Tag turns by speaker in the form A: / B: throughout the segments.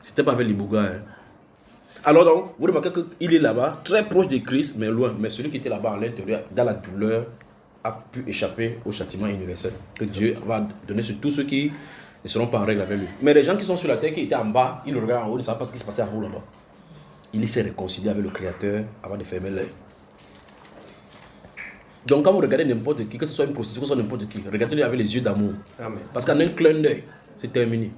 A: C'était pas avec les Bougas. Hein. Alors donc, vous remarquez qu'il est là-bas, très proche de Christ, mais loin. Mais celui qui était là-bas à l'intérieur, dans la douleur, a pu échapper au châtiment universel que Dieu va donner sur tous ceux qui ne seront pas en règle avec lui. Mais les gens qui sont sur la terre, qui étaient en bas, ils le regardent en haut, ils ne savent pas ce qui se passait en haut là-bas. Il s'est réconcilié avec le Créateur avant de fermer l'œil. Donc quand vous regardez n'importe qui, que ce soit une prostituée, que ce soit n'importe qui, regardez-le avec les yeux d'amour. Parce qu'en un clin d'œil, c'est terminé.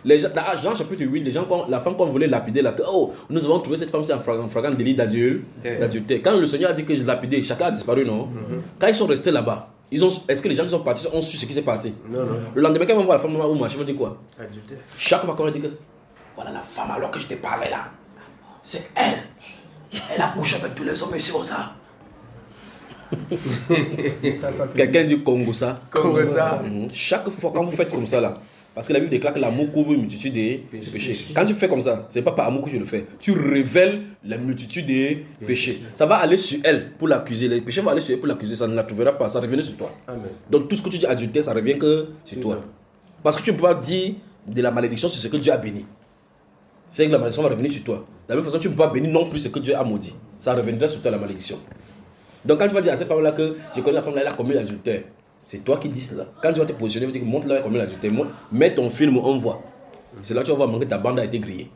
A: Les gens, dans Jean chapitre 8, les gens, la femme qu'on voulait lapider, là, que, oh, nous avons trouvé cette femme-ci en flagrant délit d'adultère. Quand le Seigneur a dit que je lapidais, chacun a disparu, non? Quand ils sont restés là-bas, est-ce que les gens qui sont partis ont su ce qui s'est passé? Non. Le lendemain, quand ils vont voir la femme au marché, ils vont dire quoi? Adultère. Chaque fois qu'on dit que, voilà la femme alors que je t'ai parlé là, c'est elle. Elle a couché avec tous les hommes ici comme ça. Quelqu'un dit Congo ça. Chaque fois quand vous faites comme ça là, parce que la Bible déclare que l'amour couvre une multitude des péchés. Quand tu fais comme ça, c'est pas par amour que je le fais. Tu révèles la multitude des péchés. Ça va aller sur elle pour l'accuser. Les péchés vont aller sur elle pour l'accuser. Ça ne la trouvera pas. Ça reviendra sur toi. Amen. Donc tout ce que tu dis adultère, ça revient que sur toi. Parce que tu ne peux pas dire de la malédiction sur ce que Dieu a béni. C'est que la malédiction va revenir sur toi. De la même façon, tu ne peux pas bénir non plus ce que Dieu a maudit. Ça reviendra sur toi la malédiction. Donc quand tu vas dire à cette femme-là que je connais la femme-là, elle a commis l'adultère, c'est toi qui dis cela. Quand tu vas te positionner, tu vas dire montre-la, elle a commis l'adultère, mets ton film, on voit. C'est là que tu vas voir que ta bande a été grillée.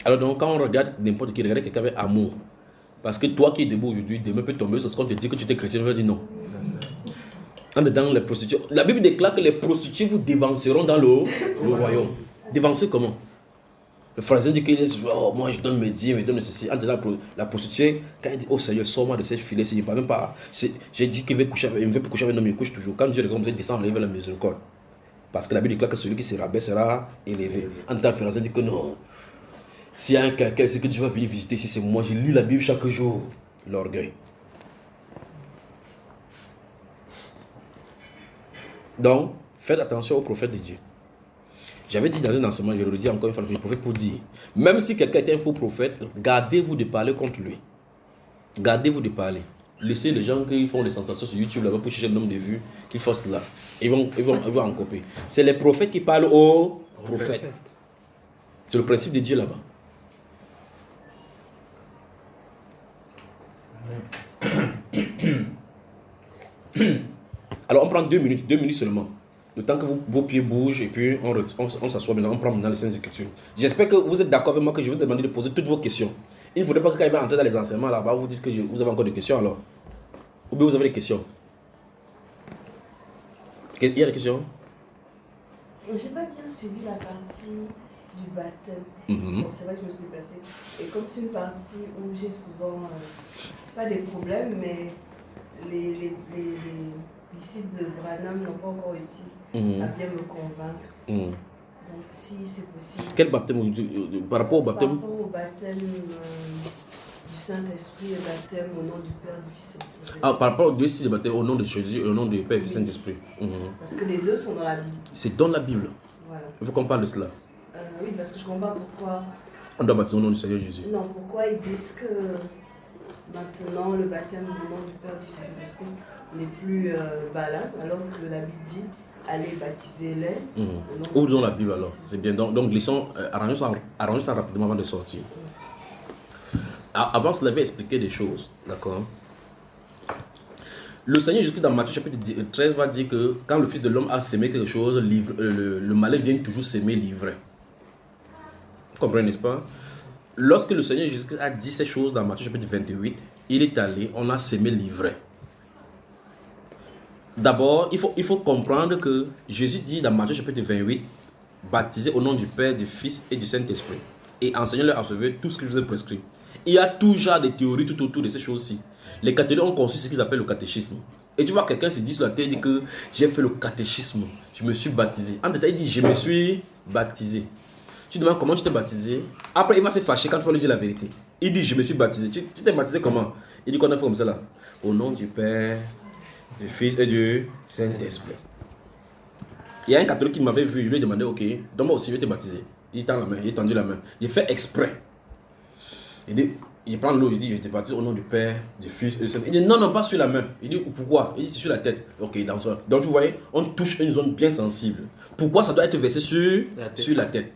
A: Alors donc quand on regarde n'importe qui, regarde quelqu'un avec amour. Parce que toi qui es debout aujourd'hui, demain peut tomber sur ce qu'on te dit que tu es chrétien, tu vas dire non. En dedans, les prostituées. La Bible déclare que les prostituées vous dévanceront dans le royaume. Dévancer comment? Le pharisien dit qu'il est, oh, moi je donne mes dîmes, je donne ceci. En dedans, la prostituée, quand elle dit, oh Seigneur, sors-moi de cette filet, il ne parle même pas. J'ai dit qu'il veut coucher avec, il ne veut plus coucher avec un homme, il couche toujours. Quand Dieu regarde, il descend, enlève la miséricorde. Parce que la Bible déclare que celui qui se rabaisse sera élevé. En dedans, le pharisien dit que non. S'il y a quelqu'un, c'est que Dieu va venir visiter ici, c'est moi, je lis la Bible chaque jour. L'orgueil. Donc, faites attention aux prophètes de Dieu. J'avais dit dans un enseignement, je le redis encore une fois, le prophète pour dire, même si quelqu'un est un faux prophète, gardez-vous de parler contre lui. Gardez-vous de parler. Laissez les gens qui font des sensations sur YouTube là-bas pour chercher le nombre de vues, qu'ils fassent cela. Ils vont en copier. C'est les prophètes qui parlent aux prophètes. C'est le principe de Dieu là-bas. Alors on prend 2 minutes seulement. Le temps que vos pieds bougent et puis on s'assoit maintenant, on prend maintenant les Saintes Écritures. J'espère que vous êtes d'accord avec moi que je vais vous demander de poser toutes vos questions. Il ne faudrait pas que quand il va entrer dans les enseignements là-bas, vous dites que vous avez encore des questions alors. Ou bien vous avez des questions. Il y a des questions?
B: Je n'ai pas bien suivi la partie du baptême. Bon, c'est vrai que je me suis déplacée. Et comme c'est une partie où j'ai souvent, pas des problèmes, mais les disciples de Branham n'ont pas encore réussi à bien me convaincre. Donc si c'est possible.
A: Quel baptême? Par rapport au baptême?
B: Par rapport au baptême du Saint-Esprit et le baptême au nom du Père, du Fils et du Saint-Esprit.
A: Ah, par rapport aux deux styles de baptême, au nom de Jésus et au nom du Père et du Saint-Esprit.
B: Parce que les deux sont dans la Bible.
A: C'est dans la Bible.
B: Voilà.
A: Il faut qu'on parle de cela.
B: Oui, parce que je ne comprends pas pourquoi.
A: On doit baptiser au nom du Seigneur Jésus.
B: Non, pourquoi ils disent que maintenant le baptême au nom du Père, du Fils et du Saint-Esprit n'est plus valable, alors que la Bible dit allez baptiser-les.
A: Ou dans la Bible alors. C'est bien. Donc lisons, arrangeons ça rapidement avant de sortir. Avant, cela avait expliqué des choses. D'accord. Le Seigneur Jésus dans Matthieu chapitre 13 va dire que quand le Fils de l'homme a sémé quelque chose, le malin vient toujours s'aimer l'ivraie. Vous comprenez, n'est-ce pas? Lorsque le Seigneur Jésus a dit ces choses dans Matthieu chapitre 28, il est allé, on a sémé l'ivraie. D'abord, il faut comprendre que Jésus dit dans Matthieu chapitre 28, baptisez au nom du Père, du Fils et du Saint-Esprit. Et enseignez-leur à observer tout ce que je vous ai prescrit. Il y a tout genre de théories tout autour de ces choses-ci. Les catholiques ont conçu ce qu'ils appellent le catéchisme. Et tu vois quelqu'un se dit sur la terre, il dit que j'ai fait le catéchisme, je me suis baptisé. En détail, il dit je me suis baptisé. Tu demandes comment tu t'es baptisé. Après, il va se fâcher quand tu vas lui dire la vérité. Il dit je me suis baptisé. Tu t'es baptisé comment? Il dit qu'on a fait comme ça là. Au nom du Père, du Fils et du Saint-Esprit. Il y a un catholique qui m'avait vu, il lui a demandé ok, donc moi aussi je vais te baptiser. Il tend la main, il a tendu la main. Il fait exprès. Il dit, il prend l'eau, il dit, je t'ai baptisé au nom du Père, du Fils et du Saint-Esprit. Il dit, non, pas sur la main. Il dit, pourquoi? Il dit, c'est sur la tête. Ok, dans ça. Donc, vous voyez, on touche une zone bien sensible. Pourquoi ça doit être versé sur la tête?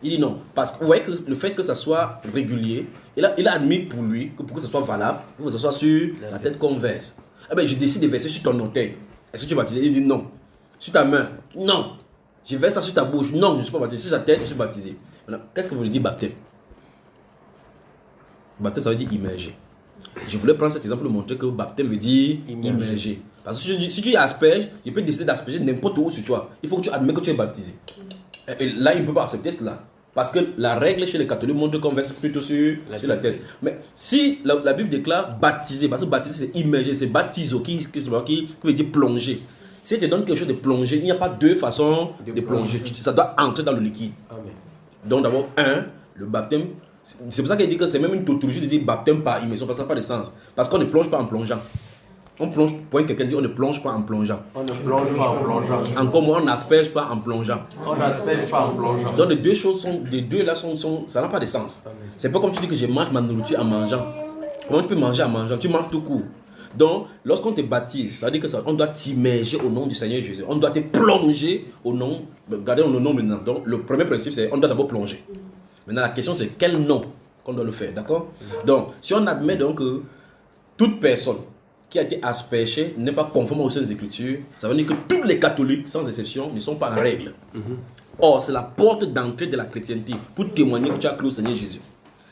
A: Il dit non. Parce que vous voyez que le fait que ça soit régulier, il a admis pour lui que pour que ça soit valable, il faut que ça soit sur la tête qu'on verse. Eh bien, je décide de verser sur ton orteil. Est-ce que tu es baptisé? Il dit non. Sur ta main? Non. Je verse ça sur ta bouche? Non, je ne suis pas baptisé. Sur sa tête, je suis baptisé. Qu'est-ce que vous voulez dire baptême? Baptême, ça veut dire immerger. Je voulais prendre cet exemple pour montrer que baptême veut dire immerger. Parce que si tu asperges, il peut décider d'asperger n'importe où sur toi. Il faut que tu admets que tu es baptisé. Et là, il ne peut pas accepter cela. Parce que la règle chez les catholiques montre qu'on verse plutôt sur la tête. Mais si la Bible déclare baptiser, parce que baptiser c'est immerger, c'est baptizo qui veut dire plonger. Si elle te donne quelque chose de plonger, il n'y a pas deux façons de plonger. Ça doit entrer dans le liquide. Amen. Donc d'abord, le baptême, c'est pour ça qu'il dit que c'est même une tautologie de dire baptême par immersion, parce que ça n'a pas de sens. Parce qu'on ne plonge pas en plongeant. On plonge, pour quelqu'un dit on ne plonge pas en plongeant.
C: On ne plonge pas en plongeant.
A: Encore moins, on n'asperge pas en plongeant.
C: On n'asperge pas en plongeant.
A: Donc les deux choses ça n'a pas de sens. C'est pas comme tu dis que je mange ma nourriture en mangeant. Comment tu peux manger en mangeant? Tu manges tout court. Donc, lorsqu'on te baptise, ça veut dire que on doit t'immerger au nom du Seigneur Jésus. On doit te plonger au nom. Regardez le nom maintenant. Donc, le premier principe, c'est on doit d'abord plonger. Maintenant, la question, c'est quel nom qu'on doit le faire. D'accord? Donc, si on admet donc que toute personne qui a été aspergée n'est pas conforme aux Saintes Écritures, ça veut dire que tous les catholiques, sans exception, ne sont pas en règle. Or, c'est la porte d'entrée de la chrétienté pour témoigner que tu as cru au Seigneur Jésus.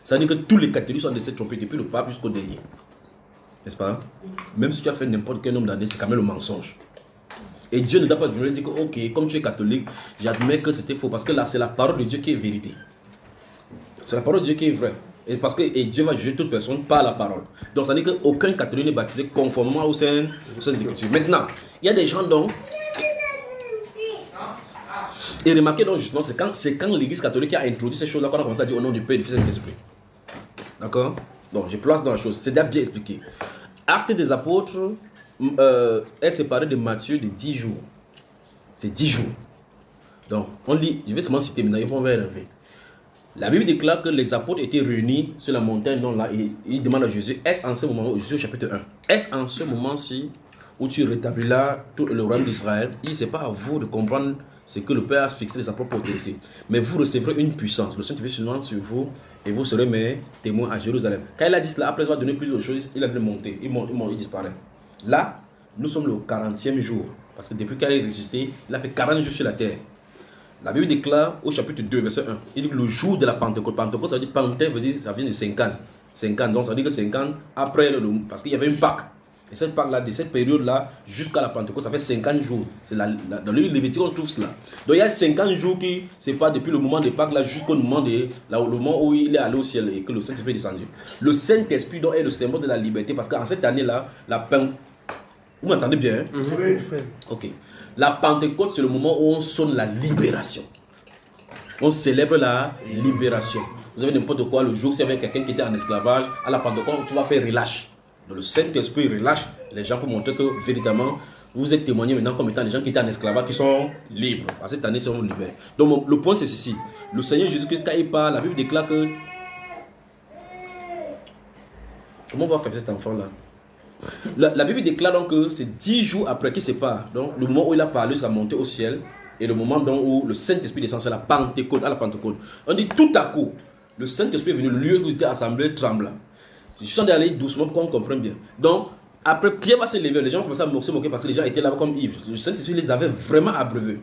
A: Ça veut dire que tous les catholiques sont de cette trompée depuis le pape jusqu'au dernier. N'est-ce pas? Même si tu as fait n'importe quel nombre d'années, c'est quand même le mensonge. Et Dieu ne t'a pas dit que, ok, comme tu es catholique, j'admets que c'était faux. Parce que là, c'est la parole de Dieu qui est vérité. C'est la parole de Dieu qui est vraie. Et Dieu va juger toute personne par la parole. Donc, ça veut dire qu'aucun catholique n'est baptisé conformément aux Saintes Écritures. Maintenant, il y a des gens donc. Et remarquez donc justement, c'est quand l'Église catholique a introduit ces choses-là qu'on a commencé à dire au nom du Père, du Fils et de l'Esprit. D'accord? Donc, je place dans la chose. C'est déjà bien expliqué. Actes des apôtres est séparé de Matthieu de 10 jours. C'est 10 jours. Donc, on lit, je vais seulement citer maintenant, on va élever. La Bible déclare que les apôtres étaient réunis sur la montagne, donc là, et ils demandent à Jésus, est-ce en ce moment, Jésus au chapitre 1, est-ce en ce moment-ci où tu rétabliras tout le royaume d'Israël? Il dit, c'est pas à vous de comprendre ce que le Père a fixé de sa propre autorité, mais vous recevrez une puissance, le Saint-Esprit sera sur vous, et vous serez mes témoins à Jérusalem. Quand il a dit cela, après avoir donné plusieurs choses, il a dû monter, il disparaît. Là, nous sommes le 40e jour, parce que depuis qu'il est ressuscité, il a fait 40 jours sur la terre. La Bible déclare au chapitre 2, verset 1, il dit que le jour de la Pentecôte, Pentecôte ça veut dire Pentecôte, ça vient de 50. 50, donc ça veut dire que 50 après parce qu'il y avait une Pâque. Et cette Pâque-là, de cette période-là jusqu'à la Pentecôte, ça fait 50 jours. C'est dans le livre de Lévitique, on trouve cela. Donc il y a 50 jours qui, c'est pas depuis le moment de Pâque là jusqu'au moment le moment où il est allé au ciel et que le Saint-Esprit est descendu. Le Saint-Esprit donc est le symbole de la liberté parce qu'en cette année-là, la Pentecôte. Vous m'entendez bien? Hein?
C: Oui, frère.
A: Ok. La Pentecôte, c'est le moment où on sonne la libération. On célèbre la libération. Vous avez n'importe quoi, le jour, s'il y avait quelqu'un qui était en esclavage, à la Pentecôte, tu vas faire relâche. Donc, le Saint-Esprit relâche les gens pour montrer que, véritablement, vous êtes témoignés maintenant comme étant des gens qui étaient en esclavage, qui sont libres. Parce que cette année, ils sont libres. Donc, le point, c'est ceci. Le Seigneur Jésus-Christ, quand il parle, la Bible déclare que. Comment on va faire cet enfant-là? La Bible déclare donc que c'est 10 jours après qu'il se part. Donc, le moment où il a parlé sera monté au ciel. Et le moment donc où le Saint-Esprit descend, c'est la Pentecôte, à la Pentecôte. On dit tout à coup, le Saint-Esprit est venu, le lieu où ils étaient assemblés trembla. Je suis allé doucement pour qu'on comprenne bien. Donc, après, Pierre va se lever, les gens commençaient à se moquer parce que les gens étaient là comme Yves. Le Saint-Esprit les avait vraiment abreuvés.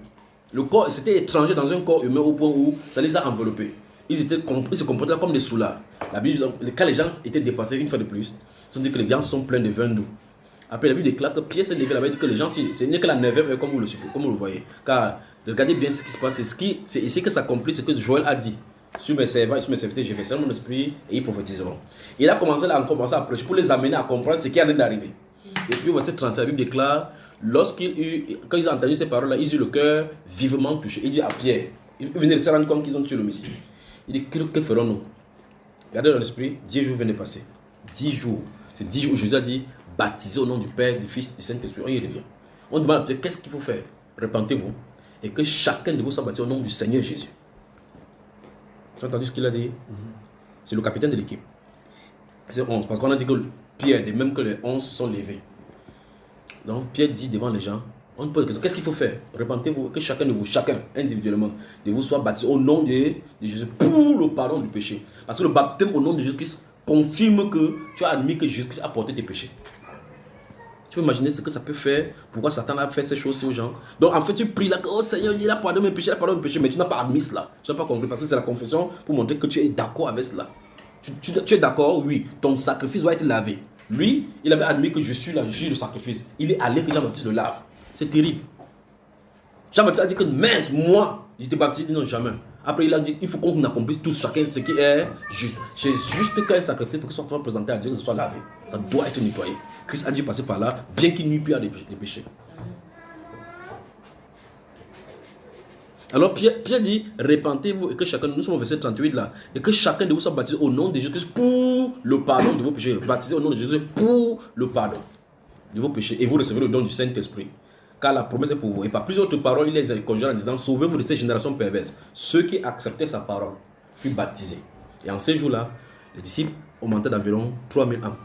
A: Le corps, c'était étranger dans un corps humain au point où ça les a enveloppés. Ils se comportaient comme des soulards. La Bible, quand les gens étaient dépassés une fois de plus, ils ont dit que les gens sont pleins de vin doux. Après, la Bible déclare que Pierre s'est levé là-bas et dit que les gens, ce n'est que la 9e heure comme vous le voyez. Car regardez bien ce qui se passe, c'est ici que s'accomplit ce que Joël a dit. Sur mes servants et sur mes serviteurs, je verserai mon esprit et ils prophétiseront. Il a commencé à prêcher pour les amener à comprendre ce qui est en train d'arriver. Et puis, verset 37, la Bible déclare, quand ils ont entendu ces paroles-là, ils eurent le cœur vivement touché. Il dit à Pierre, ils venaient de se rendre compte qu'ils ont tué le Messie. Il dit, que ferons-nous? Regardez dans l'esprit, 10 jours viennent de passer. 10 jours. C'est 10 jours. Jésus a dit, baptisez au nom du Père, du Fils, du Saint-Esprit. On y revient. On demande à Pierre, qu'est-ce qu'il faut faire? Repentez-vous. Et que chacun de vous soit baptisé au nom du Seigneur Jésus. Tu as entendu ce qu'il a dit? C'est le capitaine de l'équipe. C'est 11. Parce qu'on a dit que Pierre, de même que les 11 sont levés. Donc Pierre dit devant les gens, On pose la question, qu'est-ce qu'il faut faire? Repentez-vous, que chacun de vous, chacun individuellement, de vous soit baptisé au nom de Jésus pour le pardon du péché. Parce que le baptême au nom de Jésus-Christ confirme que tu as admis que Jésus-Christ a porté tes péchés. Tu peux imaginer ce que ça peut faire, pourquoi Satan a fait ces choses aux gens. Donc en fait tu pries là, oh Seigneur, il a pardonné mes péchés, il a pardonné mes péchés, mais tu n'as pas admis cela. Tu n'as pas compris, parce que c'est la confession pour montrer que tu es d'accord avec cela. Tu es d'accord, oui, ton sacrifice doit être lavé. Lui, il avait admis que je suis là, je suis le sacrifice. Il est allé que Jean-Baptiste le lave. C'est terrible. Jean-Baptiste a dit que mince, moi, je t'ai baptisé, non jamais. Après, il a dit il faut qu'on accomplisse tous chacun ce qui est juste. C'est juste qu'un sacrifice pour que ce soit présenté à Dieu, que ce soit lavé. Ça doit être nettoyé. Christ a dû passer par là, bien qu'il n'y ait plus à des péchés. Alors Pierre dit, repentez-vous et que chacun, nous sommes au verset 38 là, et que chacun de vous soit baptisé au nom de Jésus pour le pardon de vos péchés. Baptisé au nom de Jésus pour le pardon de vos péchés. Et vous recevez le don du Saint-Esprit. Car la promesse est pour vous. Et par plusieurs autres paroles, il les conjure en disant, sauvez-vous de cette génération perverse. Ceux qui acceptaient sa parole furent baptisés. Et en ces jours-là, les disciples augmentaient d'environ 3000 ans.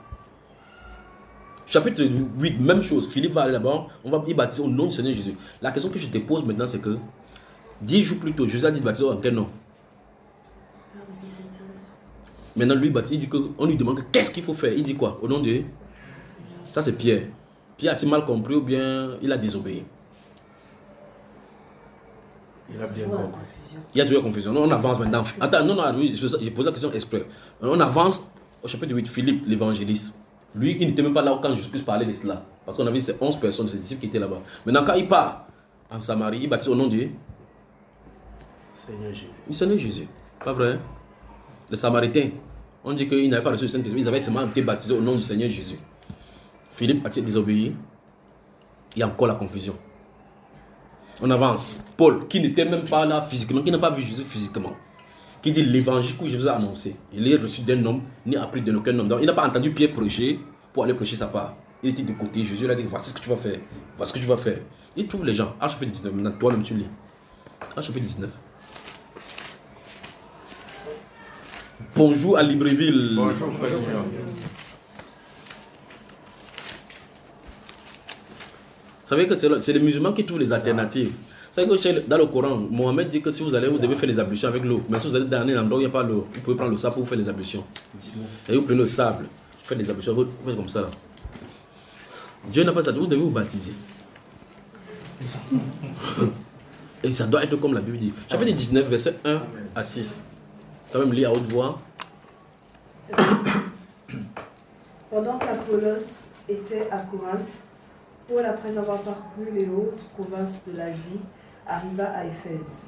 A: Chapitre 8, même chose. Philippe va aller là-bas, on va y baptiser au nom du Seigneur Jésus. La question que je te pose maintenant, c'est que 10 jours plus tôt, Jésus a dit de baptiser en quel nom? Maintenant, lui, il dit qu'on lui demande qu'est-ce qu'il faut faire. Il dit quoi? Au nom de... Ça, c'est Pierre. Pierre a-t-il mal compris ou bien il a désobéi?
C: Il a bien compris.
A: Il y a toujours confusion. Non, on avance maintenant. Attends, non, oui, j'ai posé la question exprès. On avance au chapitre 8, Philippe, l'évangéliste. Lui, il n'était même pas là quand Jésus parlait de cela. Parce qu'on a vu ces 11 personnes, ces disciples qui étaient là-bas. Maintenant, quand il part en Samarie, il baptise au nom de
C: Seigneur Jésus.
A: Le Seigneur Jésus. Pas vrai? Les Samaritains, on dit qu'ils n'avaient pas reçu le Saint-Esprit, ils avaient seulement été baptisés au nom du Seigneur Jésus. Philippe a-t-il désobéi? Il y a encore la confusion. On avance. Paul, qui n'était même pas là physiquement, qui n'a pas vu Jésus physiquement, qui dit l'évangile que je vous ai annoncé, il est reçu d'un homme, ni appris de aucun homme. Donc, il n'a pas entendu Pierre prêcher pour aller prêcher sa part. Il était de côté. Jésus lui a dit, voici ce que tu vas faire. Voici ce que tu vas faire. Il trouve les gens. Acte chapitre 19. Maintenant, toi-même, tu lis. Acte chapitre 19. Bonjour à Libreville.
C: Bonjour, frère Junior.
A: Vous savez que c'est les musulmans qui trouvent les alternatives. Vous savez que dans le Coran, Mohamed dit que si vous allez, vous devez faire les ablutions avec l'eau. Mais si vous allez dans un endroit où il n'y a pas l'eau, vous pouvez prendre le sable pour vous faire les ablutions. Et vous prenez le sable, vous faites les ablutions, vous faites comme ça. Là. Dieu n'a pas ça, vous devez vous baptiser. Et ça doit être comme la Bible dit. Chapitre 19, verset 1 à 6. Quand même lire à haute voix.
B: Pendant qu'Apollos était à Corinthe, Paul, après avoir parcouru les hautes provinces de l'Asie, arriva à Éphèse.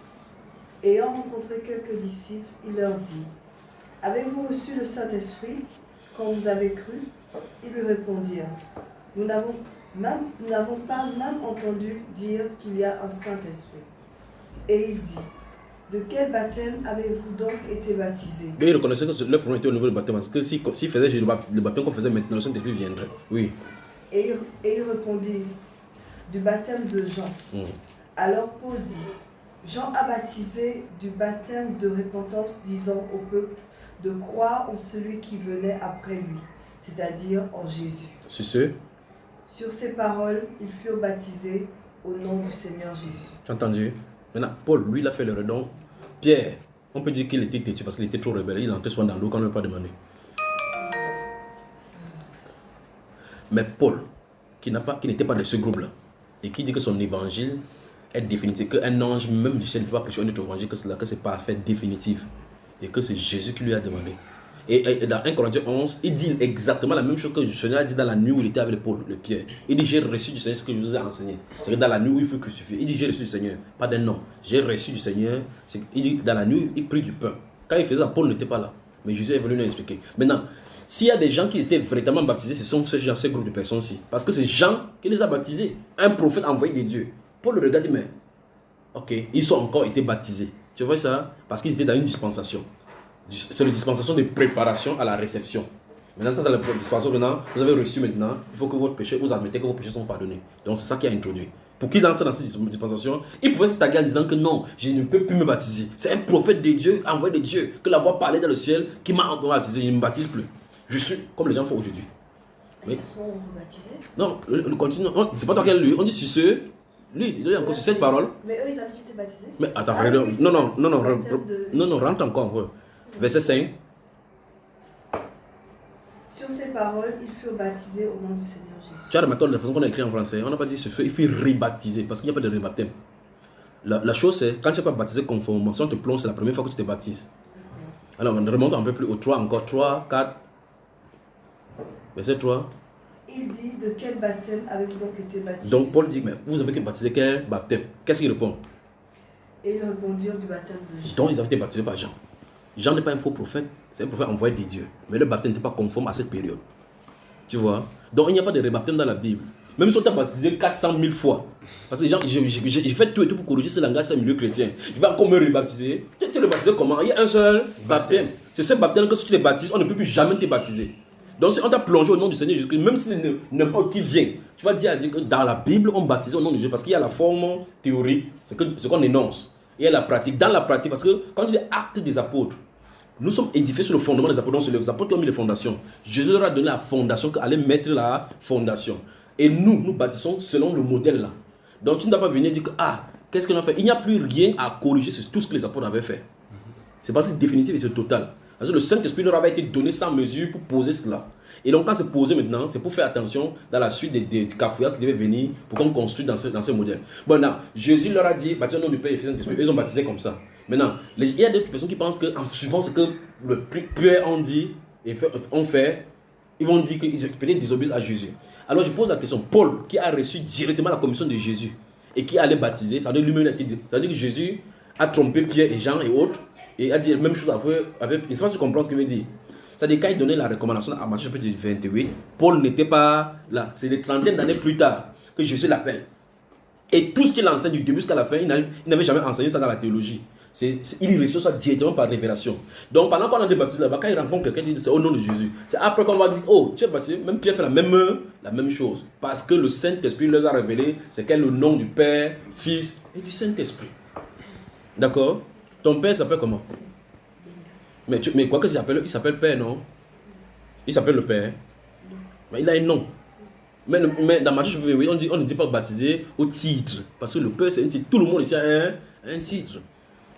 B: Ayant rencontré quelques disciples, il leur dit, « Avez-vous reçu le Saint-Esprit quand vous avez cru ?» Ils lui répondirent, « Nous n'avons pas même entendu dire qu'il y a un Saint-Esprit. » Et il dit, « De quel baptême avez-vous donc été baptisés ?»
A: Et ils reconnaissaient que le problème était au niveau du baptême. Parce que s'ils faisaient le baptême qu'on faisait maintenant, le Saint-Esprit viendrait. Oui.
B: Et il répondit, du baptême de Jean. Alors Paul dit, Jean a baptisé du baptême de repentance, disant au peuple de croire en celui qui venait après lui, c'est-à-dire en Jésus. Sur ces paroles, ils furent baptisés au nom du Seigneur Jésus.
A: Tu as entendu? Maintenant, Paul, lui, il a fait le redon. Pierre, on peut dire qu'il était têtu parce qu'il était trop rebelle. Il entrait souvent dans l'eau quand on ne lui a pas demandé. Mais Paul, qui n'était pas de ce groupe-là, et qui dit que son évangile est définitif, qu'un ange même du ciel ne peut pas prêcher un autre évangile que cela, que c'est parfait, définitif, et que c'est Jésus qui lui a demandé. Et dans 1 Corinthiens 11, il dit exactement la même chose que le Seigneur a dit dans la nuit où il était avec Paul, le Pierre. Il dit, j'ai reçu du Seigneur ce que je vous ai enseigné. C'est que dans la nuit où il faut crucifier. Il dit, j'ai reçu du Seigneur, pas d'un nom. J'ai reçu du Seigneur. Il dit, dans la nuit, il prit du pain. Quand il faisait ça, Paul n'était pas là. Mais Jésus est venu nous expliquer. Maintenant, s'il y a des gens qui étaient véritablement baptisés, ce sont ces groupes de personnes-ci. Parce que c'est Jean qui les a baptisés. Un prophète envoyé de Dieu. Paul le regarde et dit, mais, ok, ils ont encore été baptisés. Tu vois ça? Parce qu'ils étaient dans une dispensation. C'est une dispensation de préparation à la réception. Maintenant, ça, dans la dispensation, maintenant, vous avez reçu maintenant, il faut que votre péché, vous admettez que vos péchés sont pardonnés. Donc, c'est ça qui a introduit. Pour qu'il entre dans cette dispensation, il pouvait se taguer en disant que non, je ne peux plus me baptiser. C'est un prophète de Dieu, envoyé de Dieu, que la voix parlait dans le ciel, qui m'a baptisé. Je ne me baptise plus. Je suis comme les gens font aujourd'hui.
B: Ils se sont rebaptisés?
A: Non, le continent, c'est pas toi qui as lu. On dit sur ceux Lui, il est encore sur cette parole.
B: Mais eux, ils avaient été baptisés.
A: Mais attends,
B: Ah, oui, c'est
A: non, rentre encore. Verset 5.
B: Sur ces paroles, ils furent baptisés au nom du Seigneur Jésus.
A: Tu as remarqué la façon qu'on a écrit en français, on n'a pas dit ce feu, il faut rebaptiser parce qu'il n'y a pas de rebaptême. La chose c'est, quand tu n'es pas baptisé conformément, si on te plonge, c'est la première fois que tu te baptises. Alors on remonte un peu plus au 3, encore 3, 4, verset 3.
B: Il dit, de quel baptême avez-vous donc été baptisés?
A: Donc Paul dit, mais vous avez été baptisé quel baptême? Qu'est-ce qu'il répond?
B: Et ils répondirent du baptême de Jean.
A: Donc ils avaient été baptisés par Jean. Jean n'est pas un faux prophète, c'est un prophète envoyé de Dieu. Mais le baptême n'était pas conforme à cette période. Tu vois? Donc il n'y a pas de rebaptême dans la Bible. Même si on t'a baptisé 400 000 fois. Parce que les gens, j'ai fait tout et tout pour corriger ce langage, ce milieu chrétien. Je vais encore me rebaptiser. Tu es rebaptisé comment? Il y a un seul baptême. C'est ce baptême que si tu te baptises, on ne peut plus jamais te baptiser. Donc si on t'a plongé au nom du Seigneur Jésus-Christ, même si n'importe qui vient, tu vas dire que dans la Bible, on baptise au nom de Jésus. Parce qu'il y a la forme théorique, ce qu'on énonce. Il y a la pratique. Dans la pratique, parce que quand tu dis acte des apôtres, nous sommes édifiés sur le fondement des apôtres. Donc c'est les apôtres qui ont mis les fondations. Jésus leur a donné la fondation, qu'allait mettre la fondation. Et nous bâtissons selon le modèle là. Donc tu ne dois pas venir dire que, qu'est-ce qu'on a fait? Il n'y a plus rien à corriger sur tout ce que les apôtres avaient fait. C'est pas si définitif et c'est total. Parce que le Saint-Esprit leur avait été donné sans mesure pour poser cela. Et donc quand c'est posé maintenant, c'est pour faire attention dans la suite des cafouillages qui devaient venir pour qu'on construise dans ce modèle. Bon, maintenant, Jésus leur a dit, baptisez au nom du Père et du Fils et du Saint-Esprit. Ils ont baptisé comme ça. Maintenant, il y a des personnes qui pensent qu'en suivant ce que le Père ont dit et ont fait, ils vont dire qu'ils peut-être désobéissent à Jésus. Alors je pose la question, Paul qui a reçu directement la commission de Jésus et qui allait baptiser, ça veut dire lui-même, ça veut dire que Jésus a trompé Pierre et Jean et autres et a dit la même chose avec il ne sait pas si tu comprends ce qu'il veut dire. C'est-à-dire quand il donnait la recommandation à Matthieu chapitre 28, Paul n'était pas là. C'est des trentaines d'années plus tard que Jésus l'appelle. Et tout ce qu'il enseigne du début jusqu'à la fin, il n'avait jamais enseigné ça dans la théologie. Il reçoit ça directement par révélation. Donc pendant qu'on a des baptisés là-bas, quand il rencontre quelqu'un, il dit c'est au nom de Jésus. C'est après qu'on va dire, oh, tu es baptisé. Même Pierre fait la même chose. Parce que le Saint-Esprit leur a révélé, c'est quel est le nom du Père, Fils et du Saint-Esprit. D'accord? Ton Père s'appelle comment? Mais quoi que il s'appelle Père, non? Il s'appelle le Père. Mais il a un nom. Mais dans Matthieu, on ne dit pas baptisé au titre. Parce que le Père, c'est un titre. Tout le monde ici a un titre.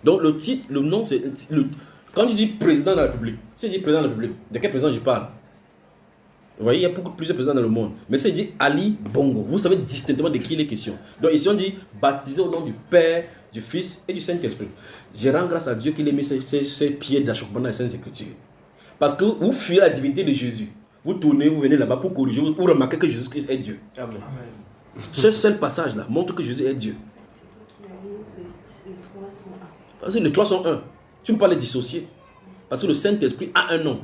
A: Donc le titre, le nom, c'est... Quand tu dis président de la République, si je dis président de la République, de quel président je parle? Vous voyez, il y a beaucoup plusieurs présidents dans le monde. Mais si je dis Ali Bongo, vous savez distinctement de qui il est question. Donc ici on dit baptisé au nom du Père, du Fils et du Saint-Esprit. Je rends grâce à Dieu qu'il ait mis ses pieds d'achoppement dans les Saintes Écritures. Parce que vous fuyez la divinité de Jésus. Vous tournez, vous venez là-bas pour corriger, vous remarquez que Jésus-Christ est Dieu.
C: Amen.
A: Ce seul passage-là montre que Jésus est Dieu.
B: C'est toi qui l'as dit, les trois sont un.
A: Parce que les trois sont un. Tu ne peux pas les dissocier. Parce que le Saint-Esprit a un nom.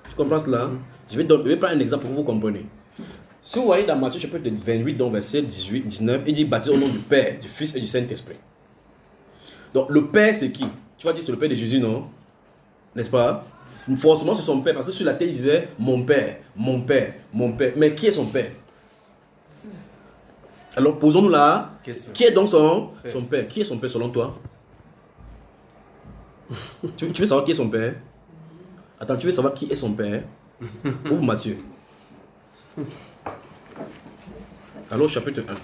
A: Tu comprends cela? Je vais prendre un exemple pour que vous compreniez. Si vous voyez dans Matthieu chapitre 28, donc verset 18, 19, il dit baptisé au nom du Père, du Fils et du Saint-Esprit. Donc le Père c'est qui? Tu vas dire c'est le Père de Jésus, non? N'est-ce pas? Forcément c'est son Père, parce que sur la terre il disait mon Père, mon Père, mon Père. Mais qui est son Père? Alors posons-nous là, qui est donc son Père? Qui est son Père selon toi? Tu veux savoir qui est son Père? Attends, tu veux savoir qui est son Père? Ouvre Matthieu. Alors chapitre 1.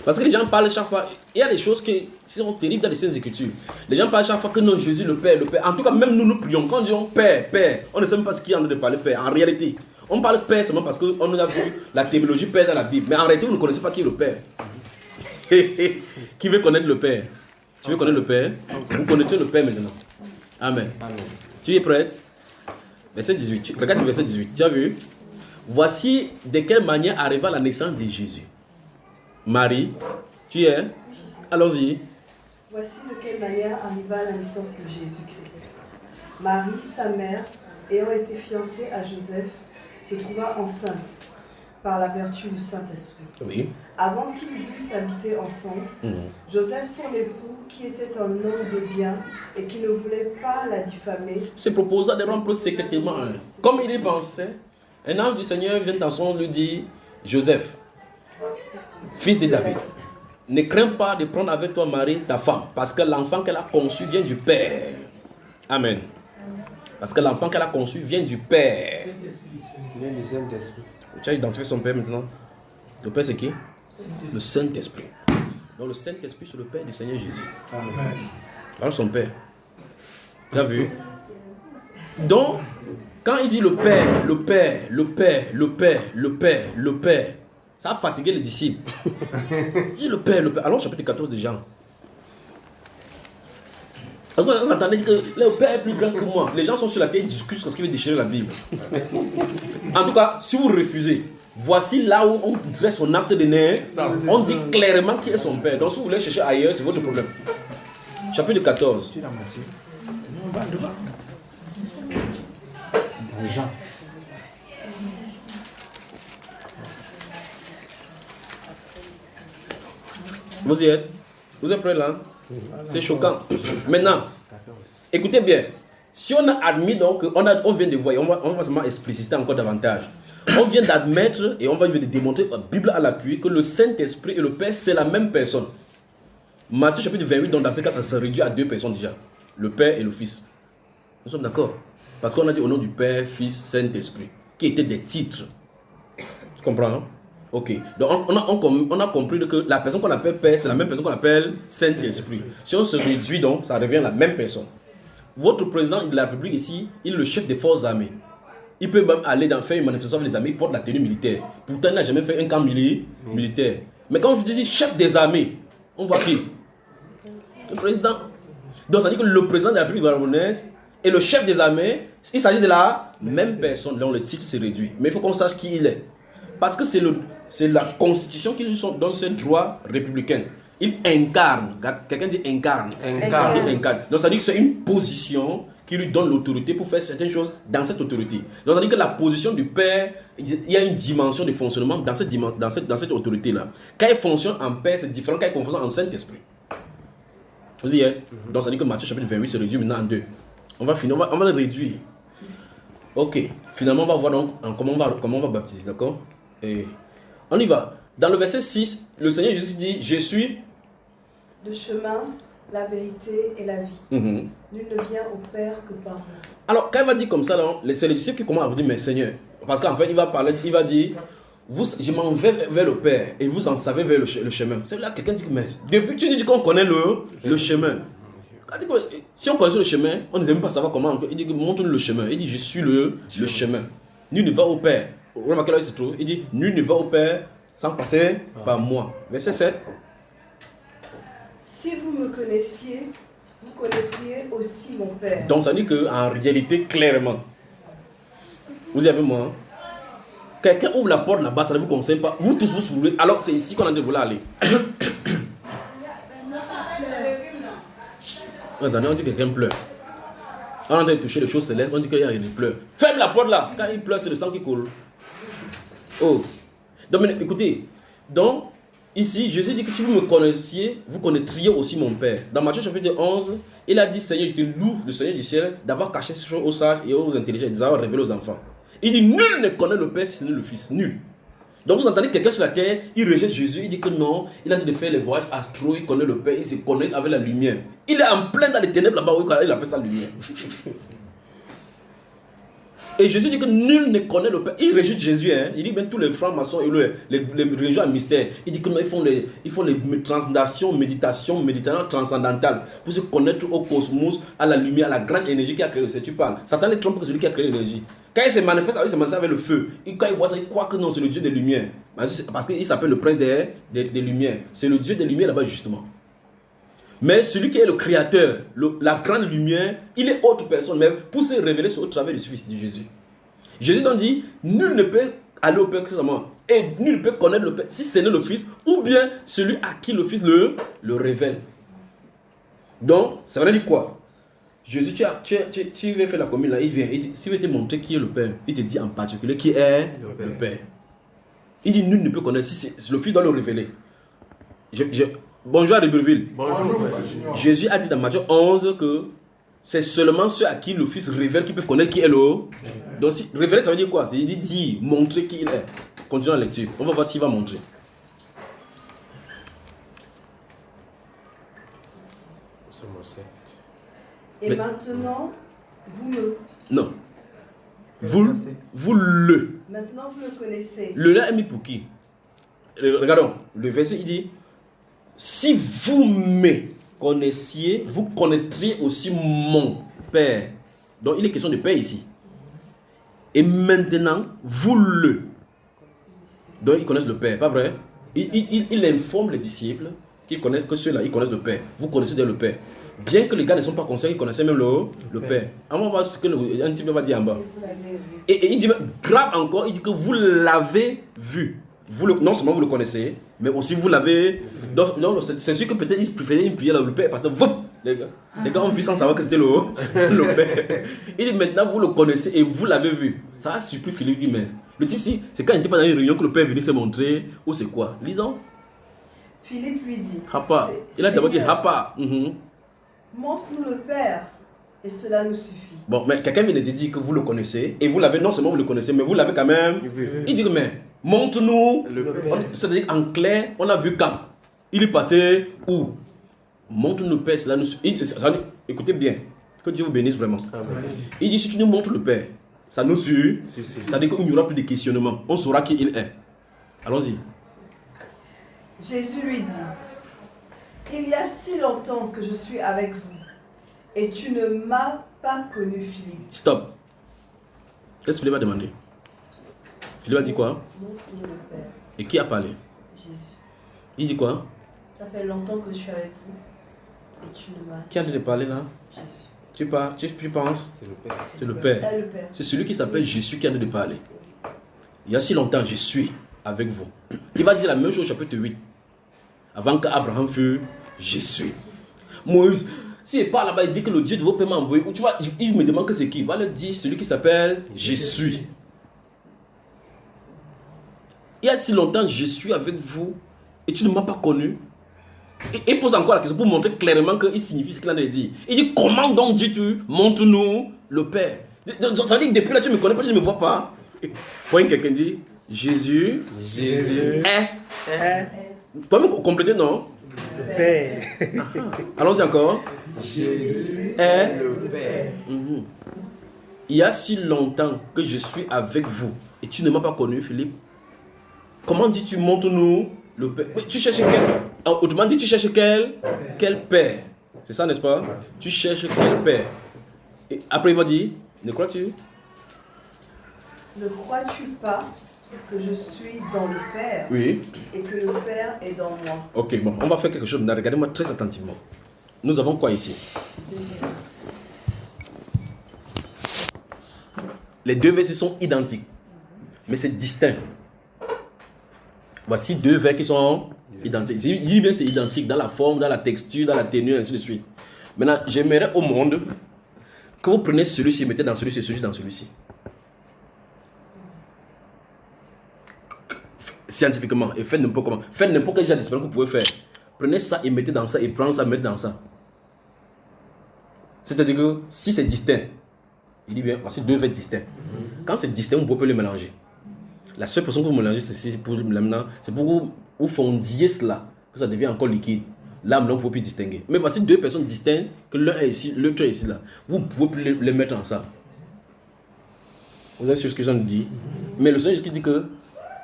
A: Parce que les gens parlent chaque fois, il y a des choses qui sont terribles dans les Saintes Écritures. Les gens parlent chaque fois que non, Jésus le Père, le Père. En tout cas, même nous prions. Quand nous disons Père, Père, on ne sait même pas ce qu'il y a en train de parler Père. En réalité, on parle Père seulement parce qu'on a vu la théologie Père dans la Bible. Mais en réalité, vous ne connaissez pas qui est le Père. Qui veut connaître le Père? Tu veux connaître le Père? Vous connaissez le Père maintenant. Amen. Amen. Tu es prêt? Verset 18. Regarde le verset 18. Tu as vu? Voici de quelle manière arriva la naissance de Jésus. Marie, tu es? Allons-y.
B: Voici de quelle manière arriva la naissance de Jésus-Christ. Marie, sa mère, ayant été fiancée à Joseph, se trouva enceinte par la vertu du Saint-Esprit.
A: Oui.
B: Avant qu'ils eussent habité ensemble, Joseph, son époux, qui était un homme de bien et qui ne voulait pas la diffamer,
A: se proposa de rompre secrètement un. Comme il y pensait, un ange du Seigneur vient dans son lui dit, Joseph, fils de David, ne crains pas de prendre avec toi Marie, ta femme, parce que l'enfant qu'elle a conçu vient du Père. Amen. Parce que l'enfant qu'elle a conçu vient du Père.
C: Vient du Saint-Esprit.
A: Tu as identifié son Père maintenant? Le Père, c'est qui? Le Saint-Esprit. Donc le Saint-Esprit, c'est le Père du Seigneur Jésus.
C: Amen.
A: Parle son Père. Tu as vu? Donc, quand il dit le Père, le Père, le Père, le Père, le Père, le Père, ça a fatigué les disciples. Il dit le Père, le Père. Alors, chapitre 14 de Jean. Vous entendez que le Père est plus grand que moi. Les gens sont sur la terre, ils discutent sur ce qui veut déchirer la Bible. En tout cas, si vous refusez, voici là où on dresse son acte de naissance. On dit clairement qui est son Père. Donc si vous voulez chercher ailleurs, c'est votre problème. Chapitre 14.
C: Jean.
A: Vous y êtes? Vous êtes prêts là? C'est choquant. Maintenant, écoutez bien. Si on a admis donc, on vient de voir, on va seulement expliciter encore davantage. On vient d'admettre et on va démontrer, Bible à l'appui, que le Saint-Esprit et le Père, c'est la même personne. Matthieu chapitre 28, donc dans ce cas, ça se réduit à deux personnes déjà. Le Père et le Fils. Nous sommes d'accord? Parce qu'on a dit au nom du Père, Fils, Saint-Esprit, qui étaient des titres. Tu comprends, hein? Ok. Donc on a compris que la personne qu'on appelle Père, c'est la même personne qu'on appelle Saint-Esprit. Si on se réduit donc, ça revient à la même personne. Votre président de la République ici, il est le chef des forces armées. Il peut même aller faire une manifestation avec les armées, il porte la tenue militaire. Pourtant, il n'a jamais fait un camp militaire. Mais quand je dis chef des armées, on voit qui? Le président. Donc ça dit que le président de la République gabonaise et le chef des armées, il s'agit de la même personne. Là, le titre se réduit. Mais il faut qu'on sache qui il est. Parce que c'est la constitution qui lui donne ce droit républicain. Il incarne. Quelqu'un dit incarne. Incarne. Donc ça dit que c'est une position qui lui donne l'autorité pour faire certaines choses dans cette autorité. Donc ça dit que la position du Père, il y a une dimension de fonctionnement dans cette autorité-là. Quand il fonctionne en Père, c'est différent quand il fonctionne en Saint-Esprit. Vous y êtes? Donc ça dit que Matthieu chapitre 28 se réduit maintenant en deux. On va finir, on va le réduire. Ok. Finalement, on va voir donc comment on va baptiser, d'accord? Et on y va. Dans le verset 6, le Seigneur Jésus dit, je suis
B: le chemin, la vérité et la vie. Nul ne vient au Père que par moi. Alors,
A: quand il va dire comme ça, c'est les disciples qui commencent à dire, mais Seigneur, parce qu'en fait, il va dire, je m'en vais vers le Père et vous en savez vers le chemin. C'est là que quelqu'un dit, mais depuis tu dis qu'on connaît le chemin. Si on connaissait le chemin, on ne sait même pas savoir comment. Il dit, montre-nous le chemin. Il dit, je suis le chemin. Nul ne va au Père. Remarquez là où il se trouve. Il dit, nul ne va au Père sans passer par moi. Verset 7.
B: Si vous me connaissiez, vous connaîtriez aussi mon Père.
A: Donc ça dit qu'en réalité, clairement, vous y avez moi. Quelqu'un ouvre la porte là-bas, ça ne vous concerne pas. Vous tous vous soulevez. Alors c'est ici qu'on a de vouloir aller. Attendez, on dit que quelqu'un pleure. On a de toucher les choses célestes, on dit qu'il y a des pleurs. Ferme la porte là. Quand il pleure, c'est le sang qui coule. Oh. Donc écoutez. Donc, ici, Jésus dit que si vous me connaissiez, vous connaîtriez aussi mon Père. Dans Matthieu chapitre 11, il a dit, Seigneur, je te loue, le Seigneur du ciel, d'avoir caché ces choses aux sages et aux intelligents, et de les avoir révélées aux enfants. Il dit, nul ne connaît le Père sinon le Fils. Nul. Donc vous entendez quelqu'un sur la terre, il rejette Jésus, il dit que non, il a dit de faire les voyages astraux, il connaît le Père, il se connecte avec la lumière. Il est en plein dans les ténèbres là-bas, il appelle ça lumière. Et Jésus dit que nul ne connaît le Père. Il rejette Jésus, hein. Il dit même tous les francs-maçons et les religions à mystère. Il dit que non, ils font les méditations transcendantales pour se connaître au cosmos, à la lumière, à la grande énergie qui a créé le ciel. Tu parles. Satan les trompe que celui qui a créé l'énergie. Quand il se manifeste avec le feu. Et quand il voit ça, il croit que non, c'est le Dieu des Lumières. Parce qu'il s'appelle le prince des Lumières. C'est le Dieu des Lumières là-bas justement. Mais celui qui est le créateur, la grande lumière, il est autre personne, mais pour se révéler au travers du Fils de Jésus. Jésus donc dit, nul ne peut aller au Père que seulement, et nul ne peut connaître le Père si ce n'est le Fils, ou bien celui à qui le Fils le révèle. Donc, ça veut dire quoi? Jésus, tu veux faire la commune là, il vient, il dit, s'il veut te montrer qui est le Père, il te dit en particulier qui est le Père. Il dit, nul ne peut connaître, si le Fils doit le révéler. Bonjour à Libreville.
C: Bonjour.
A: Jésus a dit dans Matthieu 11 que c'est seulement ceux à qui le Fils révèle qui peuvent connaître qui est le. Donc si, révéler ça veut dire quoi? Il dit montrer qui il est. Continuons la lecture. On va voir s'il va montrer.
B: Et maintenant, vous me...
A: Non. Vous le.
B: Maintenant vous le connaissez.
A: Le là est mis pour qui? regardons, le verset il dit, si vous me connaissiez, vous connaîtriez aussi mon Père. Donc il est question de Père ici. Et maintenant, vous le. Donc ils connaissent le Père, pas vrai? Il informe les disciples qu'ils connaissent, que ceux-là, ils connaissent le Père. Vous connaissez déjà le Père. Bien que les gars ne sont pas conscients, ils connaissaient même le Père. On va voir ce que un type va dire en bas. Et il dit, grave encore, il dit que vous l'avez vu. Non seulement vous le connaissez, mais aussi vous l'avez. Donc c'est sûr que peut-être il préférait une prière dans le Père parce que les gars ont vu sans savoir que c'était le Père. Il dit maintenant vous le connaissez et vous l'avez vu. Ça a surpris Philippe qui met. Le type, si, c'est quand il n'était pas dans une réunion que le Père venait se montrer, ou c'est quoi? Lisons.
B: Philippe lui dit,
A: Hapa. Il a d'abord dit Hapa.
B: Montre-nous le Père, et cela nous suffit.
A: Bon, mais quelqu'un vient de dire que vous le connaissez, et vous l'avez, non seulement vous le connaissez, mais vous l'avez quand même. Il dit que, mais montre-nous le Père. C'est-à-dire en clair, on a vu quand? Il est passé où? Montre-nous le Père, cela nous suffit. Écoutez bien, que Dieu vous bénisse vraiment. Amen. Il dit, si tu nous montres le Père, ça nous suffit. Ça veut dire qu'il n'y aura plus de questionnement. On saura qui il est. Allons-y.
B: Jésus lui dit, il y a si longtemps que je suis avec vous, et tu ne m'as pas connu, Philippe.
A: Stop. Qu'est-ce que Philippe a demandé? Philippe a dit quoi?
B: Montre-nous le Père.
A: Et qui a parlé?
B: Jésus.
A: Il dit quoi?
B: Ça fait longtemps que je suis avec vous, et tu ne m'as...
A: Qui a dit de parler là?
B: Jésus.
A: Tu penses?
C: C'est le Père.
A: C'est le Père. C'est celui qui s'appelle Jésus qui a dit de parler. Il y a si longtemps, je suis avec vous. Il va dire la même chose au chapitre 8. Avant qu'Abraham fût, je suis. Moïse, s'il part là-bas, il dit que le Dieu de vos pères m'a envoyé. Tu vois, il me demande que c'est qui. Il va le dire, celui qui s'appelle je suis. Il y a si longtemps, je suis avec vous et tu ne m'as pas connu. Et il pose encore la question pour montrer clairement qu'il signifie ce qu'il a dit. Il dit, comment donc dis-tu, montre-nous le Père. Ça veut dire que depuis là, tu ne me connais pas, tu ne me vois pas. Point quelqu'un dit, Jésus est. Toi-même compléter, non?
C: Le Père.
A: Allons-y encore.
C: Jésus
A: est
C: le Père.
A: Il y a si longtemps que je suis avec vous et tu ne m'as pas connu, Philippe. Comment dis-tu, montre-nous le Père? Tu cherches quel? Autrement dit, tu cherches quel Père? C'est ça, n'est-ce pas? Tu cherches quel Père? Et après, il va dire, ne crois-tu?
B: Ne crois-tu pas que je suis dans le Père?
A: Oui.
B: Et que le Père est dans moi?
A: Ok, bon, on va faire quelque chose. Regardez-moi très attentivement. Nous avons quoi ici? Les deux versets sont identiques, mais c'est distinct. Voici deux vers qui sont identiques. Il dit bien c'est identique dans la forme, dans la texture, dans la tenue, ainsi de suite. Maintenant, j'aimerais au monde que vous preniez celui-ci et mettez dans celui-ci, celui-ci dans celui-ci. Scientifiquement, et faites n'importe comment. Faites n'importe quel genre d'expérience que vous pouvez faire. Prenez ça et mettez dans ça, et prenez ça, mettez dans ça. C'est-à-dire que si c'est distinct, il dit bien, voici deux vers distincts. Quand c'est distinct, vous ne pouvez pas les mélanger. La seule personne que vous mélangez, c'est pour maintenant, c'est pour que vous fondiez cela, que ça devient encore liquide. Là, maintenant, vous ne pouvez plus distinguer. Mais voici deux personnes distinctes, que l'un est ici, l'autre est ici, là. Vous ne pouvez plus les mettre ensemble. Vous avez su ce que je dis? Mais le Seigneur qui dit que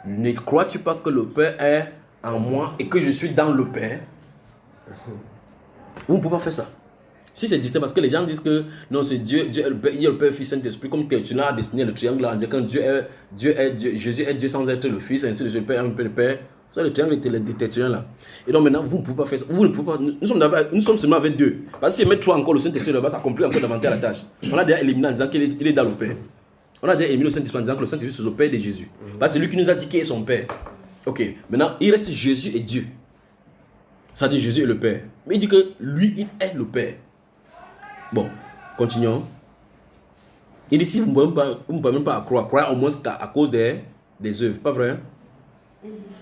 A: ne crois-tu pas que le Père est en moi et que je suis dans le Père? Vous ne pouvez pas faire ça. Si c'est distinct, parce que les gens disent que non, c'est Dieu, il y a le Père, Fils, Saint-Esprit, comme tu n'as dessiné le triangle là, en disant que Dieu est Dieu, Jésus est Dieu sans être le Fils, ainsi de suite, le Père est un peu le Père. C'est le triangle détecteur là. Et donc maintenant, vous ne pouvez pas faire ça. Vous ne pouvez pas. Nous sommes seulement avec deux. Parce que si mettre trois encore le Saint-Esprit là-bas, ça complique encore davantage la tâche. On a déjà éliminé en disant qu'il est dans le Père. On a déjà éliminé le Saint-Esprit en disant que le Saint-Esprit c'est le Père de Jésus. Parce que c'est lui qui nous a dit qui est son Père. Ok, maintenant, il reste Jésus et Dieu. Ça dit Jésus est le Père. Mais il dit que lui, il est le Père. Bon, continuons. Il dit si vous ne pouvez même pas croire au moins à cause des œuvres. Pas vrai?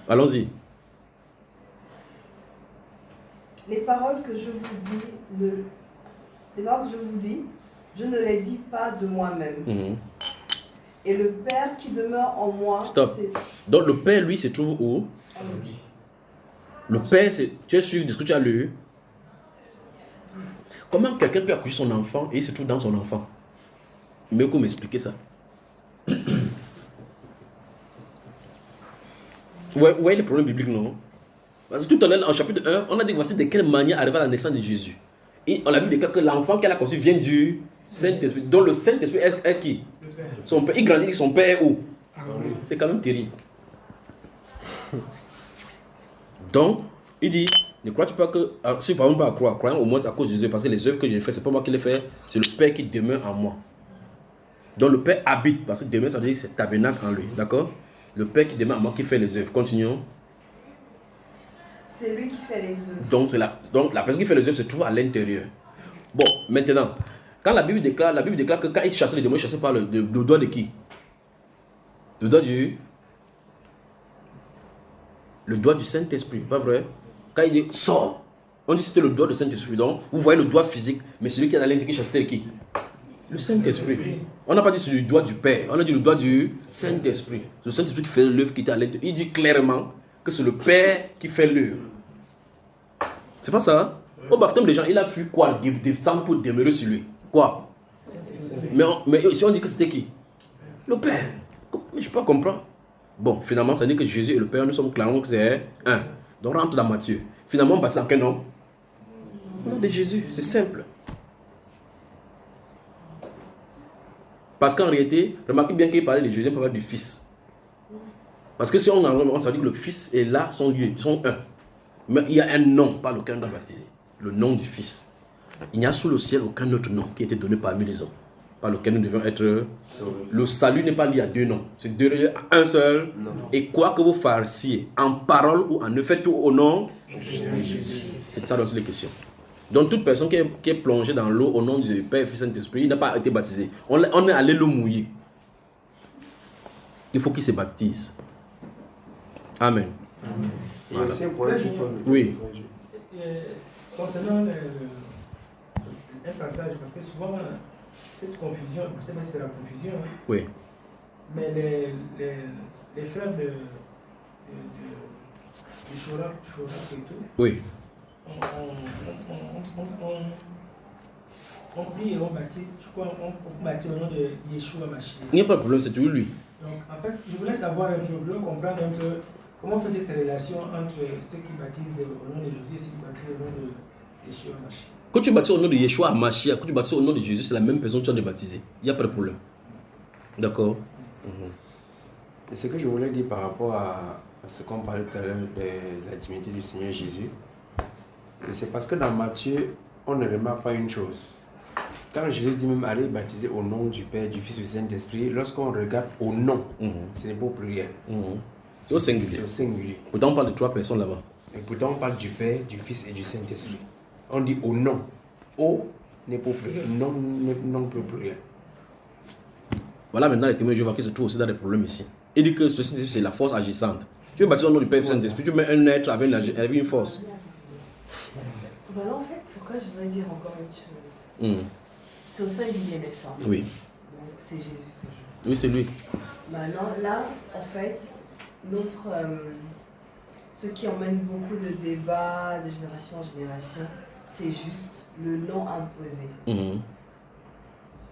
A: Allons-y.
B: Les paroles que je vous dis, je ne les dis pas de moi-même. Et le Père qui demeure en moi...
A: Stop. Donc le Père, lui, se trouve où? Le Père, tu es sûr de ce que tu as lu? Comment quelqu'un peut accoucher son enfant et il se trouve dans son enfant? Mais comment m'expliquer ça? Ouais, les problèmes bibliques, non? Parce que tout à l'heure, en chapitre 1, on a dit voici de quelle manière arriver à la naissance de Jésus. Et on a vu que l'enfant qu'elle a conçu vient du Saint-Esprit. Donc le Saint-Esprit est qui? Son père. Il grandit avec son père est où? C'est quand même terrible. Donc, il dit, ne crois-tu pas que, si par exemple pas à croire, croyant au moins à cause de Jésus, parce que les œuvres que j'ai faites, c'est pas moi qui les fais, c'est le Père qui demeure en moi. Donc le Père habite, parce que demeure, ça veut dire c'est tabernacle en lui, d'accord? Le Père qui demeure en moi qui fait les œuvres. Continuons.
B: C'est lui qui fait les œuvres.
A: Donc la personne qui fait les œuvres se trouve à l'intérieur. Bon, maintenant, quand la Bible déclare que quand il chassait les démons, il chassait par le doigt de qui? Le doigt du Saint-Esprit, pas vrai? Quand il dit sors, on dit que c'était le doigt du Saint-Esprit. Donc, vous voyez le doigt physique, mais celui qui est à l'intérieur qui chassait qui? Le Saint-Esprit. On n'a pas dit c'est le doigt du Père, on a dit le doigt du Saint-Esprit. C'est le Saint-Esprit qui fait l'œuvre qui était à l'intérieur. Il dit clairement que c'est le Père qui fait l'œuvre. C'est pas ça, hein? Au baptême des gens, il a fait quoi? Des temps pour demeurer sur lui. Quoi? Mais ici on dit que c'était qui? Le Père. Mais je peux pas comprendre. Bon, finalement, ça dit que Jésus et le Père, nous sommes clairement que c'est un. Donc rentre dans Matthieu. Finalement, on baptise en quel nom? Au nom de Jésus, c'est simple. Parce qu'en réalité, remarquez bien qu'il parlait de Jésus, il parlait du Fils. Parce que si on s'est dit que le Fils et là sont liés, ils sont un. Mais il y a un nom par lequel on doit baptiser. Le nom du Fils. Il n'y a sous le ciel aucun autre nom qui a été donné parmi les hommes, par lequel nous devons être. Le salut n'est pas lié à deux noms, c'est lié à un seul. Non. Et quoi que vous fassiez, en parole ou en effet, tout au nom de Jésus. C'est ça dont il est question. Donc toute personne qui est plongée dans l'eau au nom du Père, Fils et Saint-Esprit, il n'a pas été baptisé. On est allé le mouiller. Il faut qu'il se baptise. Amen.
D: Amen.
A: Voilà.
D: Et aussi un problème.
A: Oui.
E: Concernant un passage, parce que souvent, cette confusion, je ne sais pas si c'est la confusion, hein,
A: oui.
E: Mais les frères de Chorak et tout,
A: oui.
E: on prie et on baptise, je crois, on baptise au nom de Yeshua Mashiach.
A: Il n'y a pas de problème, c'est toujours lui.
E: Donc, en fait, je voulais savoir un peu, comprendre un peu comment on fait cette relation entre ceux qui baptisent au nom de Jésus et ceux qui baptisent au nom de Yeshua Mashiach.
A: Quand tu baptises au nom de Yeshua Mashiach, quand tu baptises au nom de Jésus, c'est la même personne que tu as de baptiser. Il n'y a pas de problème. D'accord.
D: Et ce que je voulais dire par rapport à ce qu'on parlait tout à l'heure de la divinité du Seigneur Jésus, c'est parce que dans Matthieu, on ne remarque pas une chose. Quand Jésus dit même aller baptiser au nom du Père, du Fils et du Saint-Esprit, lorsqu'on regarde au nom, ce n'est pas au pluriel.
A: C'est au singulier.
D: C'est au singulier.
A: Pourtant, on parle de 3 personnes là-bas.
D: Et pourtant, on parle du Père, du Fils et du Saint-Esprit. On dit au nom. Au n'est pas au pluriel. Non n'est pas au pluriel.
A: Voilà maintenant les témoins de Jéhovah qui se trouvent aussi dans des problèmes ici. Il dit que ceci c'est la force agissante. Tu veux baptiser au nom du Père et du Saint-Esprit, tu mets un être avec une force.
B: Voilà, en fait, pourquoi je voudrais dire encore une chose. C'est au singulier, n'est-ce pas?
A: Oui.
B: Donc c'est Jésus toujours.
A: Oui, c'est lui.
B: Maintenant, là, en fait, ce qui emmène beaucoup de débats de génération en génération, c'est juste le nom imposé.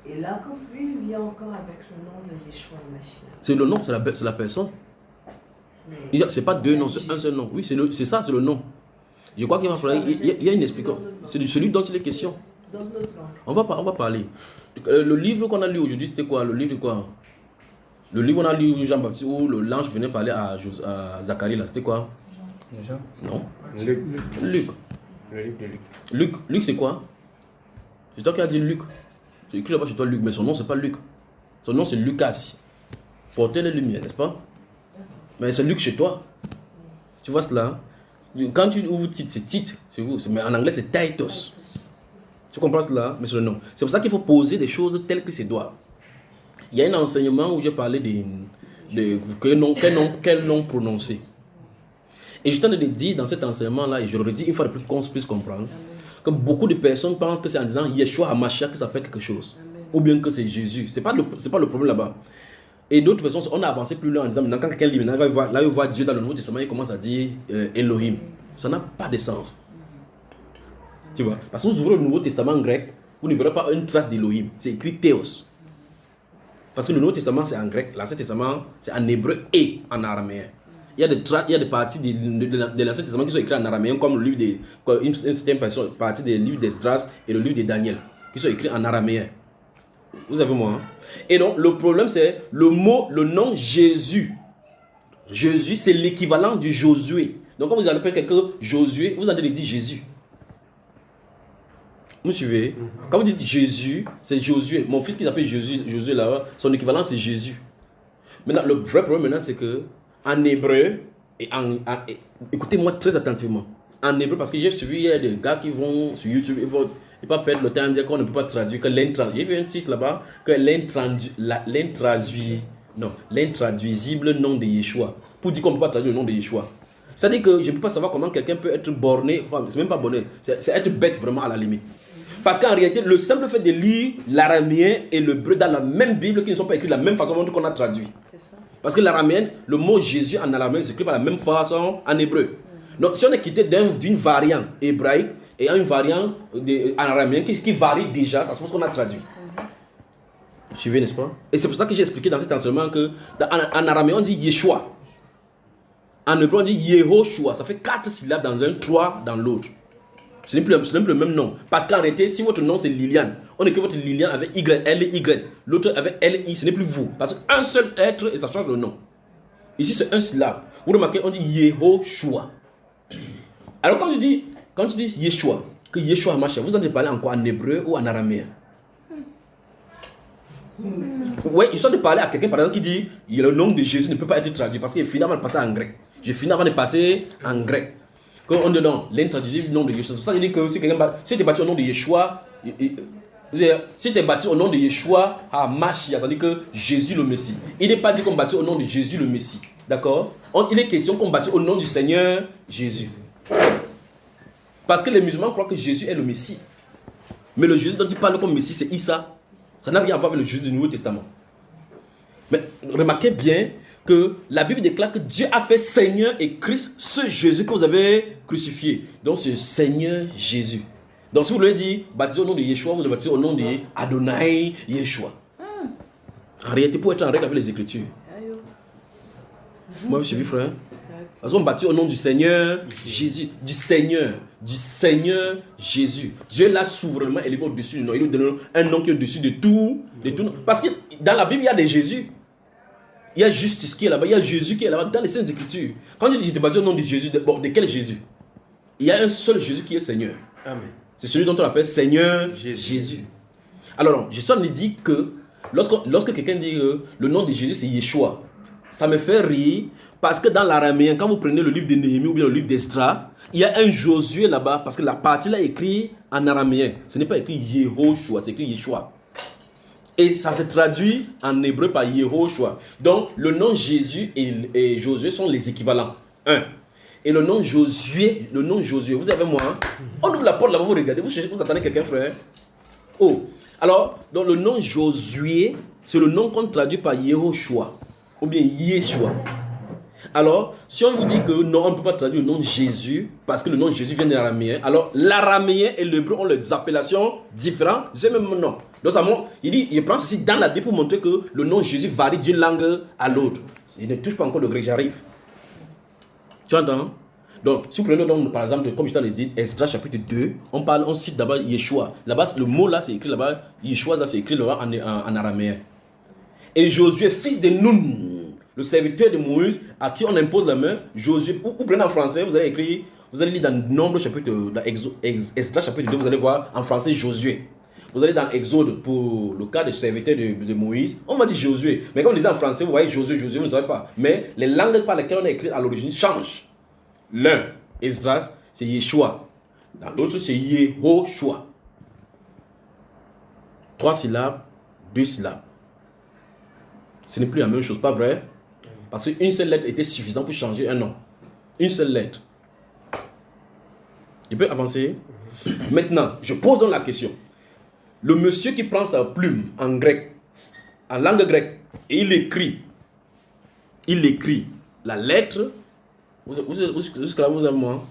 B: Et là, quand lui, il vient encore avec le nom de Yeshua Mashiach.
A: C'est le nom, c'est la personne. C'est pas deux noms, c'est un seul nom. Oui, c'est ça, c'est le nom. Je crois qu'il va falloir. Il y a une explication. C'est celui dont il est question.
B: Dans notre langue.
A: On va parler. Le livre qu'on a lu aujourd'hui, c'était quoi? Le livre quoi? Le livre qu'on a lu Jean-Baptiste, où l'ange venait parler à Zacharie, là, c'était quoi?
D: Jean?
A: Non.
D: Luc.
A: Le livre de Luc. Luc, c'est quoi? C'est toi qui as dit Luc. J'ai écrit là-bas chez toi Luc, mais son nom, c'est pas Luc. Son nom, c'est Lucas. Porter les lumières, n'est-ce pas? Mais c'est Luc chez toi. Tu vois cela? Quand tu ouvres titre, c'est titre. Mais en anglais, c'est Titus. Tu comprends cela? Mais c'est le nom. C'est pour ça qu'il faut poser des choses telles que c'est doit. Il y a un enseignement où j'ai parlé de quel nom prononcer. Et je t'en ai dit dans cet enseignement-là, et je le redis une fois de plus qu'on puisse comprendre, que beaucoup de personnes pensent que c'est en disant Yeshua HaMashiach que ça fait quelque chose. Ou bien que c'est Jésus. C'est pas le problème là-bas. Et d'autres personnes, on a avancé plus loin en disant, maintenant quand quelqu'un lit, là il voit Dieu dans le Nouveau Testament, il commence à dire Elohim. Ça n'a pas de sens. Tu vois? Parce que vous ouvrez le Nouveau Testament en grec, vous ne verrez pas une trace d'Elohim. C'est écrit Théos. Parce que le Nouveau Testament c'est en grec, l'Ancien Testament c'est en hébreu et en araméen. il y a des parties de l'Ancien Testament qui sont écrites en araméen, comme le livre une certaine partie des livres d'Esdras et le livre de Daniel, qui sont écrits en araméen. Vous avez moi, hein? Et donc, le problème, c'est le nom Jésus. Jésus, c'est l'équivalent du Josué. Donc, quand vous appelez quelqu'un Josué, vous allez dire Jésus. Vous me suivez? Quand vous dites Jésus, c'est Josué. Mon fils qui s'appelle Josué là, son équivalent, c'est Jésus. Maintenant, le vrai problème maintenant, c'est que en hébreu, écoutez-moi très attentivement. En hébreu, parce que j'ai suivi, il y a des gars qui vont sur YouTube, ils vont pas perdre le temps à dire qu'on ne peut pas traduire, que j'ai vu un titre là-bas, que l'intraduisible nom de Yeshua. Pour dire qu'on ne peut pas traduire le nom de Yeshua. C'est-à-dire que je ne peux pas savoir comment quelqu'un peut être borné, enfin, c'est même pas borné, c'est être bête vraiment à la limite. Parce qu'en réalité, le simple fait de lire l'araméen et le l'hébreu dans la même Bible, qui ne sont pas écrits de la même façon qu'on a traduit. C'est ça. Parce que l'araméen, le mot Jésus en araméen s'écrit pas de la même façon en hébreu. Donc si on est quitté d'une variante hébraïque et à une variante en araméen qui varie déjà, ça se passe qu'on a traduit. Vous suivez, n'est-ce pas? Et c'est pour ça que j'ai expliqué dans cet enseignement que en araméen on dit Yeshua. En hébreu on dit Yehoshua. Ça fait 4 syllabes dans un, 3 dans l'autre. Ce n'est plus le même nom. Parce qu'en réalité, si votre nom c'est Liliane, on écrit votre Liliane avec Y, L-Y. L'autre avec L-I, ce n'est plus vous. Parce qu'un seul être et ça change le nom. Ici c'est un syllabe. Vous remarquez, on dit Yehoshua. Alors quand tu dis Yeshua, que Yeshua marche, vous en avez parlé en quoi? En hébreu ou en araméen? Oui, ils sont de parler à quelqu'un par exemple qui dit le nom de Jésus ne peut pas être traduit parce qu'il finit avant de passer en grec. J'ai fini avant de passer en grec. Quand on dit non, l'intraduisible nom de Yeshua. C'est pour ça que je dis que si quelqu'un si tu es baptisé au nom de Yeshua, si tu es baptisé au nom de Yeshua, Mashiach, ça veut dire que Jésus le Messie. Il n'est pas dit qu'on baptise au nom de Jésus le Messie. D'accord? Il est question qu'on baptise au nom du Seigneur Jésus. Parce que les musulmans croient que Jésus est le Messie. Mais le Jésus dont il parle comme Messie, c'est Issa. Ça n'a rien à voir avec le Jésus du Nouveau Testament. Mais remarquez bien que la Bible déclare que Dieu a fait Seigneur et Christ ce Jésus que vous avez crucifié. Donc c'est Seigneur Jésus. Donc si vous voulez dire baptisé au nom de Yeshua, vous devez baptiser au nom de Adonai Yeshua. En réalité, pour être en règle avec les Écritures. Moi, vous suivez, frère? Parce qu'on baptise au nom du Seigneur Jésus. Du Seigneur Jésus. Dieu l'a souverainement élevé au-dessus du nom. Il lui donne un nom qui est au-dessus de tout. Parce que dans la Bible, il y a des Jésus. Il y a Justice qui est là-bas. Il y a Jésus qui est là-bas dans les Saintes Écritures. Quand je dis je te baptise au nom de Jésus, de quel Jésus? Il y a un seul Jésus qui est Seigneur. Amen. C'est celui dont on appelle Seigneur Jésus. Alors, je suis en train de dire que lorsque quelqu'un dit le nom de Jésus c'est Yeshua, ça me fait rire parce que dans l'araméen, quand vous prenez le livre de Néhémie ou bien le livre d'Esdras, il y a un Josué là-bas parce que la partie là est écrite en araméen. Ce n'est pas écrit Yehoshua, c'est écrit Yeshua. Et ça se traduit en hébreu par Yehoshua. Donc, le nom Jésus et Josué sont les équivalents. Et le nom Josué, vous avez moi, hein? On ouvre la porte là-bas, vous regardez, vous cherchez, vous attendez quelqu'un, frère. Oh, alors, donc le nom Josué, c'est le nom qu'on traduit par Yehoshua, ou bien Yeshua. Alors, si on vous dit que non, on ne peut pas traduire le nom de Jésus, parce que le nom de Jésus vient de l'araméen, alors l'araméen et l'hébreu ont des appellations différentes, c'est le même nom. Donc, il prend ceci dans la Bible pour montrer que le nom de Jésus varie d'une langue à l'autre. Il ne touche pas encore le grec, j'arrive. Tu entends? Donc, si vous prenez le nom, par exemple, comme je t'en ai dit, Esdras chapitre 2, on cite d'abord Yeshua. Là-bas, le mot là, c'est écrit là-bas, Yeshua, là, c'est écrit là-bas en araméen. Et Josué, fils de Nun, le serviteur de Moïse, à qui on impose la main, Josué, vous prenez en français, vous allez écrire, vous allez lire dans Nombre chapitre, dans Esdras chapitre 2, vous allez voir en français Josué. Vous allez dans Exode pour le cas des serviteurs de Moïse, on va dire Josué. Mais comme on disait en français, vous voyez Josué, vous ne savez pas. Mais les langues par lesquelles on a écrit à l'origine changent. L'un, Esdras, c'est Yeshua. Dans l'autre, c'est Yehoshua. 3 syllabes, 2 syllabes. Ce n'est plus la même chose, pas vrai? Parce qu'une seule lettre était suffisante pour changer un nom. Une seule lettre. Il peut avancer? Maintenant, je pose donc la question. Le monsieur qui prend sa plume en grec, en langue grecque, et il écrit la lettre, jusqu'à là vous avez moi,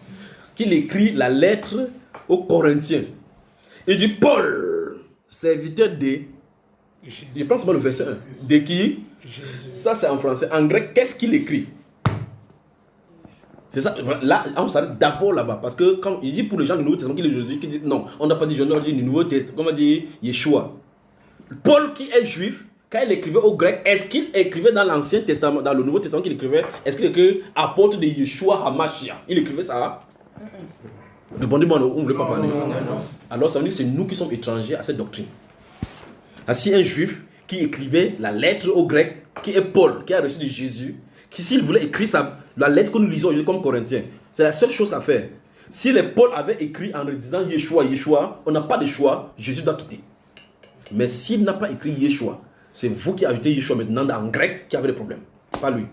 A: qu'il écrit la lettre aux Corinthiens. Il dit Paul, serviteur de, je pense pas le verset 1, de qui? Jésus. Ça c'est en français. En grec, qu'est-ce qu'il écrit? C'est ça, là, on s'arrête d'abord là-bas. Parce que quand il dit pour les gens du Nouveau Testament, qui est Jésus, qui dit non, on n'a pas dit Jésus, on a dit du Nouveau Testament, comme on dit Yeshua. Paul, qui est juif, quand il écrivait au grec, est-ce qu'il écrivait dans l'Ancien Testament, dans le Nouveau Testament qu'il écrivait, est-ce qu'il écrivait apôtre de Yeshua HaMashiach? Il écrivait ça? Répondez-moi, on ne voulait pas parler. Non. Alors ça veut dire que c'est nous qui sommes étrangers à cette doctrine. Si un juif qui écrivait la lettre au grec, qui est Paul, qui a reçu de Jésus, qui s'il voulait écrire la lettre que nous lisons aujourd'hui comme Corinthiens, c'est la seule chose à faire. Si les Paul avait écrit en disant Yeshua, on n'a pas de choix, Jésus doit quitter. Mais s'il n'a pas écrit Yeshua, c'est vous qui ajoutez Yeshua maintenant en grec qui avez des problèmes, pas lui.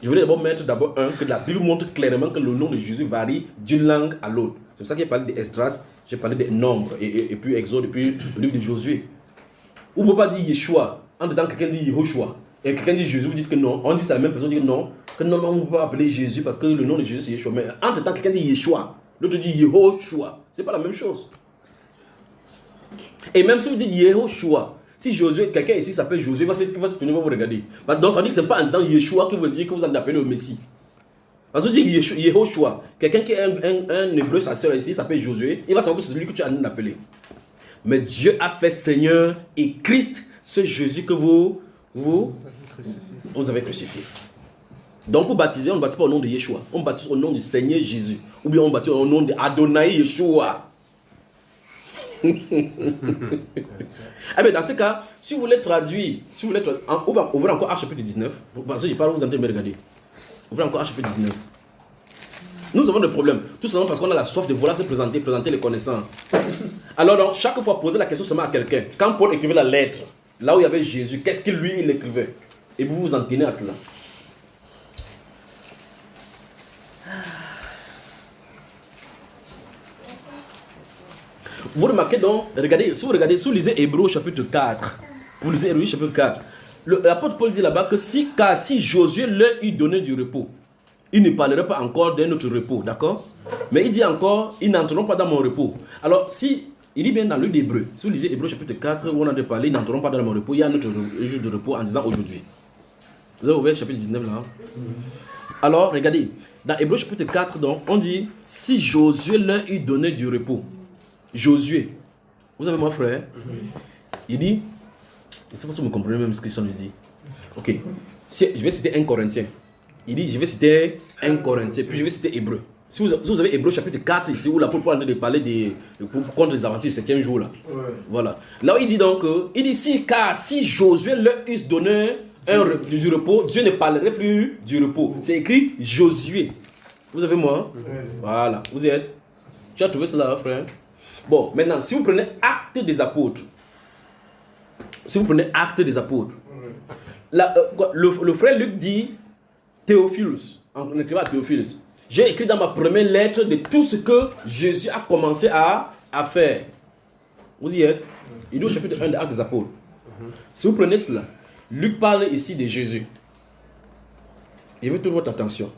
A: Je voulais d'abord mettre que la Bible montre clairement que le nom de Jésus varie d'une langue à l'autre. C'est pour ça qu'il a parlé d'Esdras, j'ai parlé des nombres, et puis Exode, et puis le livre de Josué. On ne peut pas dire Yeshua, en dedans quelqu'un dit Yehoshua, et quelqu'un dit Jésus, vous dites que non. On dit c'est la même personne, dit que non, on ne peut pas appeler Jésus parce que le nom de Jésus c'est Yeshua. Mais entre temps, quelqu'un dit Yeshua, l'autre dit Yehoshua, c'est pas la même chose. Et même si vous dites Yehoshua, si Josué, quelqu'un ici s'appelle Josué, il va se tenir, va vous regarder. Donc ça veut dire que ce n'est pas en disant Yeshua que vous dites que vous en appelez le Messie. Parce que vous dites Yehoshua, quelqu'un qui est un hébreu, sa sœur ici s'appelle Josué, il va savoir que c'est celui que tu as appelé. Mais Dieu a fait Seigneur et Christ, ce Jésus que vous avez crucifié. Donc pour baptiser, on ne baptise pas au nom de Yeshua, on baptise au nom du Seigneur Jésus. Ou bien on baptise au nom d'Adonai Yeshua. Eh bien, dans ce cas, si vous voulez traduire, ouvrez encore Acte chapitre 19, parce que je parle, vous entendez me regarder. Ouvrez encore Acte chapitre 19. Nous avons des problèmes, tout simplement parce qu'on a la soif de vouloir se présenter les connaissances. Alors donc, chaque fois poser la question seulement à quelqu'un. Quand Paul écrivait la lettre, là où il y avait Jésus, qu'est-ce qu'il lui il écrivait? Et vous vous en tenez à cela. Vous remarquez donc, regardez, si vous lisez Hébreux chapitre 4, vous lisez Hébreux chapitre 4, l'apôtre Paul dit là-bas que si Josué leur eût donné du repos, il ne parlerait pas encore d'un autre repos, d'accord? Mais il dit encore, ils n'entreront pas dans mon repos. Alors, il dit bien dans le livre d'Hébreux, si vous lisez Hébreux chapitre 4, où on a parlé, ils n'entreront pas dans mon repos, il y a un autre jour de repos en disant aujourd'hui. Vous avez ouvert le chapitre 19 là. Alors, regardez, dans Hébreux chapitre 4, donc, on dit, si Josué leur eût donné du repos, Josué, vous avez mon frère, il dit, je ne sais pas si vous comprenez même ce que je dit. Ok, je vais citer 1 Corinthien. Il dit, je vais citer 1 Corinthien, puis je vais citer Hébreu. Si vous avez Hébreu chapitre 4, ici où l'apôtre Paul est en train de parler contre les aventures du 7e jour là. Ouais. Voilà. Là où il dit donc, il dit, si Josué leur eût donné du repos, Dieu ne parlerait plus du repos. C'est écrit Josué. Vous avez moi? Ouais. Voilà, vous y êtes. Tu as trouvé cela, frère? Bon, maintenant, si vous prenez Actes des Apôtres, le frère Luc dit Théophilus, on écrit à Théophilus, j'ai écrit dans ma première lettre de tout ce que Jésus a commencé à faire. Vous y êtes? Il dit au chapitre 1 des Actes des Apôtres. Si vous prenez cela, Luc parle ici de Jésus. Il veut toute votre attention.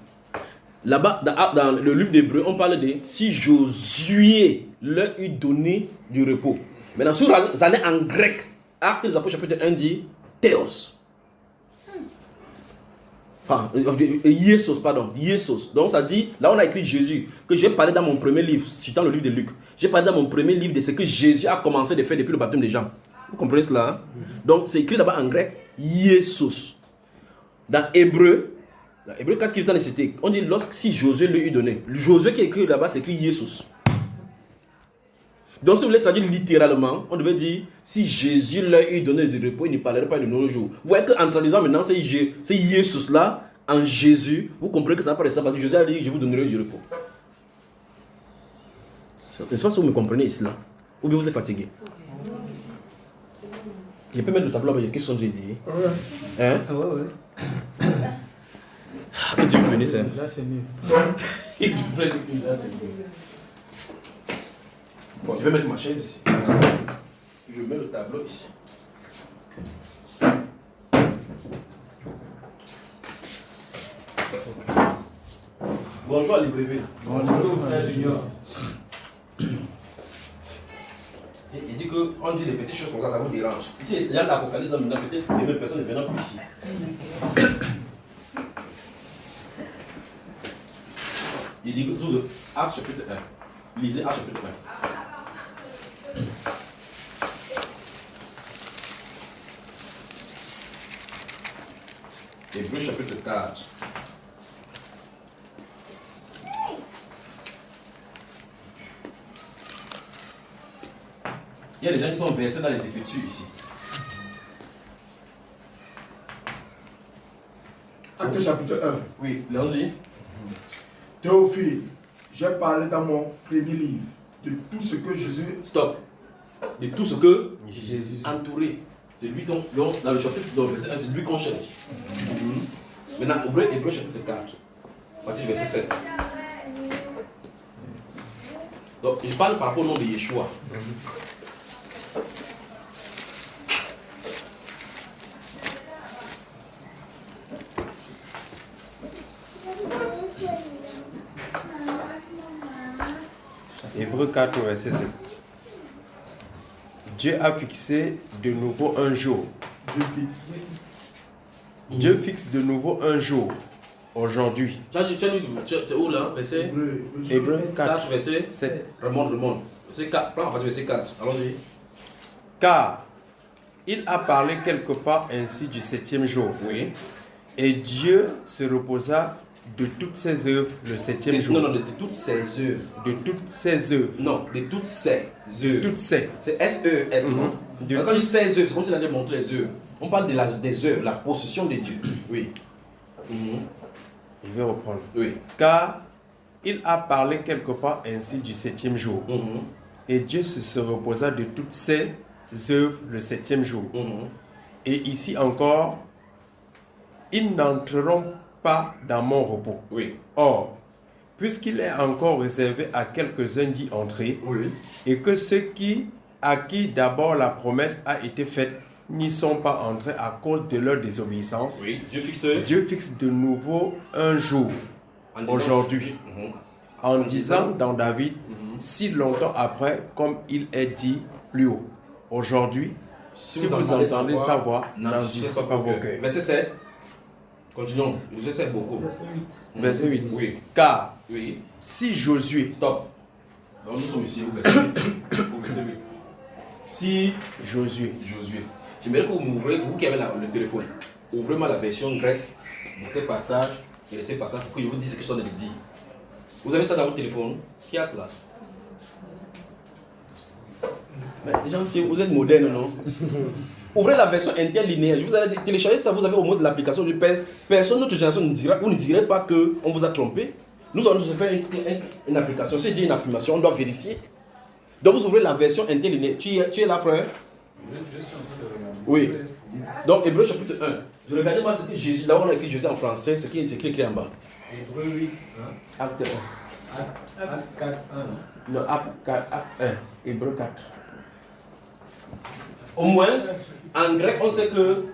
A: Là-bas, dans le livre d'Hébreux, on parle de si Josué leur eût donné du repos. Maintenant, si vous allez en grec, Actes des Apôtres, chapitre 1 dit Théos. Enfin, Yesos. Donc ça dit, là on a écrit Jésus, que j'ai parlé dans mon premier livre, citant le livre de Luc. J'ai parlé dans mon premier livre de ce que Jésus a commencé de faire depuis le baptême des gens. Vous comprenez cela? Hein? Donc c'est écrit là-bas en grec, Yesos. Dans Hébreu 4 qui est en nécessité, on dit si Josué lui eût donné. Le Josué qui est écrit là-bas, c'est écrit Yesus. Donc si vous voulez traduire littéralement, on devait dire si Jésus leur eût donné du repos, il ne parlerait pas de nos jours. Vous voyez qu'en traduisant maintenant, c'est Yesus là, en Jésus, vous comprenez que ça paraît ça parce que Jésus a dit je vous donnerai du repos. Je ne sais pas si vous me comprenez ici là, ou bien vous êtes fatigué. Je peux mettre le tableau avec les questions que j'ai dit. Hein? Ouais. Que Dieu me bénisse. Là, c'est mieux. Là, c'est mieux. Bon, je vais mettre ma chaise ici. Je mets le tableau ici. Bonjour à l'Ibreville. Bonjour, frère Junior. Il dit qu'on dit des petites choses comme ça vous dérange. Ici, il y a l'Apocalypse, peut-être des personnes ne viennent plus ici. Il dit que Actes chapitre 1. Lisez Actes chapitre 1. Hébreux chapitre 4. Il y a des gens qui sont versés dans les Écritures ici.
C: Acte chapitre 1.
A: Oui, allons-y.
C: Théophile, j'ai parlé dans mon premier livre de tout ce que Jésus.
A: Stop. De tout ce que Jésus entouré. C'est lui dont, dans le chapitre, dans le verset 1, c'est lui qu'on cherche. Maintenant, Hébreux chapitre 4, à partir du verset 7. Donc, il parle par rapport au nom de Yeshua.
D: Hébreux 4, verset 7. Dieu a fixé de nouveau un jour. Dieu fixe de nouveau un jour. Aujourd'hui.
A: C'est où là? Verset
D: Hébreux 4,
A: verset
D: 7.
A: Remonte. Verset 4. Prends en partie verset 4. Allons-y.
D: Car il a parlé quelque part ainsi du septième jour.
A: Oui.
D: Et Dieu se reposa de toutes ses œuvres le septième jour.
A: Non, de toutes ses œuvres.
D: De toutes ses œuvres.
A: Non, de toutes ses œuvres.
D: Toutes ses.
A: C'est S-E-S. Quand il dit ses œuvres, c'est comme s'il allait montrer les œuvres. On parle des œuvres, la possession de Dieu. Oui.
D: Je vais reprendre.
A: Oui.
D: Car il a parlé quelque part ainsi du septième jour. Et Dieu se reposa de toutes ses œuvres le septième jour. Et ici encore, ils n'entreront pas dans mon repos.
A: Oui.
D: Or, puisqu'il est encore réservé à quelques-uns d'y entrer, et que ceux à qui d'abord la promesse a été faite n'y sont pas entrés à cause de leur désobéissance, Dieu fixe de nouveau un jour, aujourd'hui, en disant dans David, si longtemps après, comme il est dit plus haut, aujourd'hui, si vous entendez sa voix, n'endurcissez pas vos cœurs.
A: Verset 7. Continuons. Je sais beaucoup.
D: Verset 8.
A: Oui.
D: Car
A: Oui.
D: si Josué.
A: Stop. Donc nous sommes ici au verset 8. Si
D: Josué.
A: J'aimerais que vous m'ouvrez, vous qui avez le téléphone, ouvrez-moi la version grecque de ces passages et de ces passages pour que je vous dise ce que je suis en train de dire. Vous avez ça dans votre téléphone? Qui a cela? Mais les gens, vous êtes modernes, non? Ouvrez la version interlinéaire. Je vous ai dit, téléchargez ça, vous avez au moins de l'application du PS. Personne de notre génération ne dira, vous ne direz pas qu'on vous a trompé. Nous allons faire une application. Si dit une affirmation, on doit vérifier. Donc vous ouvrez la version interlinéaire. Tu es là, frère? Oui. Donc, Hébreux chapitre 1. Regardez-moi ce que Jésus, là on a écrit Jésus en français, ce qui est écrit en bas.
E: Hébreux 8.
D: Acte 1.
E: Acte 4, 1.
D: Non, Acte 1. Hébreux 4.
A: Au moins, en grec, on sait que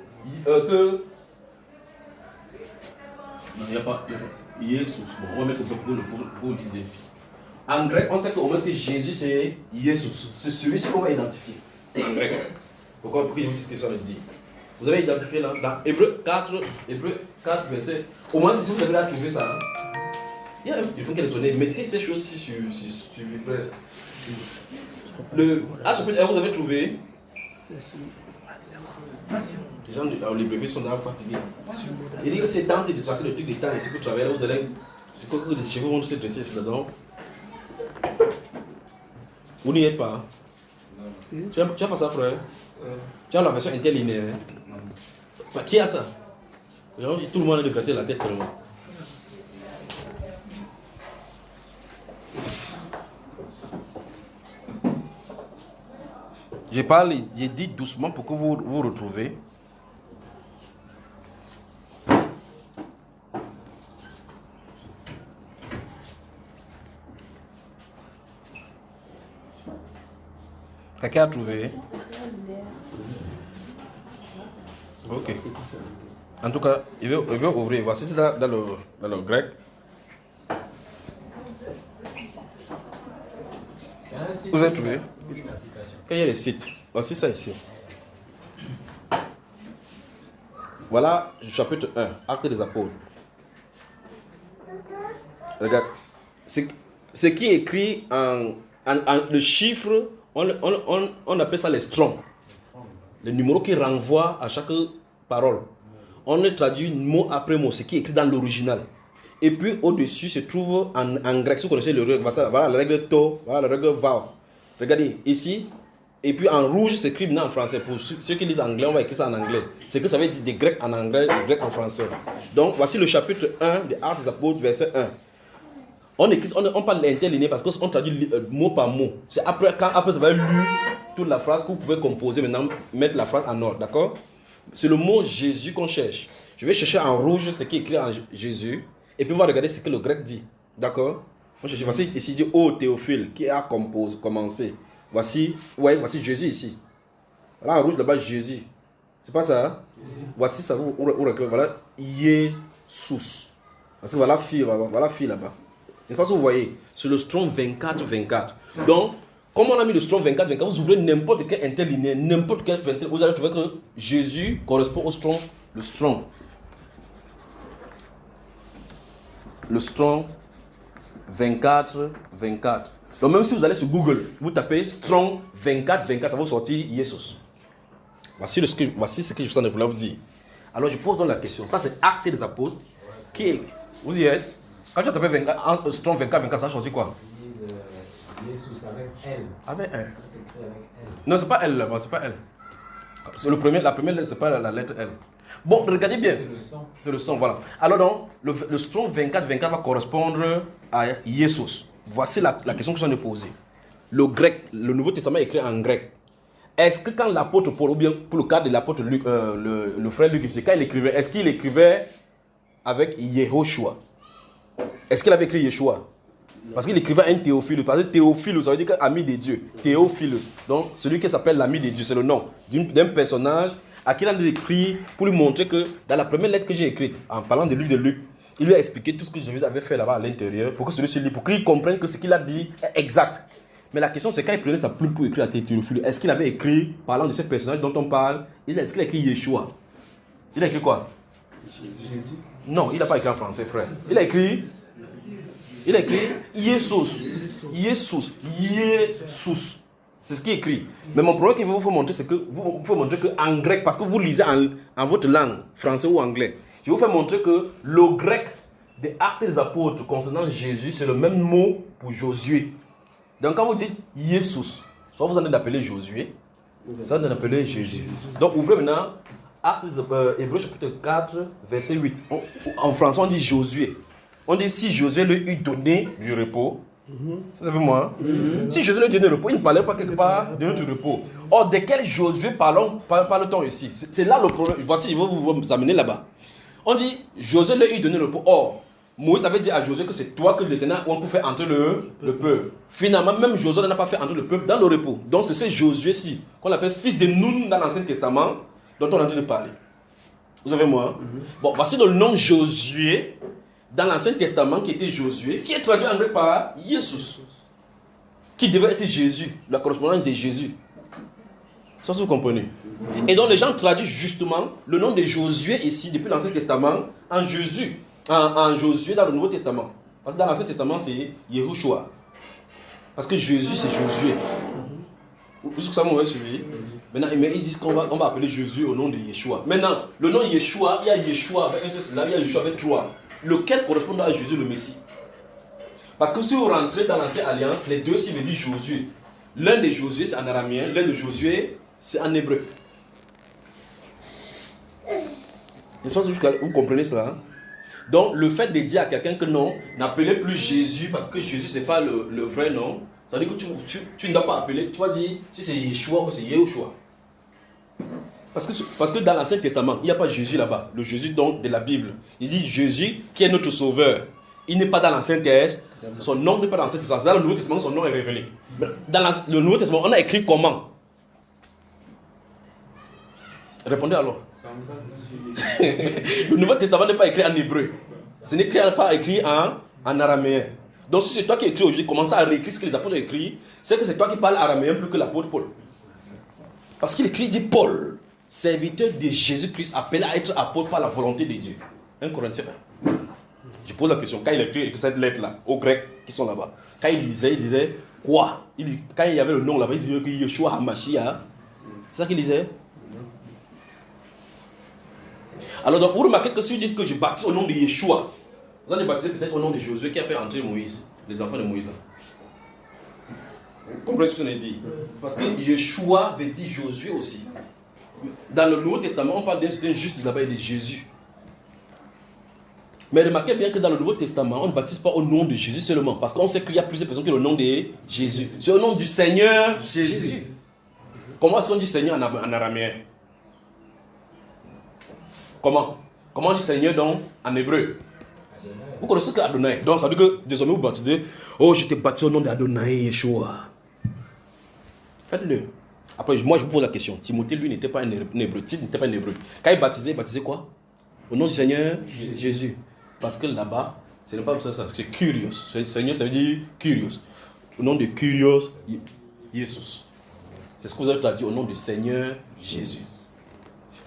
A: non, il n'y a pas. Jésus. Bon, on va mettre comme ça pour liser. En grec, on sait qu'au moins que Jésus c'est Jésus. C'est celui-ci qu'on va identifier. En grec. Pourquoi je vous dis ce que ça veut dire? Vous avez identifié là, dans Hébreux 4, verset. Au moins, si vous avez là trouvé ça, hein? Il y a un téléphone qui est sonné. Mettez ces choses-ci sur le chapitre 1, vous avez trouvé. Les gens, les brevets sont là fatigués. Il dit que c'est temps de tracer le truc des temps ici que vous travaillez là, vous allez. Je crois que les cheveux vont se dresser ici là-dedans. Vous n'y êtes pas. Tu as pas ça, frère? Tu as la version interlinéaire. Bah, qui a ça? Tout le monde a de gratter la tête seulement. Je parle, je dis doucement pour que vous vous retrouvez. Quelqu'un a trouvé? Ok. En tout cas, il veut ouvrir. Voici c'est dans le grec. Vous avez trouvé? Quand il y a les sites, voici ça ici. Voilà le chapitre 1, Actes des Apôtres. Regarde. ce qui est écrit en le chiffre, on appelle ça les strongs. Les numéros qui renvoient à chaque parole. On le traduit mot après mot, ce qui est écrit dans l'original. Et puis au-dessus se trouve en grec, si vous connaissez le règle, voilà la règle to, voilà la règle va. Regardez, ici, et puis en rouge, c'est écrit maintenant en français. Pour ceux qui lisent anglais, on va écrire ça en anglais. C'est que ça veut dire des grecs en anglais, des grecs en français. Donc voici le chapitre 1 des Actes des Apôtres, verset 1. On parle l'interlinéaire parce qu'on traduit mot par mot. C'est après, quand vous avez lu toute la phrase que vous pouvez composer maintenant, mettre la phrase en ordre, d'accord? C'est le mot Jésus qu'on cherche. Je vais chercher en rouge ce qui est écrit en Jésus et puis on va regarder ce que le grec dit, d'accord? Voici ici dit ô Théophile qui a commencé. Voici Jésus ici. Voilà en rouge là-bas Jésus. C'est pas ça? Hein? Voici ça, voilà Jésus. Parce que voilà fille là-bas. N'est-ce pas ce que vous voyez? C'est le Strong 24-24. Donc, comme on a mis le Strong 24-24, vous ouvrez n'importe quel interlinéaire, n'importe quel interlinéaire, vous allez trouver que Jésus correspond au Strong, le Strong. Le Strong 24-24. Donc, même si vous allez sur Google, vous tapez Strong 24-24, ça va vous sortir Jesus. Voici ce que je suis en train de vous dire. Alors, je pose donc la question. Ça, c'est Actes des Apôtres. Vous y êtes? Quand tu as tapé Strong 24-24, ça a sorti quoi?
F: Ils disent Jesus avec elle.
A: Avec elle.
F: C'est écrit avec elle.
A: Non, c'est pas elle là-bas, c'est pas elle. C'est la première lettre, c'est pas la lettre L. Bon, regardez bien.
F: C'est le son.
A: C'est le son, voilà. Alors donc, le Strong 24-24 va correspondre à Jesus. Voici la question que je viens de poser. Le grec, le Nouveau Testament est écrit en grec. Est-ce que quand l'apôtre Paul, ou bien pour le cas de l'apôtre Luc, le frère Luc, c'est quand il écrivait, est-ce qu'il écrivait avec Yehoshua? Est-ce qu'il avait écrit Yeshua? Parce qu'il écrivait un Théophilus. Parce que Théophilus, ça veut dire ami des dieux. Théophilus. Donc, celui qui s'appelle l'ami des dieux, c'est le nom d'un personnage à qui il a écrit pour lui montrer que dans la première lettre que j'ai écrite, en parlant de Luc, il lui a expliqué tout ce que Jésus avait fait là-bas à l'intérieur pour que celui-ci lit, pour qu'il comprenne que ce qu'il a dit est exact. Mais la question, c'est quand il prenait sa plume pour écrire à Théophilus, est-ce qu'il avait écrit, parlant de ce personnage dont on parle, est-ce qu'il a écrit Yeshua? Il a écrit quoi?
F: Jésus.
A: Non, il n'a pas écrit en français, frère. Il a écrit Jesus. Jesus. Jesus. C'est ce qui est écrit. Mais mon problème qu'il faut vous montrer, c'est que vous faut montrer qu'en grec, parce que vous lisez en votre langue, français ou anglais, je vais vous faire montrer que le grec des Actes des Apôtres concernant Jésus, c'est le même mot pour Josué. Donc quand vous dites Jesus, soit vous en êtes d'appeler Josué, soit vous en êtes d'appeler Jésus. Donc ouvrez maintenant Actes Hébreux chapitre 4, verset 8. En français, on dit Josué. On dit si Josué lui eut donné du repos. Vous savez moi? Si Josué lui eut donné du repos, il ne parlait pas quelque part de notre repos. Or, de quel Josué parle-t-on ici? C'est là le problème. Voici, je vais vous amener là-bas. On dit Josué lui eut donné le repos. Or, Moïse avait dit à Josué que c'est toi que l'Éternel on peut faire entrer le peuple. Finalement, même Josué n'a pas fait entrer le peuple dans le repos. Donc, c'est ce Josué-ci, qu'on appelle fils de Nun dans l'Ancien Testament, dont on a entendu parler. Vous avez moi? Bon, voici le nom Josué dans l'Ancien Testament qui était Josué, qui est traduit en grec par Jesus, qui devait être Jésus, la correspondance de Jésus. Ça, vous comprenez? Et donc, les gens traduisent justement le nom de Josué ici, depuis l'Ancien Testament, en Jésus, en Josué dans le Nouveau Testament. Parce que dans l'Ancien Testament, c'est Yehoshua. Parce que Jésus, c'est Josué. Est-ce que ça m'aurait suivi? Maintenant, ils disent qu'on va appeler Jésus au nom de Yeshua. Maintenant, le nom Yeshua, il y a Yeshua avec un seul là, il y a Yeshua avec 3. Lequel correspond à Jésus le Messie? Parce que si vous rentrez dans l'Ancienne Alliance, les deux s'ils veulent dire Josué. L'un de Josué, c'est en araméen, l'un de Josué, c'est en hébreu. N'est-ce pas que vous comprenez ça? Hein? Donc, le fait de dire à quelqu'un que non, n'appelez plus Jésus parce que Jésus, ce n'est pas le vrai nom, ça veut dire que tu ne dois pas appeler, tu vas dire si c'est Yeshua ou c'est Yehoshua. Parce que dans l'Ancien Testament, il n'y a pas Jésus là-bas, le Jésus donc de la Bible. Il dit Jésus qui est notre sauveur. Il n'est pas dans l'Ancien Testament, son nom n'est pas dans l'Ancien Testament. Dans le Nouveau Testament, son nom est révélé. Dans le Nouveau Testament, on a écrit comment? Répondez alors. Le Nouveau Testament n'est pas écrit en hébreu. Ce n'est pas écrit en araméen. Donc si c'est toi qui écris aujourd'hui, commence à réécrire ce que les apôtres ont écrit, c'est que c'est toi qui parles araméen plus que l'apôtre Paul. Parce qu'il écrit, il dit Paul, serviteur de Jésus-Christ, appelé à être apôtre par la volonté de Dieu. 1 Corinthiens 1. Je pose la question, quand il a écrit cette lettre-là, aux Grecs qui sont là-bas, quand il disait quoi? Quand il y avait le nom là-bas, il disait que Yeshua HaMashiach. C'est ça qu'il disait? Alors donc, vous remarquez que si vous dites que je baptise au nom de Yeshua, vous allez baptiser peut-être au nom de Josué qui a fait entrer Moïse, les enfants de Moïse là. Vous comprenez ce que je dit? Parce que Yeshua veut dire Josué aussi. Dans le Nouveau Testament, on parle d'un juste là-bas, il est Jésus. Mais remarquez bien que dans le Nouveau Testament, on ne baptise pas au nom de Jésus seulement. Parce qu'on sait qu'il y a plusieurs personnes qui ont le nom de Jésus. C'est au nom du Seigneur Jésus. Comment est-ce qu'on dit Seigneur en araméen? Comment on dit Seigneur donc en hébreu? Vous connaissez que Adonai. Donc ça veut dire que désormais vous baptisez. Oh, je t'ai baptisé au nom d'Adonai Yeshua. Faites-le. Après, moi je vous pose la question. Timothée, lui, n'était pas un hébreu. Tite n'était pas un hébreu. Quand il baptisait quoi? Au nom du Seigneur Jésus. Parce que là-bas, ce n'est pas ça, c'est Kyrios. Seigneur, ça veut dire Kyrios. Au nom de Kyrios, Jesus. C'est ce que vous avez dit au nom du Seigneur Jésus.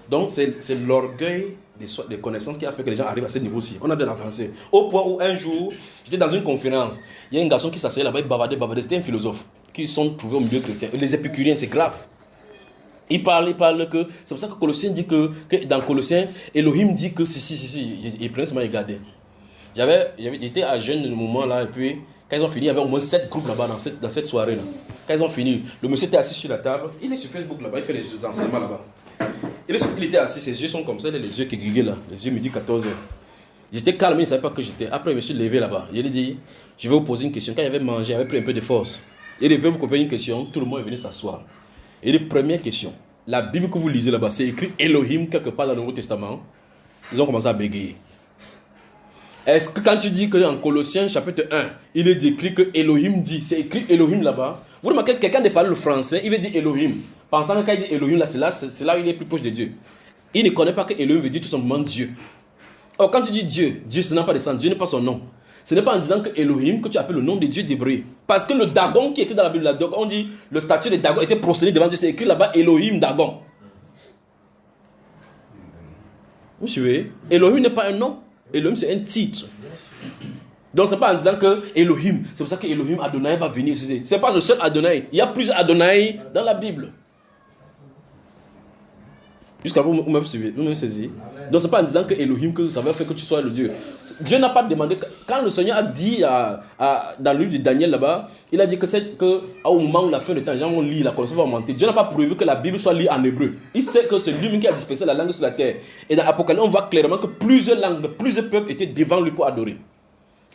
A: Donc, c'est l'orgueil des connaissances qui a fait que les gens arrivent à ce niveau-ci. On a de l'avancée. Au point où un jour, j'étais dans une conférence, il y a un garçon qui s'asseyait là-bas, il bavardait. C'était un philosophe qui sont trouvés au milieu chrétien. Les épicuriens, c'est grave. Il parle que... C'est pour ça que Colossiens dit que dans Colossiens, Elohim dit que si. Il prenait seulement, il regardait. J'étais à jeune au moment là, et puis quand ils ont fini, il y avait au moins 7 groupes là-bas dans cette soirée-là. Quand ils ont fini, le monsieur était assis sur la table, il est sur Facebook là-bas, il fait les enseignements là-bas. Il était assis, ses yeux sont comme ça, les yeux qui grillent là, les yeux midi 14h. J'étais calme, il ne savait pas que j'étais. Après, je me suis levé là-bas. Il a dit, je vais vous poser une question. Quand il avait mangé, il avait pris un peu de force. Il devait vous couper une question, tout le monde est venu s'asseoir. Et les premières questions, la Bible que vous lisez là-bas, c'est écrit Elohim quelque part dans le Nouveau Testament. Ils ont commencé à bégayer. Est-ce que quand tu dis que en Colossiens chapitre 1, il est décrit que Elohim dit, c'est écrit Elohim là-bas. Vous remarquez que quelqu'un ne parle le français, il veut dire Elohim. Pensant que quand il dit Elohim, c'est là où il est plus proche de Dieu. Il ne connaît pas que Elohim veut dire tout simplement Dieu. Or, quand tu dis Dieu, Dieu ce n'est pas descendre, Dieu n'est pas son nom. Ce n'est pas en disant que Elohim que tu appelles le nom de Dieu d'Hébreu. Parce que le Dagon qui est écrit dans la Bible, on dit le statut de Dagon était prosterné devant Dieu. C'est écrit là-bas Elohim Dagon. Vous suivez? Elohim n'est pas un nom. Elohim c'est un titre. Donc ce n'est pas en disant que Elohim, c'est pour ça que Elohim Adonai va venir. Ce n'est pas le seul Adonai. Il y a plusieurs Adonai dans la Bible. Jusqu'à vous me saisissez. Donc ce n'est pas en disant que Elohim que ça va faire que tu sois le Dieu. Dieu n'a pas demandé. Quand le Seigneur a dit dans le livre de Daniel là-bas, il a dit que au moment où la fin du temps, les gens vont lire, la connaissance va augmenter. Dieu n'a pas prévu que la Bible soit lue en hébreu. Il sait que c'est lui qui a dispersé la langue sur la terre. Et dans l'Apocalypse, on voit clairement que plusieurs langues, plusieurs peuples étaient devant lui pour adorer.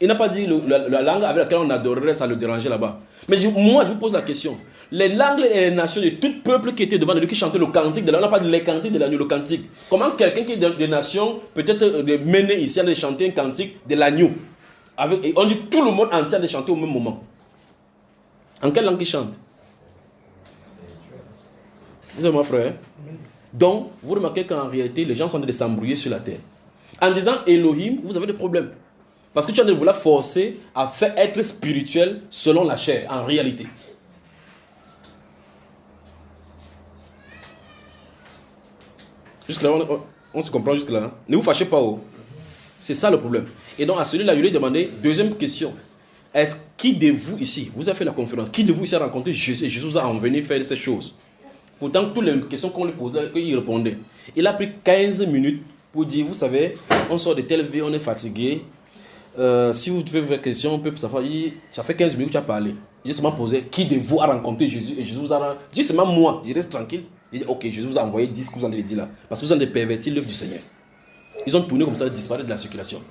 A: Il n'a pas dit la langue avec laquelle on adorerait, ça le dérangeait là-bas. Mais moi, je vous pose la question. Les langues et les nations de tout peuple qui étaient devant lui, qui chantaient le cantique de l'agneau, on n'a pas dit les cantiques de l'agneau, le cantique. Comment quelqu'un qui est des nations, peut-être mené ici, à chanter un cantique de l'agneau? Et on dit tout le monde entier à chanter au même moment. En quelle langue ils chantent? Vous savez, mon frère? Donc, vous remarquez qu'en réalité, les gens sont en train de s'embrouiller sur la terre. En disant Elohim, vous avez des problèmes. Parce que tu es en train de vouloir forcer à faire être spirituel selon la chair, en réalité. Jusque-là, on se comprend jusque-là. Hein? Ne vous fâchez pas. Oh. C'est ça le problème. Et donc, à celui-là, je lui ai demandé, deuxième question. Est-ce qui de vous ici, vous avez fait la conférence, qui de vous ici a rencontré Jésus? Jésus vous a envenu faire ces choses. Pourtant, toutes les questions qu'on lui posait, il répondait. Il a pris 15 minutes pour dire, vous savez, on sort de telle vie, on est fatigué. Si vous faites vos questions, on peut savoir. Ça fait 15 minutes que tu as parlé. J'ai seulement posé, qui de vous a rencontré Jésus? Et Jésus vous a... Dis seulement moi, je reste tranquille. Il dit, ok, Jésus vous a envoyé 10 ce que vous en avez dit là. Parce que vous en avez perverti l'œuvre du Seigneur. Ils ont tourné comme ça, disparu de la circulation.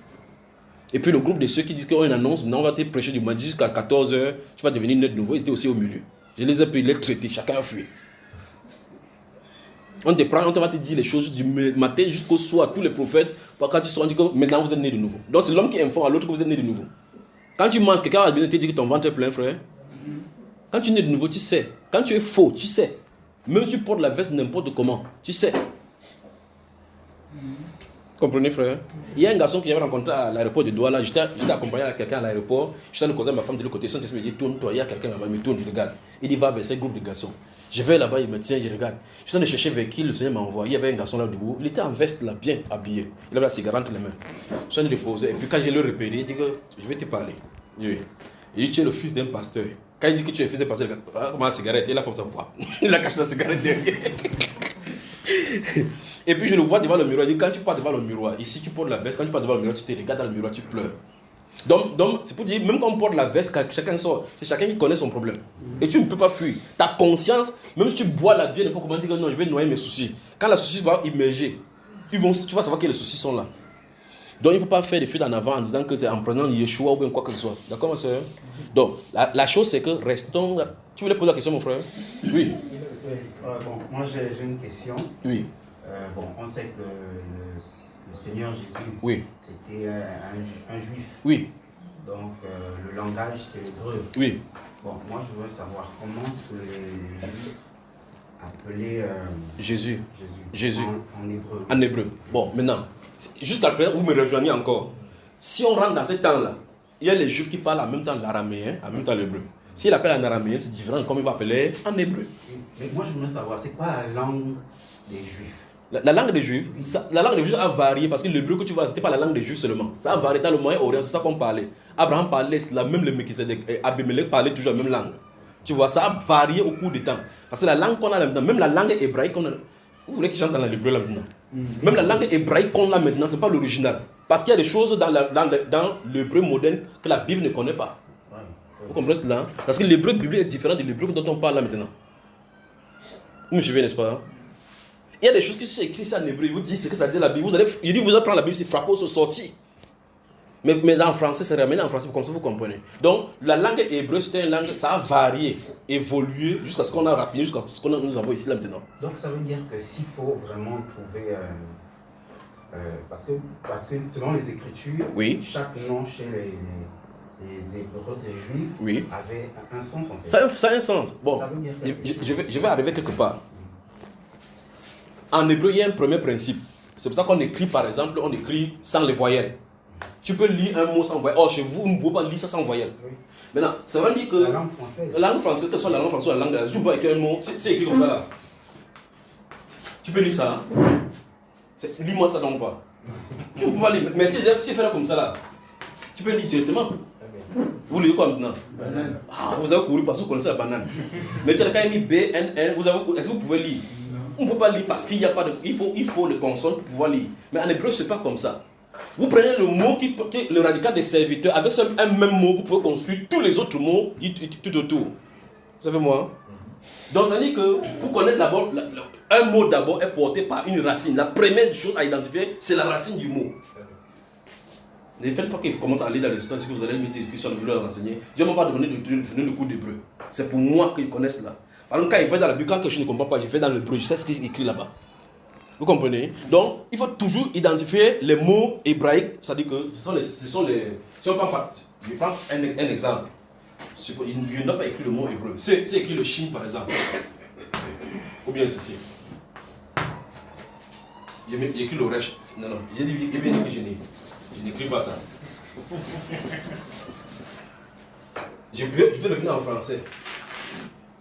A: Et puis le groupe de ceux qui disent qu'on a une annonce, maintenant on va te prêcher du mois jusqu'à 14h, tu vas devenir net nouveau, ils étaient aussi au milieu. Je les ai pris, les traités, chacun a fui. On te prend, on va te dire les choses du matin jusqu'au soir, tous les prophètes, quand tu sors, on dit que maintenant vous êtes né de nouveau. Donc c'est l'homme qui informe à l'autre que vous êtes né de nouveau. Quand tu manges, quelqu'un va te dire que ton ventre est plein, frère. Quand tu es né de nouveau, tu sais. Quand tu es faux, tu sais. Même si tu portes la veste n'importe comment, tu sais. Comprenez, frère? Il y a un garçon que j'avais rencontré à l'aéroport de Douala. J'étais accompagné à quelqu'un à l'aéroport. J'étais en train de causer avec ma femme de l'autre côté. Saint-Esprit me dit, tourne-toi, il y a quelqu'un là-bas. Il me tourne, il regarde. Il dit, va vers ce groupe de garçons. Je vais là-bas, il me tient, il regarde. Je suis en train de chercher vers qui le Seigneur m'a envoyé. Il y avait un garçon là debout. Il était en veste là, bien habillé. Il avait la cigarette entre les mains. Je suis en train de poser. Et puis quand je l'ai repéré, il dit que je vais te parler. Oui. Il dit, tu es le fils d'un pasteur. Quand il dit que tu es le fils d'un pasteur, il dit, ah, comment la cigarette? Il a fait ça quoi? Il a caché la cigarette derrière. Et puis je le vois devant le miroir. Il dit, quand tu pars devant le miroir, ici tu portes la veste, quand tu pars devant le miroir, tu te regardes dans le miroir, tu pleures. Donc c'est pour dire, même quand on porte la veste, quand chacun sort, c'est chacun qui connaît son problème. Et tu ne peux pas fuir. Ta conscience, même si tu bois la bière, n'importe comment dire que non, je vais noyer mes soucis. Quand la souci va immerger, tu vas savoir que les soucis sont là. Donc il ne faut pas faire des fuites en avant en disant que c'est en prenant Yeshua ou bien quoi que ce soit. D'accord, ma soeur? Donc la chose c'est que restons. Tu voulais poser la question, mon frère? Oui.
G: Bon, moi j'ai une question.
A: Oui.
G: Bon, on sait que le Seigneur Jésus,
A: oui,
G: c'était un juif.
A: Oui.
G: Donc le langage c'est l'hébreu.
A: Oui.
G: Bon, moi je veux savoir comment est-ce que les juifs appelaient
A: Jésus
G: en hébreu.
A: En hébreu. Bon, maintenant, jusqu'à présent, vous me rejoignez encore. Si on rentre dans ce temps-là, il y a les juifs qui parlent en même temps l'araméen, en même temps l'hébreu. S'il appelle en araméen, c'est différent de comme il va appeler en hébreu.
G: Mais moi je voudrais savoir, c'est quoi la langue des juifs?
A: La langue des juifs, la langue des juifs a varié parce que l'hébreu que tu vois, ce n'était pas la langue des juifs seulement. Ça a varié dans le Moyen-Orient, c'est ça qu'on parlait. Abraham parlait cela, même le Melchisedec et Abimelech parlaient toujours la même langue. Tu vois, ça a varié au cours du temps. Parce que la langue qu'on a là maintenant, même la langue hébraïque qu'on a. Vous voulez que je chante dans l'hébreu là maintenant? Même la langue hébraïque qu'on a maintenant, ce n'est pas l'original. Parce qu'il y a des choses dans l'hébreu moderne que la Bible ne connaît pas. Vous comprenez cela? Parce que l'hébreu biblique est différent de l'hébreu dont on parle là maintenant. Vous me suivez, n'est-ce pas? Il y a des choses qui sont écrites en hébreu. Il vous dit ce que ça dit la Bible. Il dit vous allez prendre la Bible, c'est frappé au sorti. Mais en français, c'est ramené en français, comme ça vous comprenez. Donc, la langue hébreu, c'était une langue, ça a varié, évolué, jusqu'à ce qu'on a raffiné, jusqu'à ce qu'on nous avons ici là maintenant.
G: Donc, ça veut dire que s'il faut vraiment trouver. Parce que selon les Écritures,
A: oui,
G: chaque nom chez les Hébreux, les Juifs,
A: oui,
G: avait un sens en fait.
A: Ça a un sens. Bon, ça veut dire je vais arriver quelque part. En hébreu, il y a un premier principe. C'est pour ça qu'on écrit, par exemple, on écrit sans les voyelles. Tu peux lire un mot sans voyelle. Oh, chez vous, vous ne pouvez pas lire ça sans voyelle. Oui. Maintenant, ça veut dire que la langue française, que ce soit la langue française ou la langue de la tu peux pas écrire un mot, c'est écrit comme ça là. Tu peux lire ça. Lis-moi ça donc va. Tu ne peux pas lire. Mais si tu fais là comme ça là, tu peux lire directement. Vous lisez quoi maintenant? Banane. Ah, vous avez couru parce que vous connaissez la banane. Mais quelqu'un a mis BNN, est-ce que vous pouvez lire? On ne peut pas lire parce qu'il n'y a pas de. Il faut le consonne pour pouvoir lire. Mais en hébreu, ce n'est pas comme ça. Vous prenez le mot qui est le radical des serviteurs, avec un même mot, vous pouvez construire tous les autres mots tout autour. Vous savez moi? Donc ça veut dire que pour connaître d'abord, un mot d'abord est porté par une racine. La première chose à identifier, c'est la racine du mot. Ne faites pas qu'il commence à aller dans les histoires, si vous allez mettre des questions, vous voulez leur enseigner. Dieu ne m'a pas donné de cours d'hébreu. C'est pour moi qu'ils connaissent là. Par exemple, quand il fait dans la Bible, quand je ne comprends pas, je fais dans l'hébreu, je sais ce qu'il écrit là-bas. Vous comprenez? Donc, il faut toujours identifier les mots hébraïques, c'est-à-dire que ce sont les si on prend, je prends un exemple. Je ne dois pas écrire le mot hébreu. C'est écrit le shin par exemple. Ou bien ceci. J'ai écrit le resh. Non, j'ai bien dit que je n'écris pas ça. Je vais revenir en français.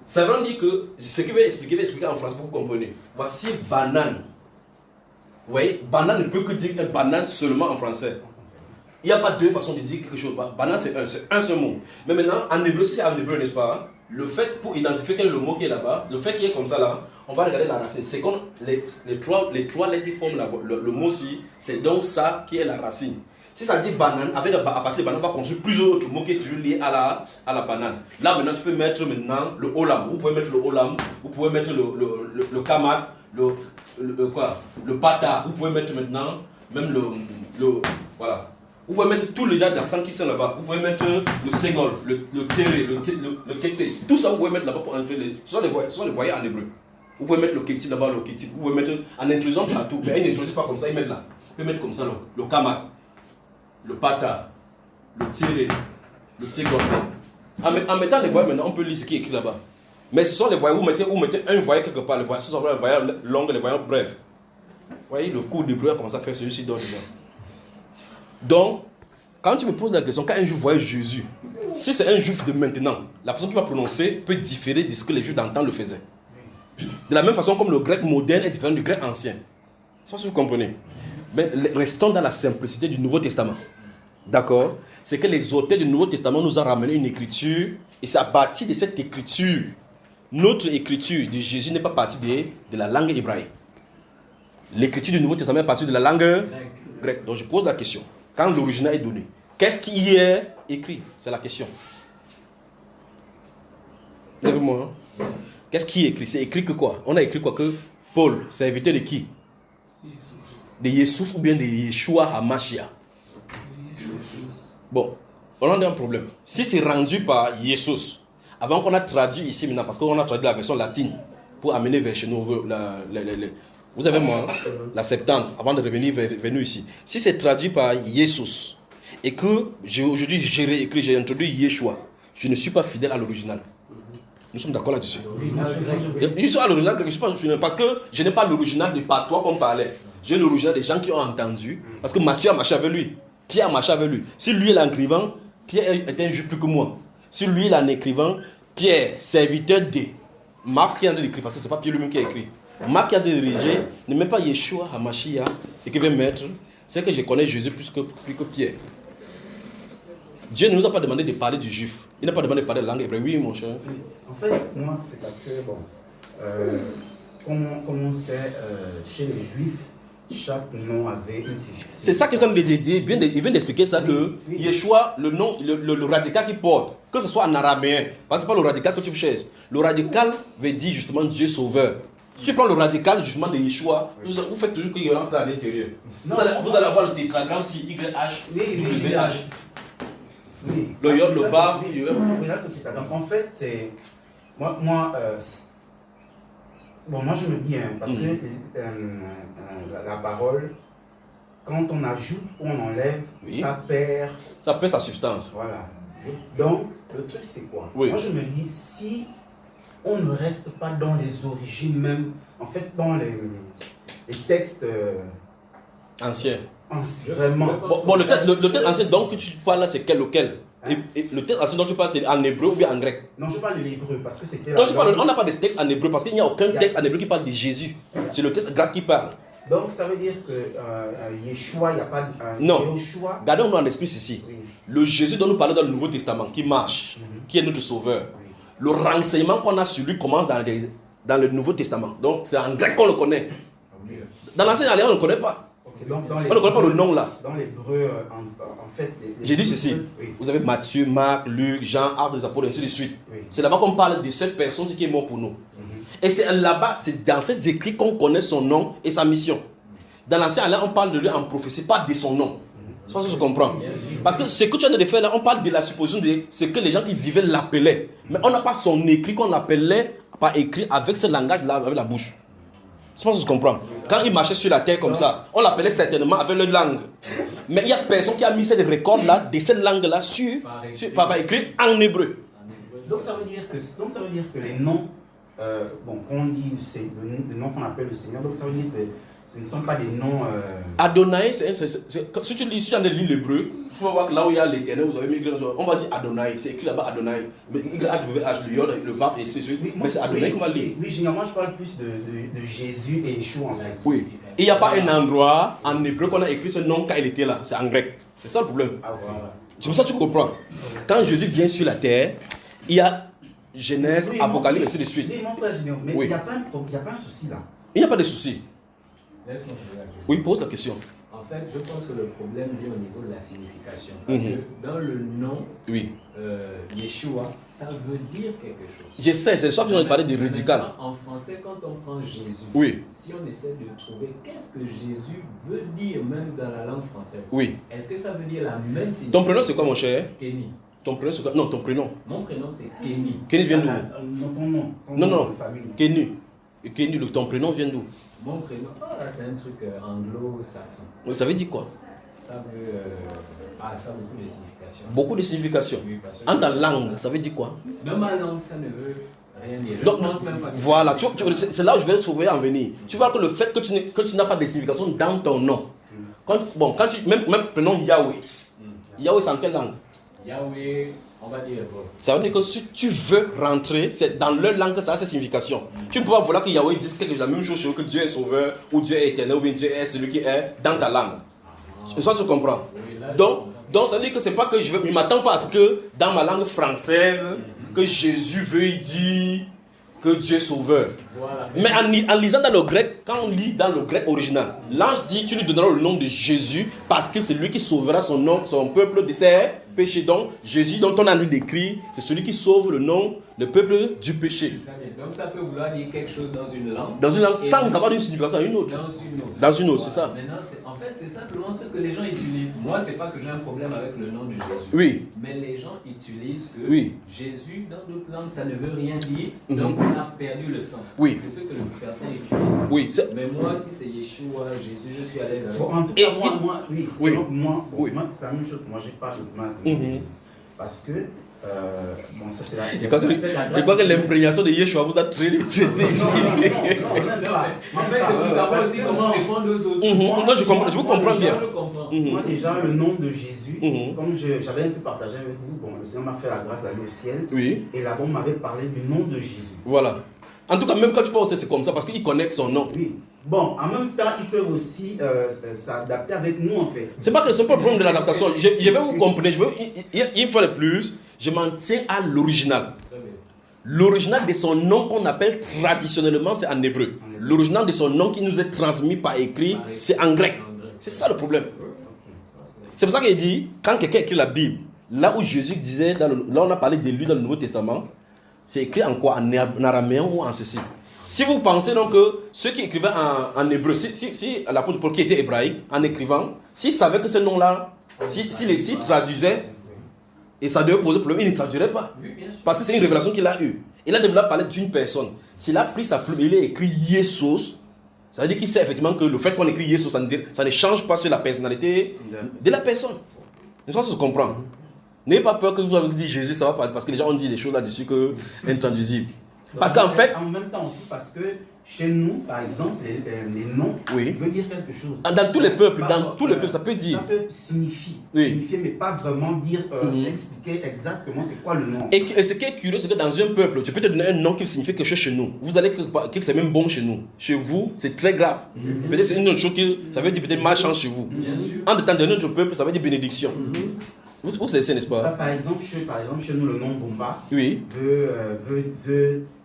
A: Ça veut dire que ce que je vais expliquer en français pour que vous compreniez. Voici banane. Vous voyez, banane ne peut que dire une banane seulement en français. Il n'y a pas deux façons de dire quelque chose. Banane, c'est un seul mot. Mais maintenant, en hébreu, si c'est en hébreu, n'est-ce pas? Le fait, pour identifier quel est le mot qui est là-bas, le fait qu'il est comme ça là, on va regarder la racine. C'est comme les trois lettres qui forment le mot-ci, c'est donc ça qui est la racine. Si ça dit banane, à partir de banane, on va construire plusieurs autres mots qui sont toujours liés à la banane. Là, maintenant, tu peux mettre maintenant le olam. Vous pouvez mettre le olam, vous pouvez mettre le kamak, le pata. Vous pouvez mettre maintenant même voilà. Vous pouvez mettre tous les genres d'accent qui sont là-bas. Vous pouvez mettre le ségol, le tséré, le kété. Tout ça, vous pouvez mettre là-bas pour entrer les. Ce sont les voyelles en hébreu. Vous pouvez mettre le kéti là-bas, le kéti. Vous pouvez mettre en introduisant partout. Mais ils n'introduisent pas comme ça, ils mettent là. Vous pouvez mettre comme ça le kamak, le pata, le tséré, le ségol. En mettant les voyelles maintenant, on peut lire ce qui est écrit là-bas. Mais ce sont les voyelles, vous mettez un voyelle quelque part. Les voyelles, ce sont les voyelles longues, les voyelles brèves. voyez, le cours d'hébreu a commencé à faire celui-ci d'autres déjà. Donc, quand tu me poses la question, quand un juif voyait Jésus, si c'est un juif de maintenant, la façon qu'il va prononcer peut différer de ce que les juifs d'antan le faisaient. De la même façon comme le grec moderne est différent du grec ancien. Ça, si vous comprenez. Mais restons dans la simplicité du Nouveau Testament. D'accord? C'est que les auteurs du Nouveau Testament nous ont ramené une écriture et c'est à partir de cette écriture. Notre écriture de Jésus n'est pas partie de la langue hébraïque. L'écriture du Nouveau Testament est partie de la langue grecque. Donc je pose la question. Quand l'original est donné, qu'est-ce qui y est écrit? C'est la question. Lève-moi. Qu'est-ce qui est écrit? C'est écrit que quoi? On a écrit quoi? Que Paul, serviteur de qui? De Jésus ou bien de Yeshua HaMashiach. Bon, on a un problème. Si c'est rendu par Jésus, avant qu'on a traduit ici maintenant, parce qu'on a traduit la version latine pour amener vers chez nous, vous avez moi, la Septante, avant de revenir vers nous ici. Si c'est traduit par Jésus et que aujourd'hui j'ai réécrit, j'ai introduit Yeshua, je ne suis pas fidèle à l'original. Nous sommes d'accord là-dessus. Je suis à l'original grec, je suis pas fidèle parce que je n'ai pas l'original de patois qu'on parlait. J'ai l'original des gens qui ont entendu, parce que Matthieu a marché avec lui, Pierre a marché avec lui. Si lui est l'écrivain, Pierre est un juif plus que moi. Si lui est un écrivain, Pierre, serviteur de Marc qui a écrit, parce que ce n'est pas Pierre lui-même qui a écrit. Marc qui a dirigé, ne met pas Yeshua HaMashiach et qui veut mettre, c'est que je connais Jésus plus que Pierre. Dieu ne nous a pas demandé de parler du juif. Il n'a pas demandé de parler de la langue hébraïque. Oui, mon cher.
G: En fait, moi, c'est parce que, bon, comme on sait, chez les juifs, chaque nom avait une signification.
A: C'est ça que je viens de dire. Il vient d'expliquer ça que Yeshua, le nom, le radical qu'il porte, que ce soit en araméen, parce que ce n'est pas le radical que tu cherches. Le radical veut dire justement Dieu sauveur. Si tu prends le radical justement de Yeshua, vous faites toujours qu'il rentre à l'intérieur. Vous allez avoir le tétragramme si YH, WH.
G: Oui.
A: Le yod, le vav.
G: Oui, là, c'est le tétragramme. En fait, c'est. Moi, je me dis, parce que la parole, quand on ajoute ou on enlève, ça perd
A: sa substance.
G: Voilà. Donc, le truc, c'est quoi? Moi, je me dis, si on ne reste pas dans les origines même, en fait, dans les textes
A: anciens.
G: Vraiment.
A: Bon, le texte ancien dont tu parles là, c'est lequel? Et le texte ancien dont tu parles, c'est en hébreu ou bien en grec?
G: Non, je parle de l'hébreu parce que c'était.
A: On n'a pas de texte en hébreu parce qu'il n'y a aucun texte en hébreu qui parle de Jésus. C'est le texte grec qui parle.
G: Donc ça veut dire que Yeshua, il n'y a pas de.
A: Non.
G: Yeshua.
A: Gardons dans l'esprit ici. Oui. Le Jésus dont nous parlons dans le Nouveau Testament, qui marche, qui est notre sauveur. Oui. Le renseignement qu'on a sur lui commence dans le Nouveau Testament. Donc c'est en grec qu'on le connaît. Okay. Dans l'Ancien Alliance, on ne le connaît pas. Okay. Donc, on ne connaît pas le nom là.
G: Dans l'hébreu, en fait.
A: J'ai dit ceci. Oui. Vous avez Matthieu, Marc, Luc, Jean, Actes des Apôtres, ainsi de suite. Oui. C'est là-bas qu'on parle de cette personne qui est mort pour nous. Et c'est là-bas, c'est dans ces écrits qu'on connaît son nom et sa mission. Dans l'Ancien Alliance, on parle de lui en prophétie, pas de son nom. C'est pas ça que je comprends. Parce que ce que tu viens de faire là, on parle de la supposition de ce que les gens qui vivaient l'appelaient. Mais on n'a pas son écrit qu'on appelait par écrit avec ce langage-là, avec la bouche. C'est pas ça que je comprends. Quand il marchait sur la terre comme ça, on l'appelait certainement avec leur langue. Mais il n'y a personne qui a mis cette record-là, de cette langue-là, par écrit en hébreu.
G: Donc ça veut dire que les noms, quand on dit c'est le nom qu'on appelle le Seigneur, donc ça veut dire que ce ne sont pas des noms.
A: Adonai, si tu lis l'hébreu, tu vas voir que là où il y a l'éternel, vous avez mis on va dire Adonai, c'est écrit là-bas Adonai. Mais YHWH, le Yod, le Vav et c'est celui. Mais c'est Adonai qu'on va lire.
G: Oui, généralement je parle plus de Jésus et Yeshua en fait.
A: Oui. Et il n'y a pas un endroit en hébreu qu'on a écrit ce nom quand il était là, c'est en grec. C'est ça le problème.
G: Ah, voilà.
A: C'est pour ça que tu comprends. Quand Jésus vient sur la terre, il y a Genèse, Apocalypse et ainsi de suite.
G: Oui, mon frère, mais il n'y a pas un souci là.
A: Il n'y a pas de souci.
F: Laisse-moi te dire.
A: Oui, pose la question.
F: En fait, je pense que le problème vient au niveau de la signification. Parce que dans le nom, Yeshua, ça veut dire quelque chose.
A: Je sais, c'est ça que j'en ai parlé de radical.
F: En français, quand on prend Jésus, si on essaie de trouver qu'est-ce que Jésus veut dire, même dans la langue française, est-ce que ça veut dire la même signification?
A: Ton prénom, c'est quoi, mon cher?
F: Kenny.
A: Ton prénom, c'est quoi? Non, ton prénom.
F: Mon prénom, c'est Kenny.
A: Kenny vient d'où?
G: Ton nom.
A: Non. Kenny. Kenny, ton prénom vient d'où?
F: Mon prénom, c'est un truc anglo-saxon.
A: Ça veut dire quoi?
F: Ça veut... ça a beaucoup de significations.
A: Beaucoup de significations.
F: Oui,
A: en ta langue, ça veut dire quoi?
F: Dans ma langue, ça ne veut
A: Donc, voilà, c'est là où je vais trouver en venir. Tu vois que le fait que tu n'as pas de signification dans ton nom. Même prenons Yahweh. Yahweh, c'est en quelle langue?
F: Yahweh, on va dire.
A: Ça veut dire que si tu veux rentrer, c'est dans leur langue que ça a ses significations. Tu ne peux pas vouloir que Yahweh dise la même chose chez eux, que Dieu est sauveur, ou Dieu est éternel, ou bien Dieu est celui qui est dans ta langue. Ça se comprend. Donc ça veut dire que c'est pas que je ne m'attends pas à ce que dans ma langue française, que Jésus veuille dire que Dieu est sauveur. Voilà. Mais en lisant dans le grec, quand on lit dans le grec original, l'ange dit, tu lui donneras le nom de Jésus parce que c'est lui qui sauvera son peuple de ses péchés. Donc Jésus dont on a décrit, c'est celui qui sauve le peuple du péché.
F: Donc ça peut vouloir dire quelque chose dans une langue.
A: Dans une langue sans avoir une signification dans une autre. Dans une autre, c'est ça.
F: Maintenant, en fait, c'est simplement ce que les gens utilisent. Moi, c'est pas que j'ai un problème avec le nom de Jésus.
A: Oui.
F: Mais les gens utilisent que Jésus, dans d'autres langues, ça ne veut rien dire. Donc on a perdu le sens.
A: Oui.
F: C'est ce que certains utilisent.
A: Oui.
F: Mais moi, si c'est Yeshua, Jésus, je suis à l'aise avec.
G: En tout cas, moi, c'est la même chose. Moi, j'ai pas de mal. Parce que ça c'est la.
A: Je crois que l'imprégnation de Yeshua vous a traité ici.
F: Non, en fait, c'est pour savoir aussi comment répondre aux autres.
A: Moi, je vous comprends bien.
G: Moi, déjà, le nom de Jésus, comme j'avais un peu partagé avec vous, le Seigneur m'a fait la grâce d'aller au ciel.
A: Oui.
G: Et là-bas, on m'avait parlé du nom de Jésus.
A: Voilà. En tout cas, même quand tu penses, c'est comme ça, parce qu'ils connaissent son nom.
G: Oui. Bon, en même temps, ils peuvent aussi s'adapter avec nous, en fait.
A: C'est pas que c'est pas le problème de l'adaptation. Je vais vous comprendre. Une fois de plus, je m'en tiens à l'original. L'original de son nom qu'on appelle traditionnellement, c'est en hébreu. L'original de son nom qui nous est transmis par écrit, c'est en grec. C'est ça le problème. C'est pour ça qu'il dit, quand quelqu'un écrit la Bible, là où Jésus disait, là on a parlé de lui dans le Nouveau Testament, c'est écrit en quoi? En araméen ou en ceci. Si vous pensez donc que ceux qui écrivaient en hébreu, si l'apôtre Paul qui était hébraïque, en écrivant, s'il savait que ce nom-là, s'il traduisait, et ça devait poser problème, il ne traduirait pas. Parce que c'est une révélation qu'il a eue. Il a développé parler d'une personne. S'il a pris sa plume, il a écrit Yesus, ça veut dire qu'il sait effectivement que le fait qu'on écrit Yesus, ça ne change pas sur la personnalité de la personne. Ça se comprend. N'ayez pas peur que vous avez dit Jésus, ça va pas, parce que les gens ont dit des choses là-dessus que intraduisibles. Parce qu'en fait...
G: En même temps aussi, parce que chez nous, par exemple, les noms veulent dire quelque chose.
A: Dans tous les peuples, ça peut dire.
G: Ça peut signifier, mais pas vraiment dire, expliquer exactement c'est quoi le nom.
A: Et ce qui est curieux, c'est que dans un peuple, tu peux te donner un nom qui signifie quelque chose chez nous. Vous allez que c'est même bon chez nous. Chez vous, c'est très grave. Peut-être c'est une autre chose qui, ça veut dire peut-être malchance chez vous. En temps de notre peuple, ça veut dire bénédiction. Vous savez, n'est-ce pas?
G: Par exemple, chez nous, le nom Bomba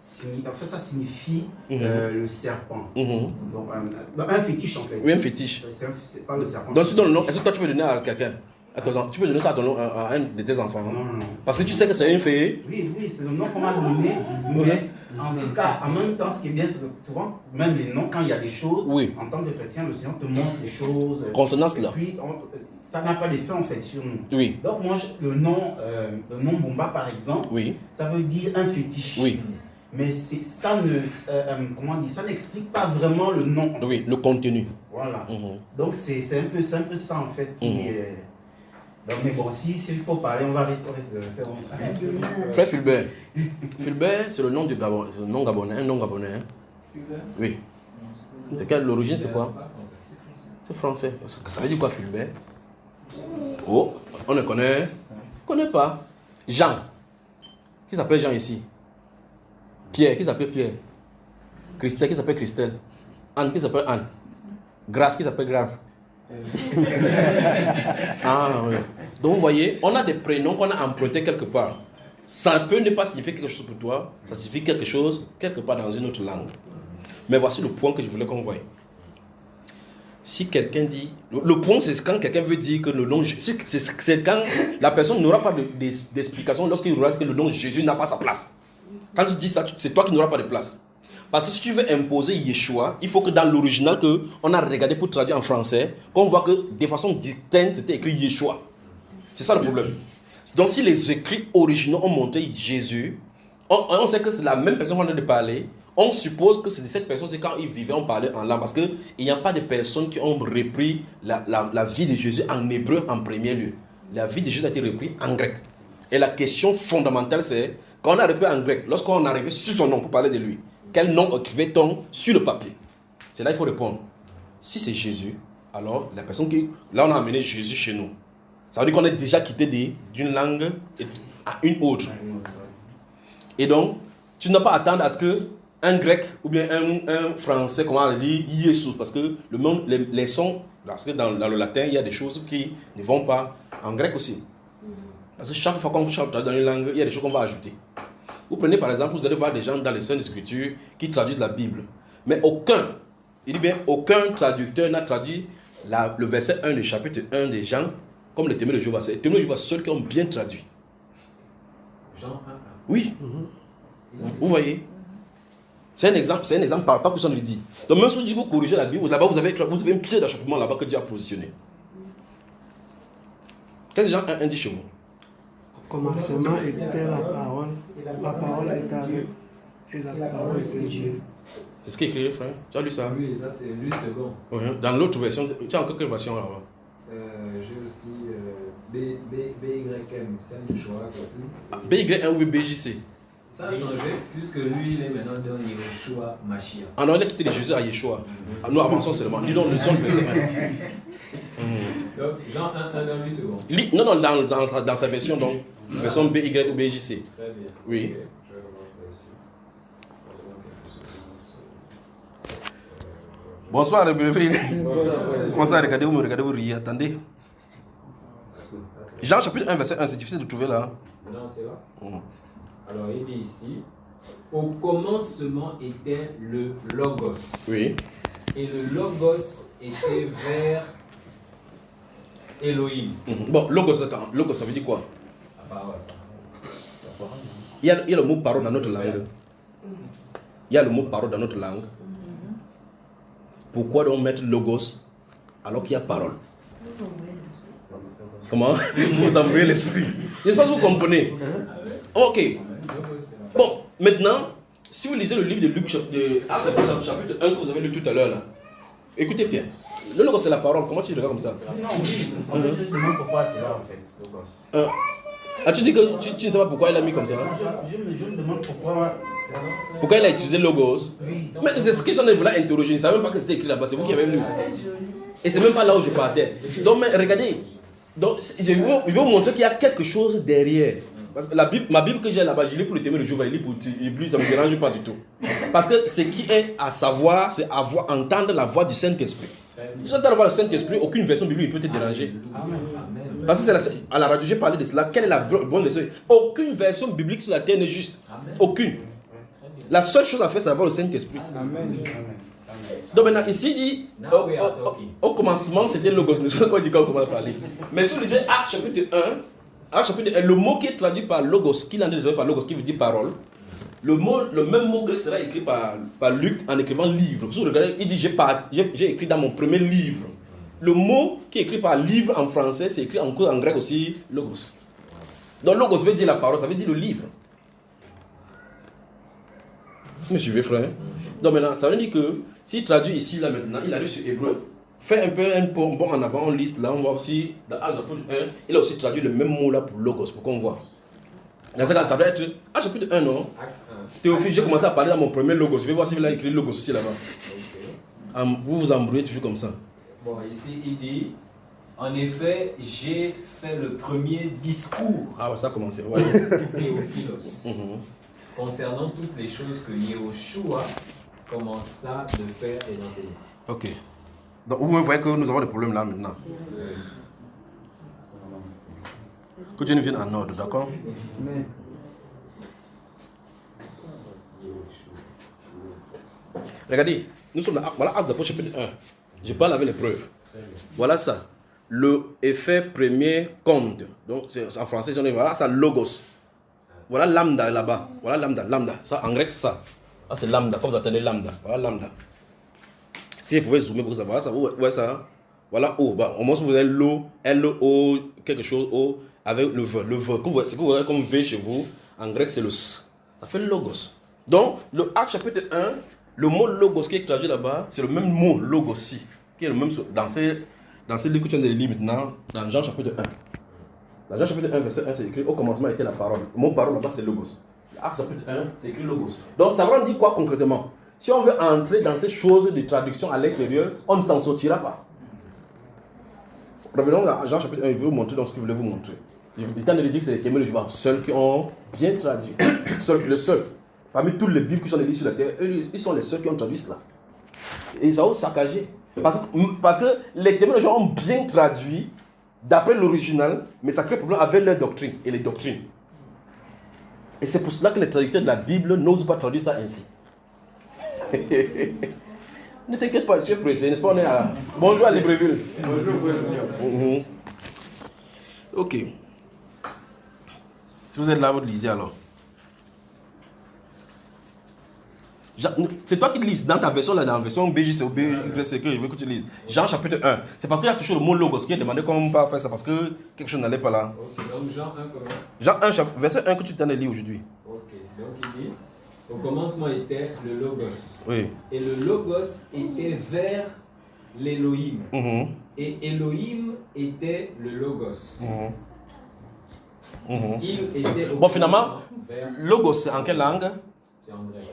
G: ça signifie le serpent. Donc, un fétiche en fait.
A: Oui, un fétiche.
G: C'est pas le serpent.
A: Donc, est-ce que toi tu peux donner à quelqu'un? Tu peux donner ça à un de tes enfants?
G: Non.
A: Parce que tu sais que c'est une fée.
G: Oui, c'est le nom qu'on m'a donné. Mais en tout cas, en même temps, ce qui est bien, c'est que souvent, même les noms, quand il y a des choses, en tant que chrétien, le Seigneur te montre des choses.
A: Consonance là.
G: Et puis, ça n'a pas d'effet en fait sur nous.
A: Oui.
G: Donc, moi, le nom Bomba, par exemple, ça veut dire un fétiche.
A: Oui.
G: Mais ça n'explique pas vraiment le nom.
A: Oui, le contenu.
G: Voilà. Donc, c'est un peu ça en fait qui est. Donc, mais bon, s'il faut parler, on va rester.
A: Frère Fulbert. Fulbert, c'est le nom du Gabon, c'est un nom gabonais. Oui. C'est quelle l'origine, c'est quoi? C'est français. Ça veut dire quoi, Fulbert? Oh, on ne connaît pas. Jean. Qui s'appelle Jean ici? Pierre, qui s'appelle Pierre? Christelle, qui s'appelle Christelle? Anne, qui s'appelle Anne? Grâce, qui s'appelle Grâce? Ah oui. Donc vous voyez, on a des prénoms qu'on a empruntés quelque part. Ça peut ne pas signifier quelque chose pour toi, ça signifie quelque chose quelque part dans une autre langue. Mais voici le point que je voulais qu'on voie. Si quelqu'un dit... Le point, c'est quand quelqu'un veut dire que le nom... C'est quand la personne n'aura pas d'explication lorsqu'il aura que le nom de Jésus n'a pas sa place. Quand tu dis ça, c'est toi qui n'auras pas de place. Parce que si tu veux imposer Yeshua, il faut que dans l'original qu'on a regardé pour traduire en français, qu'on voit que de façon distincte, c'était écrit Yeshua. C'est ça le problème. Donc si les écrits originaux ont montré Jésus, on sait que c'est la même personne qu'on a de parler, on suppose que c'est de cette personne, c'est quand ils vivaient, on parlait en langue. Parce qu'il n'y a pas de personnes qui ont repris la vie de Jésus en hébreu en premier lieu. La vie de Jésus a été reprise en grec. Et la question fondamentale, c'est Quand on arrivait en grec, lorsqu'on arrivait sur son nom pour parler de lui, quel nom écrivait-on sur le papier? C'est là qu'il faut répondre. Si c'est Jésus, alors la personne qui... Là, on a amené Jésus chez nous. Ça veut dire qu'on est déjà quitté d'une langue à une autre. Et donc, tu n'as pas à attendre à ce qu'un grec ou bien un français, comment on dit, Jésus, parce que le monde, les sons, parce que dans le latin, il y a des choses qui ne vont pas en grec aussi. Parce que chaque fois qu'on chante dans une langue, il y a des choses qu'on va ajouter. Vous prenez par exemple, vous allez voir des gens dans les Saintes Écritures qui traduisent la Bible. Mais aucun, il dit bien, aucun traducteur n'a traduit le verset 1 du chapitre 1 des Jean comme les témoins de Jéhovah. C'est les témoins de Jéhovah seuls qui ont bien traduit.
F: Jean 1.
A: Oui. Vous voyez? C'est un exemple, pas que ça nous dit. Donc même si vous corrigez la Bible, là-bas vous avez un pied d'achoppement là-bas que Dieu a positionné. Qu'est-ce que Jean 1 dit chez vous?
H: Au commencement était la parole était avec, et la parole était Dieu.
A: C'est ce qui est écrit, frère. Tu as lu ça?
F: Oui, ça c'est lui second.
A: Oui, dans l'autre version, tu as encore quelle version là-bas?
F: J'ai aussi BYM, celle du choix.
A: BY1 ou BJC?
F: Ça a changé puisque lui il est maintenant dans Yeshua Mashiach.
A: Ah non, il a quitté de Jésus à Yeshua. Nous avançons seulement. Lisons le verset 1.
F: Donc Jean 1 dans lui second.
A: Non, dans sa version, donc, version BY ou BJC.
F: Très bien.
A: Oui.
F: Okay. Je vais commencer ici.
A: Bonsoir, commencez à regarder, vous me regardez, vous riez. Attendez. Jean chapitre 1, verset 1, c'est difficile de trouver là.
F: Non, c'est là. Alors, il dit ici, au commencement était le Logos.
A: Oui.
F: Et le Logos était vers Elohim.
A: Bon, Logos, ça veut dire quoi?
F: La parole.
A: Il y a le mot parole dans notre langue. Il y a le mot parole dans notre langue. Pourquoi donc mettre Logos alors qu'il y a parole? Comment? Vous envoyez l'esprit. N'est-ce pas que vous comprenez? Ok. Bon, maintenant, si vous lisez le livre de Luc, chapitre 1 que vous avez lu tout à l'heure, là, écoutez bien. Le Logos, c'est la parole. Comment tu le regardes comme ça?
G: Non, oui. En fait, je me demande pourquoi c'est là, en fait, Logos.
A: Tu dis que tu ne sais pas pourquoi il a mis comme ça?
G: Je me demande pourquoi...
A: Pourquoi il a utilisé Logos?
G: Oui.
A: Mais c'est ce qu'ils sont là interroger. Ils ne savaient même pas que c'était écrit là-bas. C'est vous qui avez lu. Et c'est même pas là où je partais. Donc, mais regardez. Donc, je vais vous montrer qu'il y a quelque chose derrière. Parce que ma Bible que j'ai là-bas, je lis pour le témoin de Jéhovah, je lis pour lui, ça ne me dérange pas du tout. Parce que ce qui est à savoir, c'est entendre la voix du Saint-Esprit. Si tu entends la voix du Saint-Esprit, aucune version biblique ne peut te déranger. Parce que à la radio, j'ai parlé de cela. Quelle est la bonne version? Aucune version biblique sur la terre n'est juste. Aucune. La seule chose à faire, c'est d'avoir le Saint-Esprit. Donc maintenant, ici, il dit, au commencement, c'était le Logos. Je ne sais pas comment parler. Mais si vous lisez Actes chapitre 1, le mot qui est traduit par Logos, qui est traduit par Logos, qui veut dire parole, le même mot grec sera écrit par Luc en écrivant livre. Si vous regardez, il dit, j'ai écrit dans mon premier livre. Le mot qui est écrit par livre en français, c'est écrit en grec aussi, Logos. Donc Logos veut dire la parole, ça veut dire le livre. Vous me suivez, frère? Donc maintenant, ça veut dire que s'il traduit ici, là maintenant, il arrive sur Hébreu, fait un peu un bon en avant, on liste là, on voit aussi, dans Actes chapitre 1, il a aussi traduit le même mot là pour Logos, pour qu'on voit. Dans ce cas, ça doit être Actes chapitre 1, non? Théophile, j'ai commencé à parler dans mon premier Logos, je vais voir s'il a écrit Logos aussi là-bas. Vous vous embrouillez toujours comme ça.
F: Bon, ici il dit, en effet, j'ai fait le premier discours.
A: Ah ouais, ça a commencé, ouais.
F: Théophilos. Concernant toutes les choses que Yeshua commença de faire et d'enseigner. Ok.
A: Donc vous voyez que nous avons des problèmes là maintenant. Que Dieu nous vienne en ordre, d'accord? Regardez, nous sommes là, voilà Actes des Apôtres chapitre 1. Je parle avec les preuves. Voilà ça. Le effet premier compte. Donc en français, voilà ça, Logos. Voilà lambda là-bas. Voilà lambda. Ça, en grec, c'est ça. Ah, c'est lambda, comme vous attendez lambda. Voilà lambda. Si vous pouvez zoomer pour savoir ça, vous voyez ça. Voilà O. Bah, au moins, vous avez l'O, L-O, quelque chose, O, avec le V. Le V, c'est que vous voyez comme V chez vous. En grec, c'est le S. Ça fait Logos. Donc, le Acte chapitre 1, le mot Logos qui est traduit là-bas, c'est le même mot Logosi, qui est le même dans ces livres que tu viens de lire maintenant, dans Jean chapitre 1. Dans Jean chapitre 1, verset 1, c'est écrit, au commencement était la parole. Le mot parole là-bas, c'est Logos. Acte chapitre 1, c'est écrit logos. Donc ça va nous dire quoi concrètement? Si on veut entrer dans ces choses de traduction à l'extérieur, on ne s'en sortira pas. Revenons à Jean chapitre 1, je vais vous montrer dans ce que je voulais vous montrer. Il est temps de dire que c'est les témoins de Jéhovah seuls qui ont bien traduit. Le seul. Parmi toutes les Bibles qui sont écrites sur la terre, eux, ils sont les seuls qui ont traduit cela. Et ça a saccagé. Parce que les témoins de Jéhovah ont bien traduit d'après l'original, mais ça crée problème avec leur doctrine et les doctrines. Et c'est pour cela que les traducteurs de la Bible n'osent pas traduire ça ainsi. Ne t'inquiète pas, tu es pressé, n'est-ce pas? On est à... Bonjour à Libreville. Bonjour. Ok. Si vous êtes là, vous lisez alors. C'est toi qui lises dans ta version, là, dans la version BJC ou BYC que je veux que tu lises. Jean chapitre 1. C'est parce qu'il y a toujours le mot logos qui est demandé comment on peut faire ça parce que quelque chose n'allait pas là.
F: Ok, donc Jean 1 comment?
A: Jean 1, verset 1 que tu t'en as lu aujourd'hui.
F: Ok, donc il dit, au commencement était le logos.
A: Oui.
F: Et le logos était vers l'Élohim. Et Élohim était le logos. Il était
A: bon, finalement, logos c'est en quelle langue?
F: C'est en grec.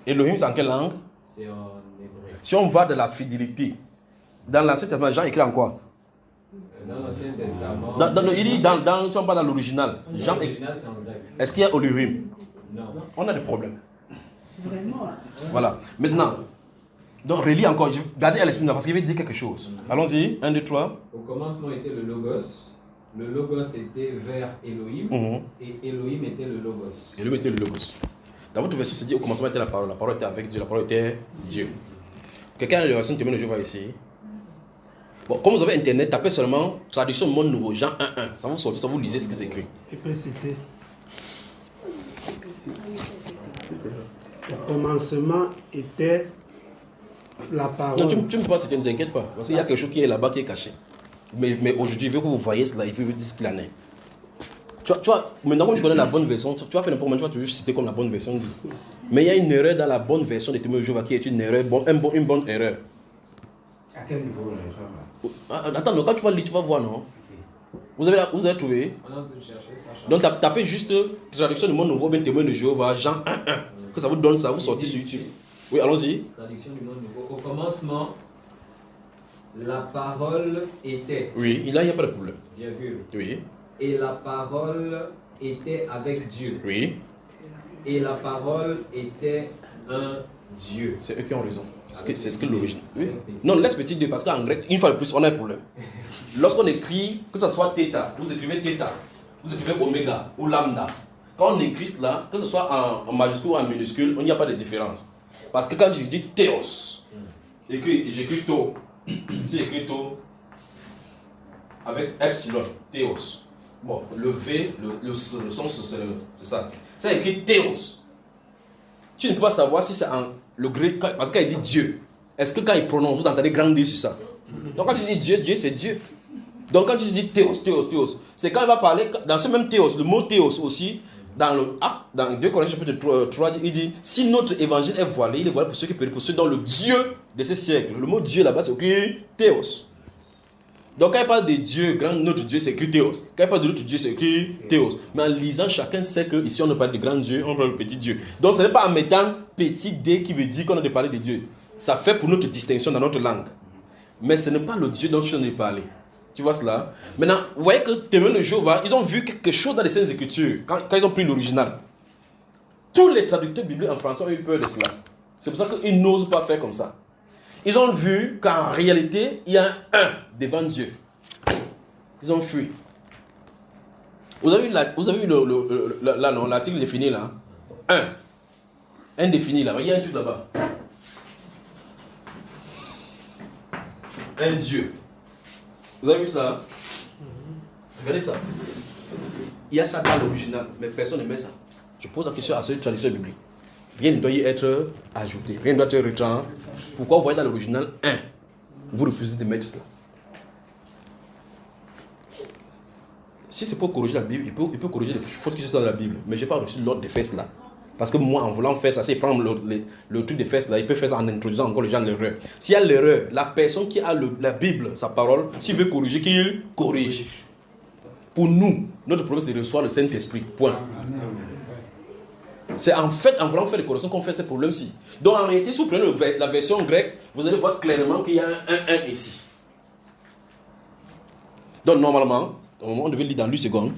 A: Elohim, c'est en quelle langue?
F: C'est en hébreu.
A: Si on va de la fidélité, dans l'Ancien Testament, Jean écrit en quoi?
F: Dans l'Ancien Testament.
A: Il dit, si on va dans l'original, Jean écrit.
F: C'est en grec.
A: Est-ce qu'il y a Elohim?
F: Non.
A: On a des problèmes.
B: Vraiment.
A: Voilà. Maintenant, donc relis encore. Gardez à l'esprit parce qu'il veut dire quelque chose. Allons-y. 1, 2, 3.
F: Au commencement était le logos. Le logos était vers Elohim. Et Elohim était le logos.
A: Elohim était le logos. Dans votre version, c'est dit au commencement était la parole était avec Dieu, la parole était Dieu. Quelqu'un a la version de témoin de Jéhovah ici? Bon, comme vous avez internet, tapez seulement traduction monde nouveau, Jean 1.1. Ça vous sortir, ça vous lisez ce qui est écrit.
H: Il peut citer. Au commencement était la parole.
A: Non, tu ne peux pas citer, ne t'inquiète pas. Parce qu'il y a quelque chose qui est là-bas qui est caché. Mais aujourd'hui, il veut que vous voyez cela, il veut vous dire ce qu'il en est. Tu vois, maintenant quand tu connais la bonne version, tu vas faire n'importe quoi, tu vas toujours citer comme la bonne version dit. Mais il y a une erreur dans la bonne version des témoins de Jéhovah qui est une erreur, une bonne erreur.
G: À quel niveau
A: attends, non, quand tu vas lire, tu vas voir, non? Vous avez trouvé?
F: On est en train de chercher ça.
A: Donc tapez juste traduction du monde nouveau, bien témoin de Jéhovah, Jean 1.1. Que ça vous donne ça, vous sortez sur YouTube. Oui, allons-y.
F: Traduction du monde nouveau. Au commencement, la parole était.
A: Oui, il n'y a pas de problème.
F: Virgule.
A: Oui.
F: Et la parole était avec Dieu.
A: Oui.
F: Et la parole était un Dieu.
A: C'est eux qui ont raison. C'est ce que l'origine. Oui. Non, laisse petit Dieu parce qu'en grec, une fois de plus, on a un problème. Lorsqu'on écrit, que ce soit θ, vous écrivez θ, vous écrivez oméga ou lambda. Quand on écrit cela, que ce soit en majuscule ou en minuscule, il n'y a pas de différence. Parce que quand je dis théos, j'écris tau. Si j'écris tau avec epsilon, théos. Bon, le V, le son, c'est ça. Ça écrit théos. Tu ne peux pas savoir si c'est en le grec, parce qu'il dit Dieu. Est-ce que quand il prononce, vous entendez grand D sur ça? Donc quand tu dis Dieu, Dieu c'est Dieu. Donc quand tu dis théos, c'est quand il va parler, dans ce même théos, le mot théos aussi, dans 2 Corinthiens chapitre 3, il dit, si notre évangile est voilé, il est voilé pour ceux qui périssent, pour ceux dont le Dieu de ces siècles. Le mot Dieu là-bas c'est écrit théos. Donc quand il parle de Dieu, grand notre Dieu, c'est écrit théos. Quand il parle de notre Dieu, c'est écrit théos. Mais en lisant, chacun sait que ici on ne parle de grand Dieu, on parle de petit Dieu. Donc ce n'est pas en mettant petit D qui veut dire qu'on a de parler de Dieu. Ça fait pour notre distinction dans notre langue. Mais ce n'est pas le Dieu dont je suis en train de parler. Tu vois cela? Maintenant, vous voyez que témoins de Jéhovah, ils ont vu quelque chose dans les Saintes Écritures quand ils ont pris l'original. Tous les traducteurs bibliques en français ont eu peur de cela. C'est pour ça qu'ils n'osent pas faire comme ça. Ils ont vu qu'en réalité, il y a un devant Dieu. Ils ont fui. Vous avez vu l'article défini là? Un défini là. Il y a un truc là-bas. Un Dieu. Vous avez vu ça? Regardez ça. Il y a ça dans l'original, mais personne ne met ça. Je pose la question à cette tradition biblique. Rien ne doit y être ajouté, rien ne doit être retranché. Pourquoi vous voyez dans l'original 1? Vous refusez de mettre cela. Si c'est pour corriger la Bible, il peut corriger les fautes qui sont dans la Bible. Mais je n'ai pas reçu l'ordre de faire cela. Parce que moi, en voulant faire ça, c'est prendre le truc de faire cela, il peut faire ça en introduisant encore les gens à l'erreur. S'il y a l'erreur, la personne qui a la Bible, sa parole, s'il veut corriger, qu'il corrige. Pour nous, notre problème, c'est de recevoir le Saint-Esprit. Point. C'est en fait, en voulant faire les corrections qu'on fait ces problèmes-ci. Donc en réalité, si vous prenez la version grecque, vous allez voir clairement qu'il y a un ici. Donc normalement, on devait lire dans lui seconde.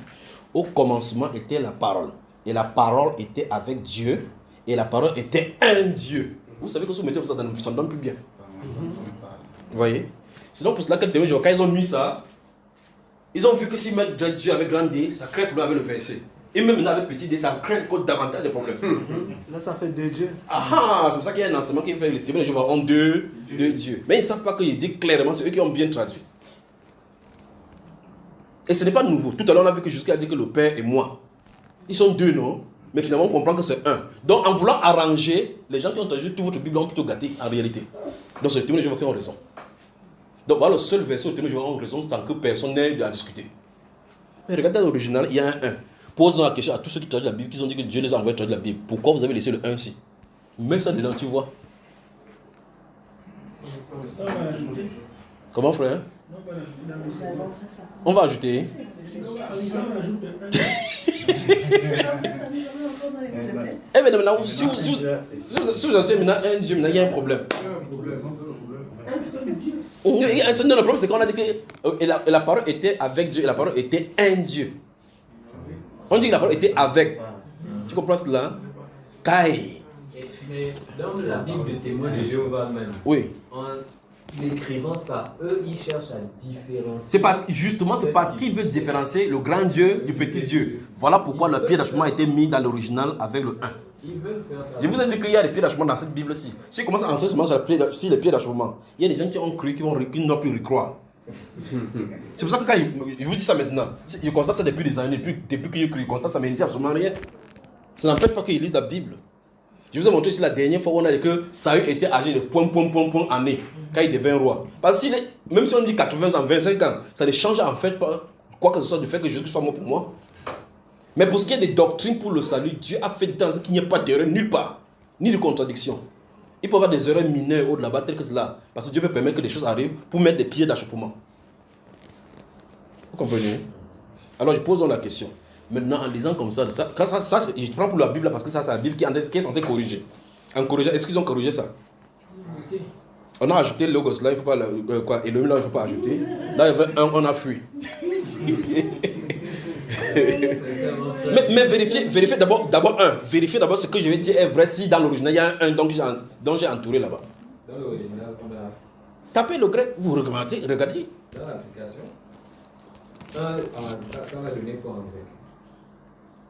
A: Au commencement était la parole. Et la parole était avec Dieu. Et la parole était un Dieu. Vous savez que si vous mettez ça, ça ne donne plus bien. Vous voyez? C'est donc pour cela que quand ils ont mis ça, ils ont vu que s'ils mettent Dieu avec grand D, ça crée problème avec le verset. Et même avec petit D, ça crée encore davantage de problèmes.
H: Là, ça fait deux dieux.
A: Ah, c'est pour ça qu'il y a un enseignement qui fait les témoins de Jéhovah ont deux dieux. Mais ils ne savent pas qu'il dit clairement, c'est eux qui ont bien traduit. Et ce n'est pas nouveau. Tout à l'heure, on a vu que Jésus a dit que le Père et moi. Ils sont deux, non? Mais finalement, on comprend que c'est un. Donc, en voulant arranger, les gens qui ont traduit toute votre Bible ont plutôt gâté en réalité. Donc, c'est les témoins de Jéhovah qui ont raison. Donc, voilà le seul verset où les témoins de Jéhovah ont raison sans que personne n'ait à discuter. Mais regardez l'original, il y a un 1. Pose-nous la question à tous ceux qui traduisent la Bible, qui ont dit que Dieu les a envoyés traduire la Bible. Pourquoi vous avez laissé le 1 ici? Mets ça dedans, tu vois. Comment, frère? On va ajouter. Eh bien, maintenant, si vous ajoutez maintenant un Dieu, maintenant il y a un problème. Non, le problème c'est qu'on a dit que la parole était avec Dieu et la parole était un Dieu. On dit que la parole était avec. Tu comprends cela? Kai.
F: Mais dans la Bible de témoins de Jéhovah même,
A: oui.
F: En écrivant ça, eux ils cherchent à différencier.
A: C'est parce qu'il veut différencier le grand Dieu du petit Dieu. Voilà pourquoi le pied d'achoppement a été mis dans l'original avec le 1.
F: Ils veulent faire ça.
A: Je vous ai dit qu'il y a des pieds d'achoppement dans cette Bible-ci. Si on commence à enseigner sur les pieds d'achoppement, il y a des gens qui ont cru, qui n'ont plus recroire. C'est pour ça que quand je vous dis ça maintenant, je constate ça depuis des années, depuis que je cru, je constate ça, mais il ne dit absolument rien. Ça n'empêche pas qu'ils lisent la Bible. Je vous ai montré ici la dernière fois où on a dit que Saül était âgé de point année quand il devint roi. Parce que même si on dit 80 ans, 25 ans, ça ne change en fait pas quoi que ce soit du fait que Jésus soit mort pour moi. Mais pour ce qui est des doctrines pour le salut, Dieu a fait dans qu'il n'y ait pas d'erreur nulle part, ni de contradiction. Il peut y avoir des erreurs mineures au là-bas telles que cela, parce que Dieu peut permettre que des choses arrivent pour mettre des pieds d'achoppement. Vous comprenez? Alors je pose donc la question. Maintenant, en lisant comme ça, je prends pour la Bible parce que ça, c'est la Bible qui est censée corriger. En corrigeant, est-ce qu'ils ont corrigé ça? On a ajouté le logos là, il ne faut pas Elohim là, il ne faut pas ajouter. Là, il y avait un, on a fui. mais vérifiez d'abord un. Vérifiez d'abord ce que je vais dire est vrai si dans l'original il y a un donc j'ai entouré là-bas.
F: Dans l'original, on a.
A: Tapez le grec, vous regardez.
F: Dans l'application, ça va donner quoi en grec?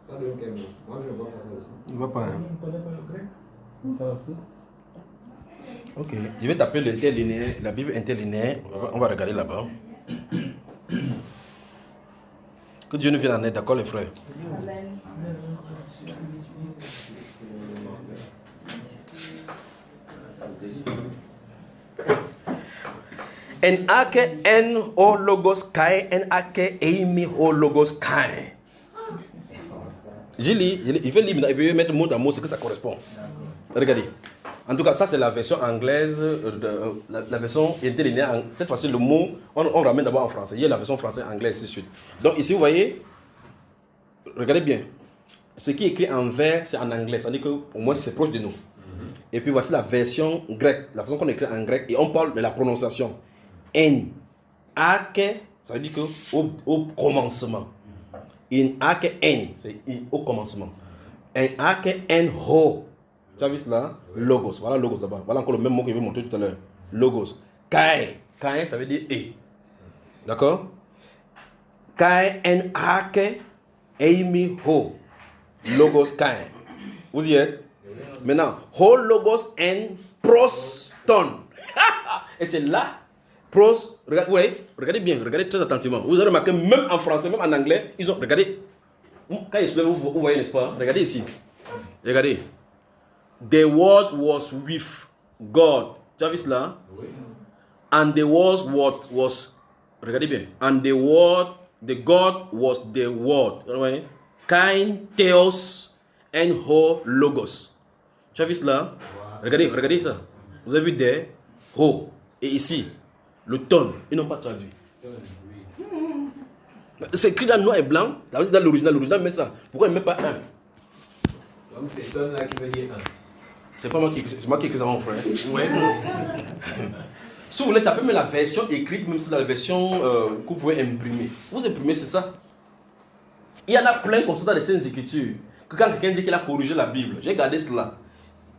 F: Ça donne quel mot? Moi je ne vois pas ça aussi.
A: Il ne voit pas.
E: On ne connaît pas le grec. Ça aussi.
A: Ok, je vais taper l'interlinéaire, la Bible interlinéaire. On va regarder là-bas. Que Dieu nous vienne en aide, d'accord les frères?
B: Amen.
A: N-A-K N-O logos kai, N-A-K Eimi O logos kai. J'ai lu, il fait lire, il veut mettre mot à mot ce que ça correspond. Regardez. En tout cas, ça c'est la version anglaise, la version interlinéaire. Cette fois-ci, le mot, on ramène d'abord en français. Il y a la version française, anglaise, ainsi de suite. Donc ici, vous voyez, regardez bien. Ce qui est écrit en vert, c'est en anglais. Ça veut dire qu'au moins, c'est proche de nous. Et puis voici la version grecque, la version qu'on écrit en grec. Et on parle de la prononciation. N-A-K, ça veut dire qu'au commencement. In-A-K-N, c'est au commencement. N-A-K-N-Ho. Tu as vu cela? Logos. Voilà logos là-bas. Voilà encore le même mot que je vais montrer tout à l'heure. Logos. Kai. Kai, ça veut dire et. D'accord? Kai, N-A-K, Eimi, Ho. Logos, Kai. Vous y êtes? Maintenant, Ho, Logos, N, Proston. Et c'est là, pros. Regardez bien, regardez très attentivement. Vous avez remarqué, même en français, même en anglais, ils ont. Regardez. Quand ils se lèvent, vous voyez, n'est-ce pas? Regardez ici. Regardez. The word was with God. Tu as vu cela? Oui. And the word was. Regardez bien. And the God was the word. Kain, Theos, and Ho, Logos. Tu as vu cela? Wow. Regardez ça. Vous avez vu des Ho. Et ici, le ton. Ils n'ont pas traduit. C'est écrit dans noir et blanc. Dans l'original, met ça. Pourquoi il ne met pas un?
F: Comme c'est un là qui veut dire 1.
A: C'est pas moi qui écris ça, mon frère. Ouais. Si vous voulez taper même la version écrite, même si c'est la version que vous pouvez imprimer. Vous imprimez, c'est ça. Il y en a plein comme ça dans les Saintes Écritures. Que quand quelqu'un dit qu'il a corrigé la Bible, j'ai gardé cela.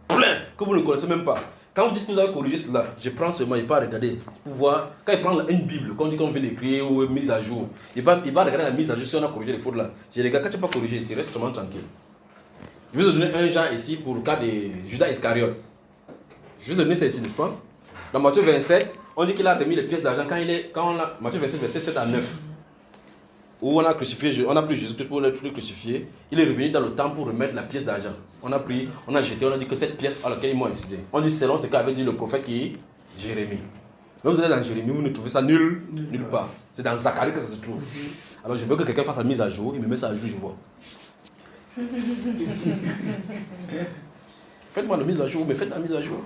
A: Plein, que vous ne connaissez même pas. Quand vous dites que vous avez corrigé cela, je prends seulement, il va regarder pour voir. Quand il prend une Bible, quand on dit qu'on veut l'écrire ou mise à jour, il va regarder la mise à jour si on a corrigé les fautes là. Je regarde, quand tu n'as pas corrigé, tu restes seulement tranquille. Je vais vous donner un genre ici pour le cas de Judas Iscariote. Je vais vous donner ça ici, n'est-ce pas? Dans Matthieu 27, on dit qu'il a remis les pièces d'argent Matthieu 27, verset 7 à 9. Où on a crucifié, on a pris Jésus pour le crucifier. Il est revenu dans le temple pour remettre la pièce d'argent. On a pris, on a jeté, on a dit que cette pièce à laquelle ils m'ont insulté. On dit selon ce qu'avait dit le prophète qui est Jérémie. Mais vous êtes dans Jérémie, vous ne trouvez ça nulle part. C'est dans Zacharie que ça se trouve. Alors je veux que quelqu'un fasse la mise à jour, il me met ça à jour, je vois. Faites-moi la mise à jour, mais faites la mise à jour.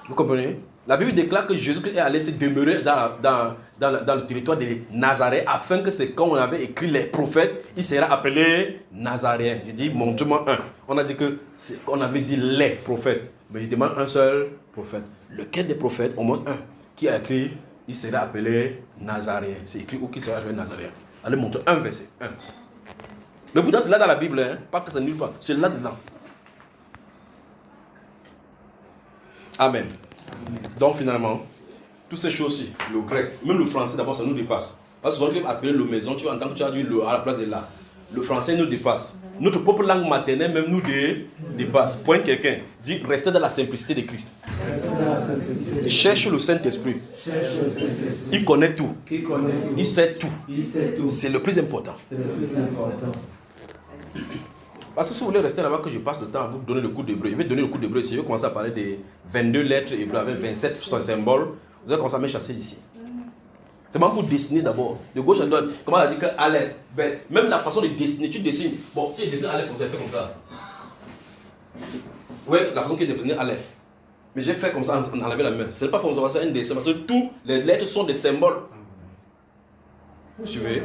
A: Vous comprenez? La Bible déclare que Jésus est allé se demeurer dans le territoire de Nazareth afin que c'est quand on avait écrit les prophètes, il sera appelé Nazaréen. Je dis, montre-moi un. On a dit qu'on avait dit les prophètes. Mais je demande un seul prophète. Lequel des prophètes, au moins un, qui a écrit, il sera appelé Nazaréen. C'est écrit où qui sera appelé Nazaréen. Allez, montre un verset. Un. Mais pourtant, c'est là dans la Bible, hein? Pas que c'est nulle part. C'est là dedans. Amen. Donc finalement, toutes ces choses-ci, le grec, même le français d'abord, ça nous dépasse. Parce que souvent tu vas appeler le maison, tu entends que tu as dit à la place de là. Le français nous dépasse. Notre propre langue maternelle même nous dépasse. Point quelqu'un, dit restez dans la simplicité de Christ. Cherche le Saint-Esprit. Il connaît tout. Il sait tout. C'est le plus important. Parce que si vous voulez rester là-bas, que je passe le temps à vous donner le cours d'hébreu, je vais donner le cours d'hébreu. Si je vais commencer à parler des 22 lettres hébreu avec 27 symboles, vous allez commencer à me chasser d'ici. C'est même pour dessiner d'abord. De gauche à droite, comment on a dit que Aleph, ben, même la façon de dessiner, tu dessines. Bon, si je dessine Aleph, vous allez faire comme ça. Oui, la façon qu'il dessine Aleph. Mais j'ai fait comme ça en enlevant la main. Ce n'est pas comme ça, c'est un dessin, parce que toutes les lettres sont des symboles. Vous suivez?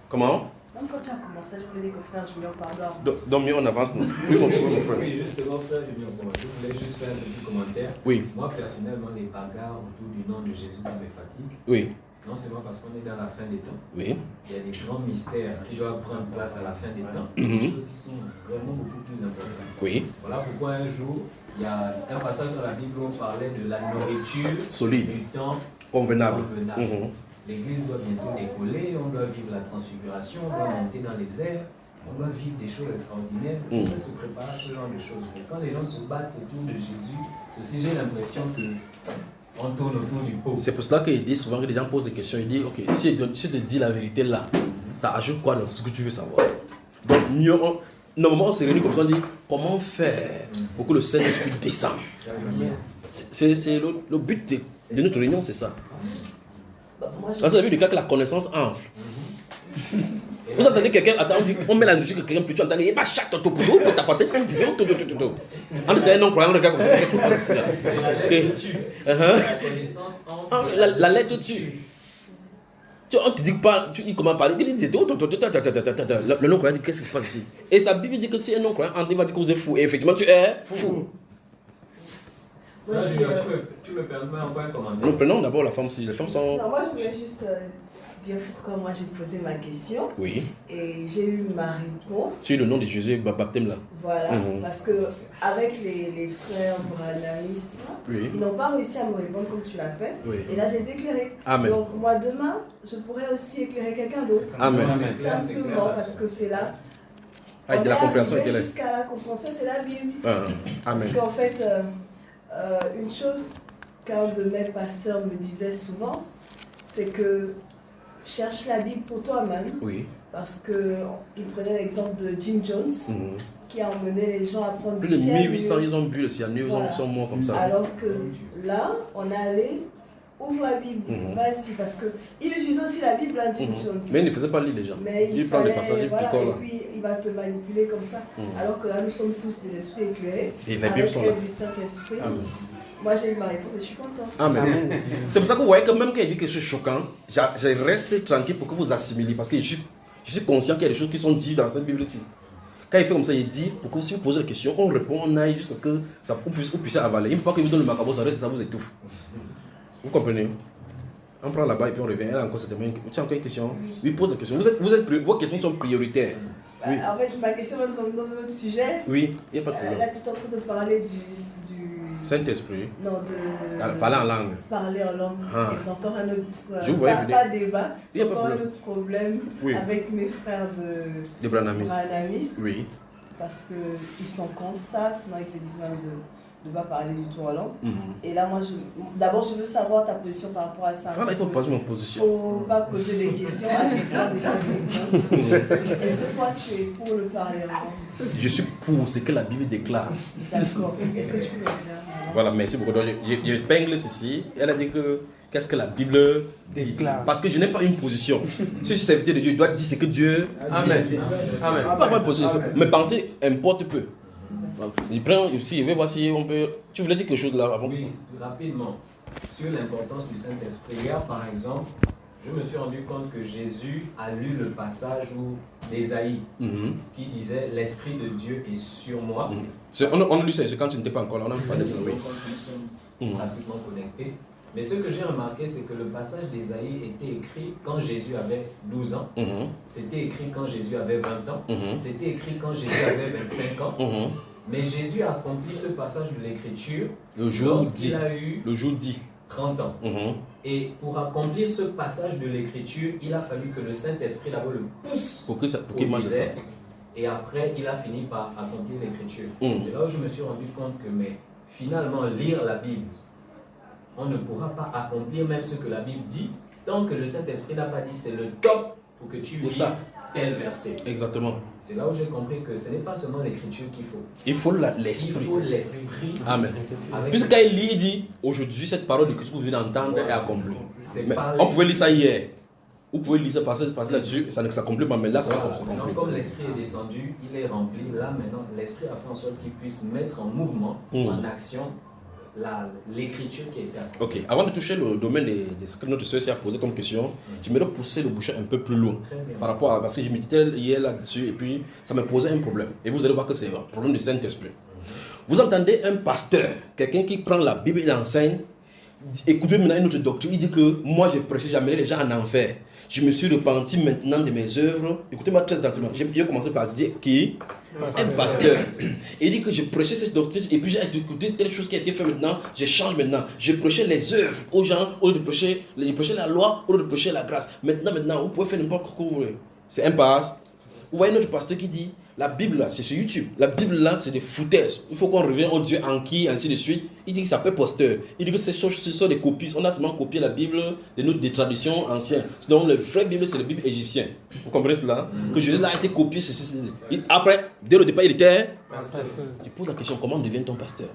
A: Comment?
B: Même quand tu as commencé, je voulais dire que frère Julien parle.
A: Donc mieux on avance, non? Oui, mon frère.
F: Oui, justement, frère Julien, je voulais juste faire un petit commentaire.
A: Oui.
F: Moi, personnellement, les bagarres autour du nom de Jésus, ça me fatigue.
A: Oui.
F: Non seulement parce qu'on est dans la fin des temps.
A: Oui.
F: Il y a des grands mystères qui doivent prendre place à la fin des temps. Des choses qui sont vraiment beaucoup plus importantes.
A: Oui.
F: Voilà pourquoi un jour, il y a un passage dans la Bible où on parlait de la nourriture
A: solide,
F: du temps
A: convenable.
F: L'Église doit bientôt décoller, on doit vivre la transfiguration, on doit monter dans les airs, on doit vivre des choses extraordinaires, on doit se préparer à ce genre de choses. Mais quand les gens se battent autour de Jésus, ceci, j'ai l'impression qu'on tourne autour du pot.
A: C'est pour cela qu'il dit souvent que les gens posent des questions, il dit, ok, si je te dis la vérité là, ça ajoute quoi dans ce que tu veux savoir? Donc, normalement on se réunit comme ça, on dit, comment faire pour que le Saint-Esprit descende? C'est le but de notre réunion, c'est ça. Parce que vous avez vu que la connaissance enfle. Vous entendez quelqu'un, on met la nourriture que quelqu'un plus, tu entends, il n'y a pas chaque toto pour vous, t'apporter, on était un non-croyant, on regarde comme ça, qu'est-ce qui se passe ici là?
F: La connaissance enfle.
A: La lettre tue. On ne te dit pas, il commence à parler, il dit, le non-croyant dit, qu'est-ce qui se passe ici? Et sa Bible dit que si un non-croyant, il va dire que vous êtes fou. Et effectivement, tu es fou.
F: Tu me permets encore un commentaire?
A: Nous prenons d'abord la femme si les femmes sont...
B: Non, moi je voulais juste dire pourquoi moi j'ai posé ma question.
A: Oui.
B: Et j'ai eu ma réponse.
A: Sur le nom de Jésus, baptême là.
B: Voilà, parce que avec les frères branhamistes, ils n'ont pas réussi à me répondre comme tu l'as fait. Oui. Et là j'ai été éclairé.
A: Amen.
B: Donc moi demain, je pourrais aussi éclairer quelqu'un d'autre.
A: Amen.
B: Simplement parce que c'est là.
A: De la compréhension est
B: jusqu'à la compréhension, c'est la Bible.
A: Amen.
B: Parce qu'en fait, une chose qu'un de mes pasteurs me disait souvent, c'est que cherche la Bible pour toi-même. Oui. Parce qu'il prenait l'exemple de Jim Jones, qui a emmené les gens à prendre du
A: cyanure. Plus de 1800, ils ont bu le cyanure, ils sont morts comme ça.
B: Alors que là, on est allé, ouvre la Bible, vas-y, parce qu'il utilise aussi la Bible à Jim Jones.
A: Mais il ne faisait pas lire les gens.
B: Mais
A: il prend les passages,
B: voilà, et puis il va te manipuler comme ça. Alors que là, nous sommes tous des esprits éclairés,
A: et les Bibles sont là.
B: Du Saint-Esprit. Moi, j'ai eu ma réponse et je suis contente.
A: Amen. C'est pour ça que vous voyez que même quand il dit que c'est choquant, je reste tranquille pour que vous assimiliez. Parce que je suis conscient qu'il y a des choses qui sont dites dans cette Bible-ci. Quand il fait comme ça, il dit, pour que si vous posez la question, on répond, on aille jusqu'à ce que ça vous puissiez avaler. Il ne faut pas qu'il vous donne le macabre, ça vous étouffe. Vous comprenez? On prend là-bas et puis on revient. Elle a encore cette main. Tu as encore une question? Oui, pose la question. Vos questions sont prioritaires. Oui.
B: En fait, ma question va dans un autre sujet.
A: Oui, il n'y a pas de problème.
B: Là, tu es en train de parler du...
A: Saint-Esprit.
B: Non, de...
A: Parler en langue.
B: Parler en langue. Et c'est encore un autre...
A: pas
B: débat. C'est encore un autre problème avec mes frères de Branhamistes.
A: Oui.
B: Parce qu'ils sont contre ça, sinon ils te disent de ne pas parler du tout en langue. Et là, moi, d'abord, je veux savoir ta position par rapport à ça.
A: Il faut poser mon position.
B: Il ne faut pas poser des questions à quelqu'un déjà. Est-ce que toi, tu es pour le parler en langue?
A: Je suis pour ce que la Bible déclare.
B: D'accord. Est-ce que tu peux me dire?
A: Voilà, merci beaucoup. J'épingle ceci. Elle a dit que qu'est-ce que la Bible déclare. Parce que je n'ai pas une position. Si je suis serviteur de Dieu, je dois dire ce que Dieu dit. Amen. Pas avoir une position. Mes pensées importent peu. Je prends ici, je vais voir si on peut. Tu voulais dire quelque chose là avant?
F: Oui, rapidement. Sur l'importance du Saint-Esprit. Hier, par exemple, je me suis rendu compte que Jésus a lu le passage d'Ésaïe qui disait « L'Esprit de Dieu est sur moi ».
A: On a lu ça, c'est quand tu n'étais pas encore là, on a parlé de ça.
F: Oui. Quand nous sommes pratiquement connectés. Mais ce que j'ai remarqué, c'est que le passage d'Ésaïe était écrit quand Jésus avait 12 ans. C'était écrit quand Jésus avait 20 ans. C'était écrit quand Jésus avait 25 ans. Mais Jésus a accompli ce passage de l'Écriture lorsqu'il a eu 30 ans. Et pour accomplir ce passage de l'Écriture, il a fallu que le Saint-Esprit d'abord le pousse
A: pour qu'il mange ça.
F: Et après, il a fini par accomplir l'Écriture. C'est là où je me suis rendu compte que finalement, lire la Bible, on ne pourra pas accomplir même ce que la Bible dit tant que le Saint-Esprit n'a pas dit c'est le top pour que tu vives tel verset.
A: Exactement.
F: C'est là où j'ai compris que ce n'est pas seulement l'écriture qu'il faut.
A: Il faut l'esprit.
F: Il faut l'esprit.
A: Amen. Puisque quand il lit, il dit aujourd'hui cette parole de que vous venez d'entendre est accomplie. On pouvait lire ça hier. Vous pouvez lire ça, passer là-dessus, ça ne s'accomplit pas, mais là ça va
F: accomplir. Comme l'esprit est descendu, il est rempli. Là maintenant, l'esprit a fait en sorte qu'il puisse mettre en mouvement, en action, l'écriture qui a été accomplie.
A: Ok, avant de toucher le domaine de ce que notre soeur a posé comme question, tu m'aimerais pousser le bouchon un peu plus loin par rapport à, parce que je méditais hier là-dessus et puis ça me posait un problème. Et vous allez voir que c'est un problème du Saint-Esprit. Vous entendez un pasteur, quelqu'un qui prend la Bible et l'enseigne, écoutez maintenant une autre doctrine, il dit que moi j'ai prêché, j'ai amené les gens en enfer. Je me suis repenti maintenant de mes œuvres. Écoutez-moi très attentivement. J'ai commencé par dire qui un pasteur. Il dit que je prêchais cette doctrine et puis j'ai écouté telle chose qui a été faite maintenant. Je change maintenant. Je prêchais les œuvres aux gens au lieu de prêcher la loi, au lieu de prêcher la grâce. Maintenant, vous pouvez faire n'importe quoi que vous voulez. C'est un passe. Vous voyez notre pasteur qui dit la Bible là, c'est sur YouTube. La Bible là, c'est des foutaises. Il faut qu'on revienne au Dieu en qui, ainsi de suite. Il dit que ça s'appelle pasteur. Il dit que ces choses, ce sont des copies. On a seulement copié la Bible des traditions anciennes. Donc, la vraie Bible, c'est la Bible égyptienne. Vous comprenez cela? Que Jésus a été copié. Après, dès le départ, il était pasteur. Je pose la question, comment devient-on pasteur?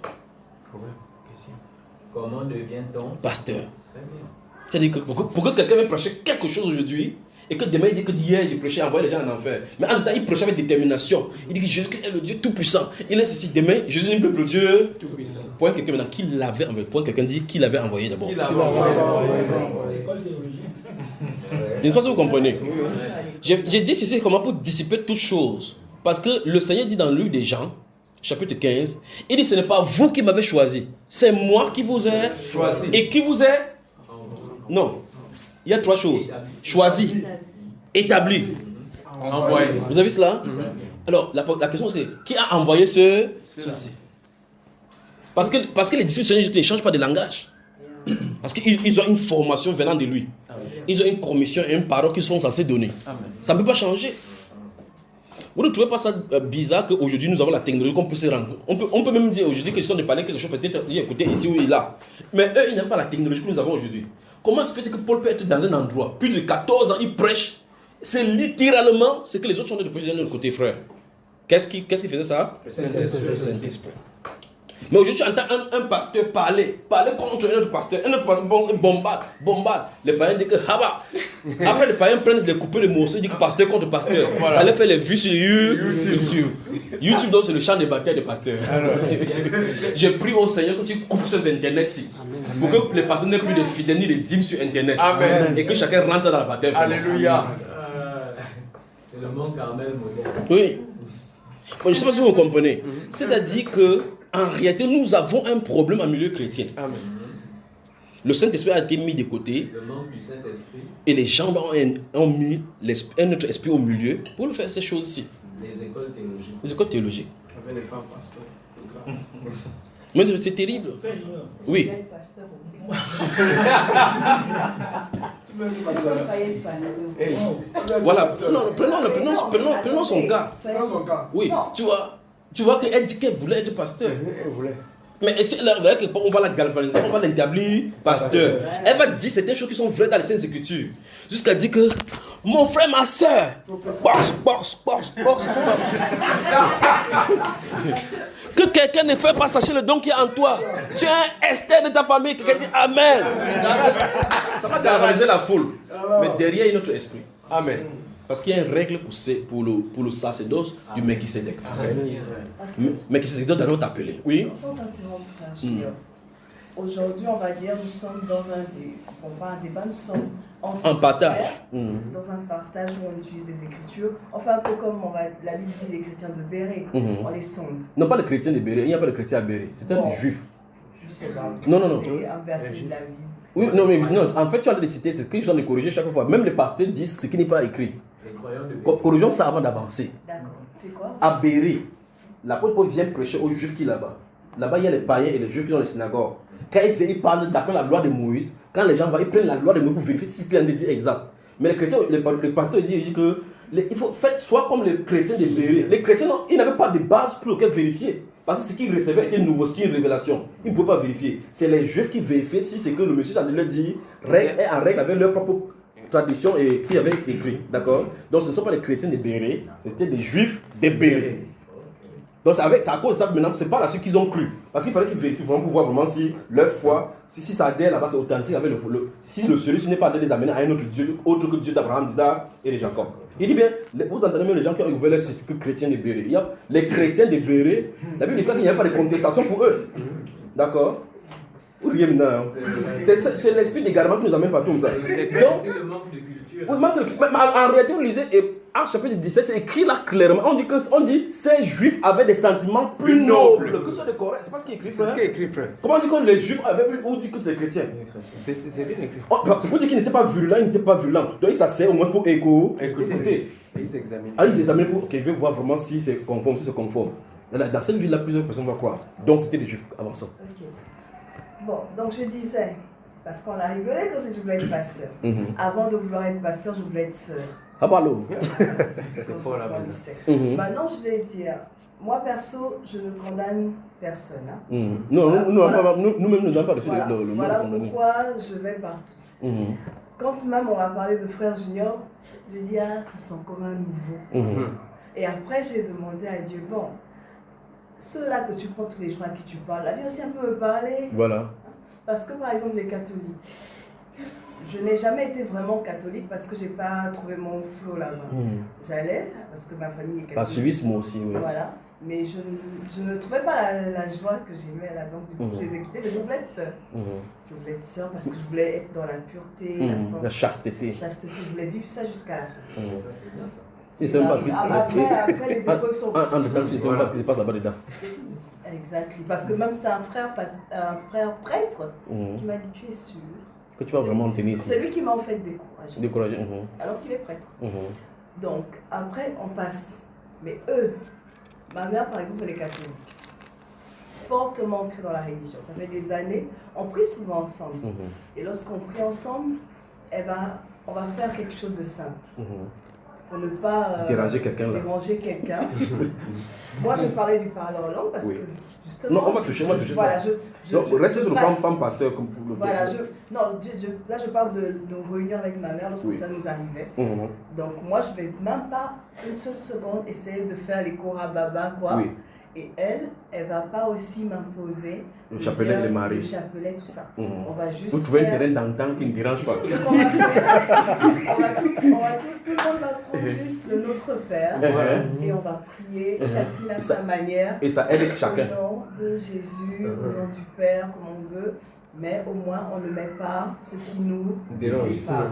F: Comment devient-on
A: pasteur?
F: Très bien.
A: C'est-à-dire que pour que quelqu'un vienne prêcher quelque chose aujourd'hui, et que demain il dit que hier j'ai prêché, envoyé les gens en enfer. Mais en même temps, il prêchait avec détermination. Il dit que Jésus est le Dieu tout-puissant. Il est ceci. Demain, Jésus n'est plus le Dieu tout-puissant. Point quelqu'un maintenant, qui l'avait envoyé? Point quelqu'un dit qui l'avait envoyé d'abord.
E: L'école théologique.
A: N'est-ce pas si vous comprenez? J'ai dit ceci comment pour dissiper toutes choses. Parce que le Seigneur dit dans le livre des Jean, chapitre 15, il dit ce n'est pas vous qui m'avez choisi, c'est moi qui vous ai choisi. Et qui vous ai? Non. Il y a trois choses. Choisi, établi, envoyé. Vous avez vu cela? Alors, la question c'est qui a envoyé ceci? Parce que les disciples ne changent pas de langage. Parce qu'ils ont une formation venant de lui. Ils ont une commission et une parole qu'ils sont censés donner. Ça ne peut pas changer. Vous ne trouvez pas ça bizarre qu'aujourd'hui nous avons la technologie qu'on peut se rendre? On peut même dire aujourd'hui que si on ne parlait quelque chose, peut-être écoutez ici ou là. Mais eux, ils n'ont pas la technologie que nous avons aujourd'hui. Comment se fait-il que Paul peut être dans un endroit, plus de 14 ans, il prêche? C'est littéralement ce que les autres sont de prêcher de notre côté, frère. Qu'est-ce qui faisait ça? Le Saint-Esprit. Mais aujourd'hui, tu entends un pasteur parler contre un autre pasteur. Un autre pasteur bombarde. Les païens disent que haba. Après, les païens prennent les coupes, les morceaux, ils disent que pasteur contre pasteur. Voilà. Ça leur fait les vues sur YouTube. YouTube, donc, c'est le champ de bataille des pasteurs. J'ai pris au Seigneur que tu coupes ces internets-ci. Pour que les pasteurs n'aient plus de fidèles ni de dîmes sur internet. Amen. Et que chacun rentre dans la bataille.
C: Alléluia.
F: C'est le monde Carmel moderne.
A: Oui. Je ne sais pas si vous comprenez. C'est-à-dire qu'en réalité, nous avons un problème en milieu chrétien.
D: Amen.
A: Le Saint-Esprit a été mis de côté.
F: Le manque du Saint-Esprit.
A: Et les gens ont mis un autre esprit au milieu pour faire ces choses-ci.
F: Les écoles théologiques.
A: Les écoles théologiques.
C: Avec les femmes pasteurs.
A: Mais c'est terrible. Oui. Voilà. Non, prenons son cas. Oui. Tu vois qu'elle dit qu'elle voulait être pasteur.
D: Elle voulait.
A: Mais on va la galvaniser, on va l'établir pasteur. Elle va dire certaines choses qui sont vraies dans les Saintes Écritures. Jusqu'à dire que mon frère, ma soeur, que quelqu'un ne fait pas sacher le don qui est en toi. Tu es un Esther de ta famille, quelqu'un dit Amen. Ça va galvaniser la foule. Mais derrière, il y a notre esprit. Amen. Parce qu'il y a une règle pour le sacerdoce du Melchisédek. Melchisédek doit d'abord t'appeler. Oui.
B: Sans t'interrompre, aujourd'hui, on va dire, nous sommes dans un débat, nous sommes en
A: partage.
B: Dans un partage où on utilise des écritures. Enfin, un peu comme la Bible dit les chrétiens de Béret, on les sonde.
A: Non, pas les chrétiens de Béret, il n'y a pas de chrétiens à Béret, c'est un juif.
B: Je sais pas.
A: Non.
B: C'est un verset de la Bible.
A: Oui, non, en fait, tu as de citer, c'est que je dois les corriger chaque fois. Même les pasteurs disent ce qui n'est pas écrit. Corrigeons ça avant d'avancer.
B: D'accord. C'est quoi?
A: À Béret, l'apôtre Paul vient prêcher aux juifs qui là-bas. Là-bas, il y a les païens et les juifs qui sont dans les synagogues. Quand il vient, il parle d'après la loi de Moïse. Quand les gens vont, ils prennent la loi de Moïse pour vérifier si ce qu'il a dit exact. Mais les chrétiens, les pasteurs disent que il faut faire soit comme les chrétiens de Béret. Les chrétiens, ils n'avaient pas de base pour lequel vérifier. Parce que ce qu'ils recevaient était nouveau, c'était une révélation. Ils ne pouvaient pas vérifier. C'est les juifs qui vérifiaient si c'est que le monsieur leur dit est en règle avec leur propre tradition et qui avait écrit. D'accord? Donc ce ne sont pas les chrétiens de Béret, c'était des juifs de Béret. Donc c'est à cause de ça maintenant, c'est pas là-dessus qu'ils ont cru. Parce qu'il fallait qu'ils vérifient vraiment pour voir vraiment si leur foi, si ça adhère là-bas, c'est authentique avec si celui-ci n'est pas de les amener à un autre Dieu, autre que Dieu d'Abraham, d'Isaac et de Jacob. Il dit bien, vous entendez même les gens qui ont ouvert leur certificat chrétien de Béret. Il y a les chrétiens de Béret, la Bible dit qu'il n'y a pas de contestation pour eux. D'accord? C'est l'esprit d'égarement qui nous amène partout. Ça.
F: C'est le manque de culture.
A: Oui, en réalité, on lisait, et en chapitre 17, c'est écrit là clairement. On dit ces juifs avaient des sentiments plus nobles que ceux de Corinthe. C'est pas ce qui est écrit, frère.
D: C'est ce qui est écrit, frère.
A: Comment on dit que les juifs avaient plus, ou dit que c'est les chrétiens?
D: C'est bien écrit.
A: C'est pour dire qu'ils n'étaient pas virulents, ils n'étaient pas violents. Donc ils s'asseyaient au moins pour écouter.
D: Ils examinent.
A: Ils examinent pour qu'ils veulent voir vraiment si c'est conforme, si c'est conforme. Dans cette ville-là, plusieurs personnes vont croire. Donc c'était des juifs avant ça.
B: Bon, donc je disais, parce qu'on a rigolé quand je voulais être pasteur. Avant de vouloir être pasteur, je voulais être sœur.
A: Ah bah alors.
B: Maintenant, je vais dire, moi perso, je ne condamne personne.
A: Non, nous-mêmes ne donnons pas dessus le nom.
B: Voilà pourquoi je vais partout. Quand même on m'a parlé de frère junior, j'ai dit, c'est encore un nouveau. Et après, j'ai demandé à Dieu, bon, ceux-là que tu prends tous les jours à qui tu parles, la vie aussi un peu me parler.
A: Voilà.
B: Parce que par exemple, les catholiques, je n'ai jamais été vraiment catholique parce que je n'ai pas trouvé mon flow là-bas. J'allais, parce que ma famille est catholique.
A: Pas suivisme aussi, oui.
B: Voilà. Mais je ne trouvais pas la joie que j'aimais là. Donc, du coup, je les ai quittés, mais je voulais être sœur. Je voulais être sœur parce que je voulais être dans la pureté,
A: la chasteté.
B: Je voulais vivre ça jusqu'à la fin.
F: Ça, c'est bien ça.
B: Après, les épreuves sont...
A: En détail, tu ne sais pas ce qui se passe là-bas dedans.
B: Exactement. Parce que même c'est un frère prêtre qui m'a dit, tu es sûr
A: que tu vas vraiment tenir ici.
B: C'est lui qui m'a en fait découragé. Alors qu'il est prêtre. Donc, après, on passe. Mais eux, ma mère, par exemple, elle est catholique. Fortement ancrée dans la religion. Ça fait des années. On prie souvent ensemble. Et lorsqu'on prie ensemble, on va faire quelque chose de simple. Pour ne pas
A: déranger quelqu'un.
B: Moi, je parlais du parler en langue parce que justement...
A: Non, on va toucher ça. Donc, restez sur le plan femme pasteur comme pour le
B: là, je parle de nos réunions avec ma mère lorsque ça nous arrivait. Donc, moi, je ne vais même pas une seule seconde essayer de faire les korababa, quoi. Et elle ne va pas aussi m'imposer
A: le chapelet et le mari.
B: Le chapelet, tout ça. On va juste.
A: Vous trouvez un terrain d'entente qui ne dérange pas.
B: Tout le monde va prendre juste le Notre Père et on va prier chacune à sa manière.
A: Et ça aide chacun.
B: Au nom de Jésus, au nom du Père, comme on veut. Mais au moins, on ne met pas ce qui nous sépare.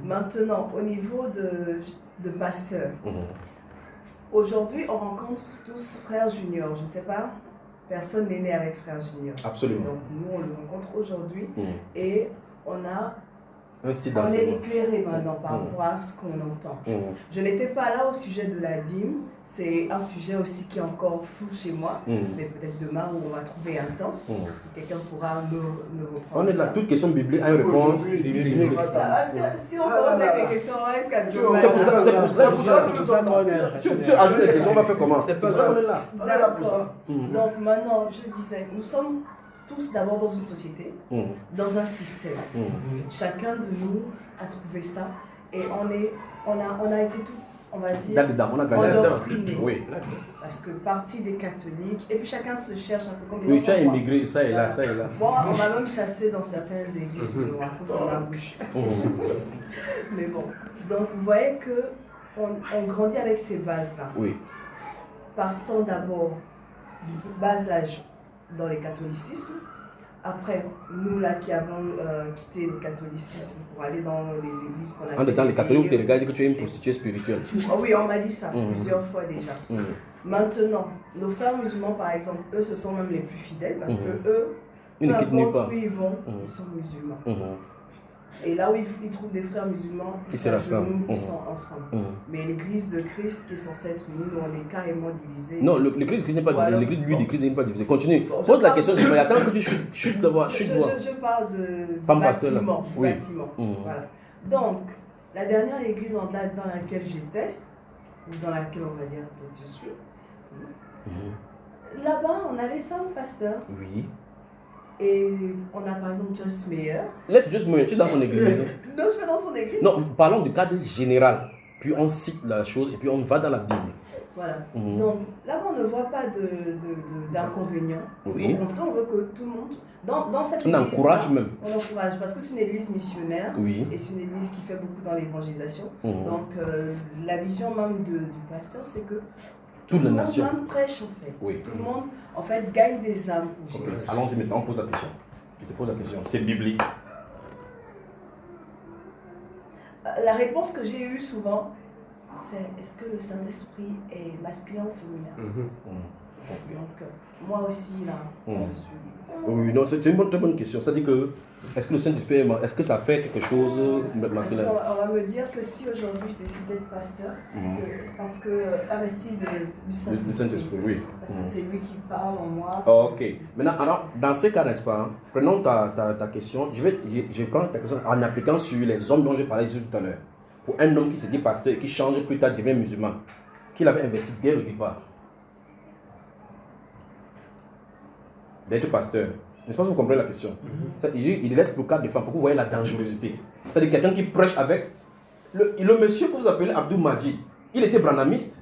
B: Maintenant, au niveau de pasteur. Aujourd'hui, on rencontre tous frères juniors. Je ne sais pas, personne n'est né avec frère junior.
A: Absolument.
B: Donc nous, on le rencontre aujourd'hui et on a...
A: Un style
B: on est
A: d'enseignement.
B: éclairé maintenant par rapport à ce qu'on entend. Je n'étais pas là au sujet de la dîme. C'est un sujet aussi qui est encore flou chez moi. Mais peut-être demain où on va trouver un temps, quelqu'un pourra me reprendre.
A: On est là, toute question biblique a une réponse biblique.
B: Parce que si on commence avec les questions, on risque à
A: C'est pour ça. Si tu ajoutes les questions, on va faire comment? C'est pour ça qu'on est là.
B: D'accord. Donc maintenant, je disais, nous sommes tous d'abord dans une société, dans un système. Chacun de nous a trouvé ça et on a été tous, on va dire, endoctrinés.
A: Oui.
B: Parce que partie des catholiques, et puis chacun se cherche un peu comme...
A: Oui, tu as immigré, ça et là, ça et là.
B: Moi, on m'a même chassé dans certaines églises à cause de ma bouche. Mais bon, donc vous voyez qu'on grandit avec ces bases-là.
A: Oui.
B: Partant d'abord du bas âge dans les catholicismes. Après, nous là qui avons quitté le catholicisme pour aller dans les églises qu'on a...
A: En étant les catholiques, tu regardes que tu es une prostituée spirituelle.
B: Oh oui, on m'a dit ça plusieurs fois déjà. Maintenant, nos frères musulmans par exemple, eux ce sont même les plus fidèles parce que eux,
A: ils ne quittent nulle part.
B: Où ils vont, ils sont musulmans. Et là où ils trouvent des frères musulmans, ils sont ensemble. Mais l'église de Christ qui est censée être unie, nous on est carrément divisés.
A: Non, l'église de Christ n'est pas divisée. L'église de Christ n'est pas divisée. Continue. Pose la question. Mais attends que tu chutes de voix.
B: Je parle de bâtiment.
A: Oui.
B: Voilà. Donc, la dernière église en date dans laquelle j'étais, ou dans laquelle on va dire que je suis, là-bas on a les femmes pasteurs.
A: Oui.
B: Et on a par exemple Joyce Meyer.
A: Laisse Joyce Meyer, tu es dans son église.
B: Non, je vais dans son église.
A: Non, parlons du cadre général. Puis on cite la chose et puis on va dans la Bible.
B: Voilà. Donc là, on ne voit pas d'inconvénients.
A: Oui.
B: Au contraire, on veut que tout le monde. Dans cette
A: église. On encourage même.
B: On encourage parce que c'est une église missionnaire.
A: Oui.
B: Et c'est une église qui fait beaucoup dans l'évangélisation. Donc la vision même du pasteur, c'est que.
A: Toute la nation.
B: Tout le monde prêche en fait.
A: Oui.
B: Tout le monde en fait gagne des âmes pour Jésus.
A: Allons-y maintenant, on pose la question. Je te pose la question. C'est biblique?
B: La réponse que j'ai eue souvent, c'est est-ce que le Saint-Esprit est masculin ou féminin? Donc moi aussi là, je suis...
A: Oui, non, c'est une très bonne question. C'est-à-dire que est-ce que le Saint-Esprit, est-ce que ça fait quelque chose masculin?
B: On va me dire que si aujourd'hui je décide d'être pasteur, c'est parce que investi du Saint-Esprit.
A: Du Saint-Esprit, oui.
B: Parce que c'est lui qui parle en moi.
A: Ok. Maintenant, alors, dans ce cas, n'est-ce pas, prenons ta question. Je prends ta question en appliquant sur les hommes dont j'ai parlé tout à l'heure. Pour un homme qui se dit pasteur et qui change plus tard devient musulman, qu'il avait investi dès le départ d'être pasteur. N'est-ce pas que vous comprenez la question? Il laisse pour le cadre des femmes pour que vous voyez la dangerosité. C'est-à-dire quelqu'un qui prêche avec... Le monsieur que vous appelez Abdul Majid, il était branamiste.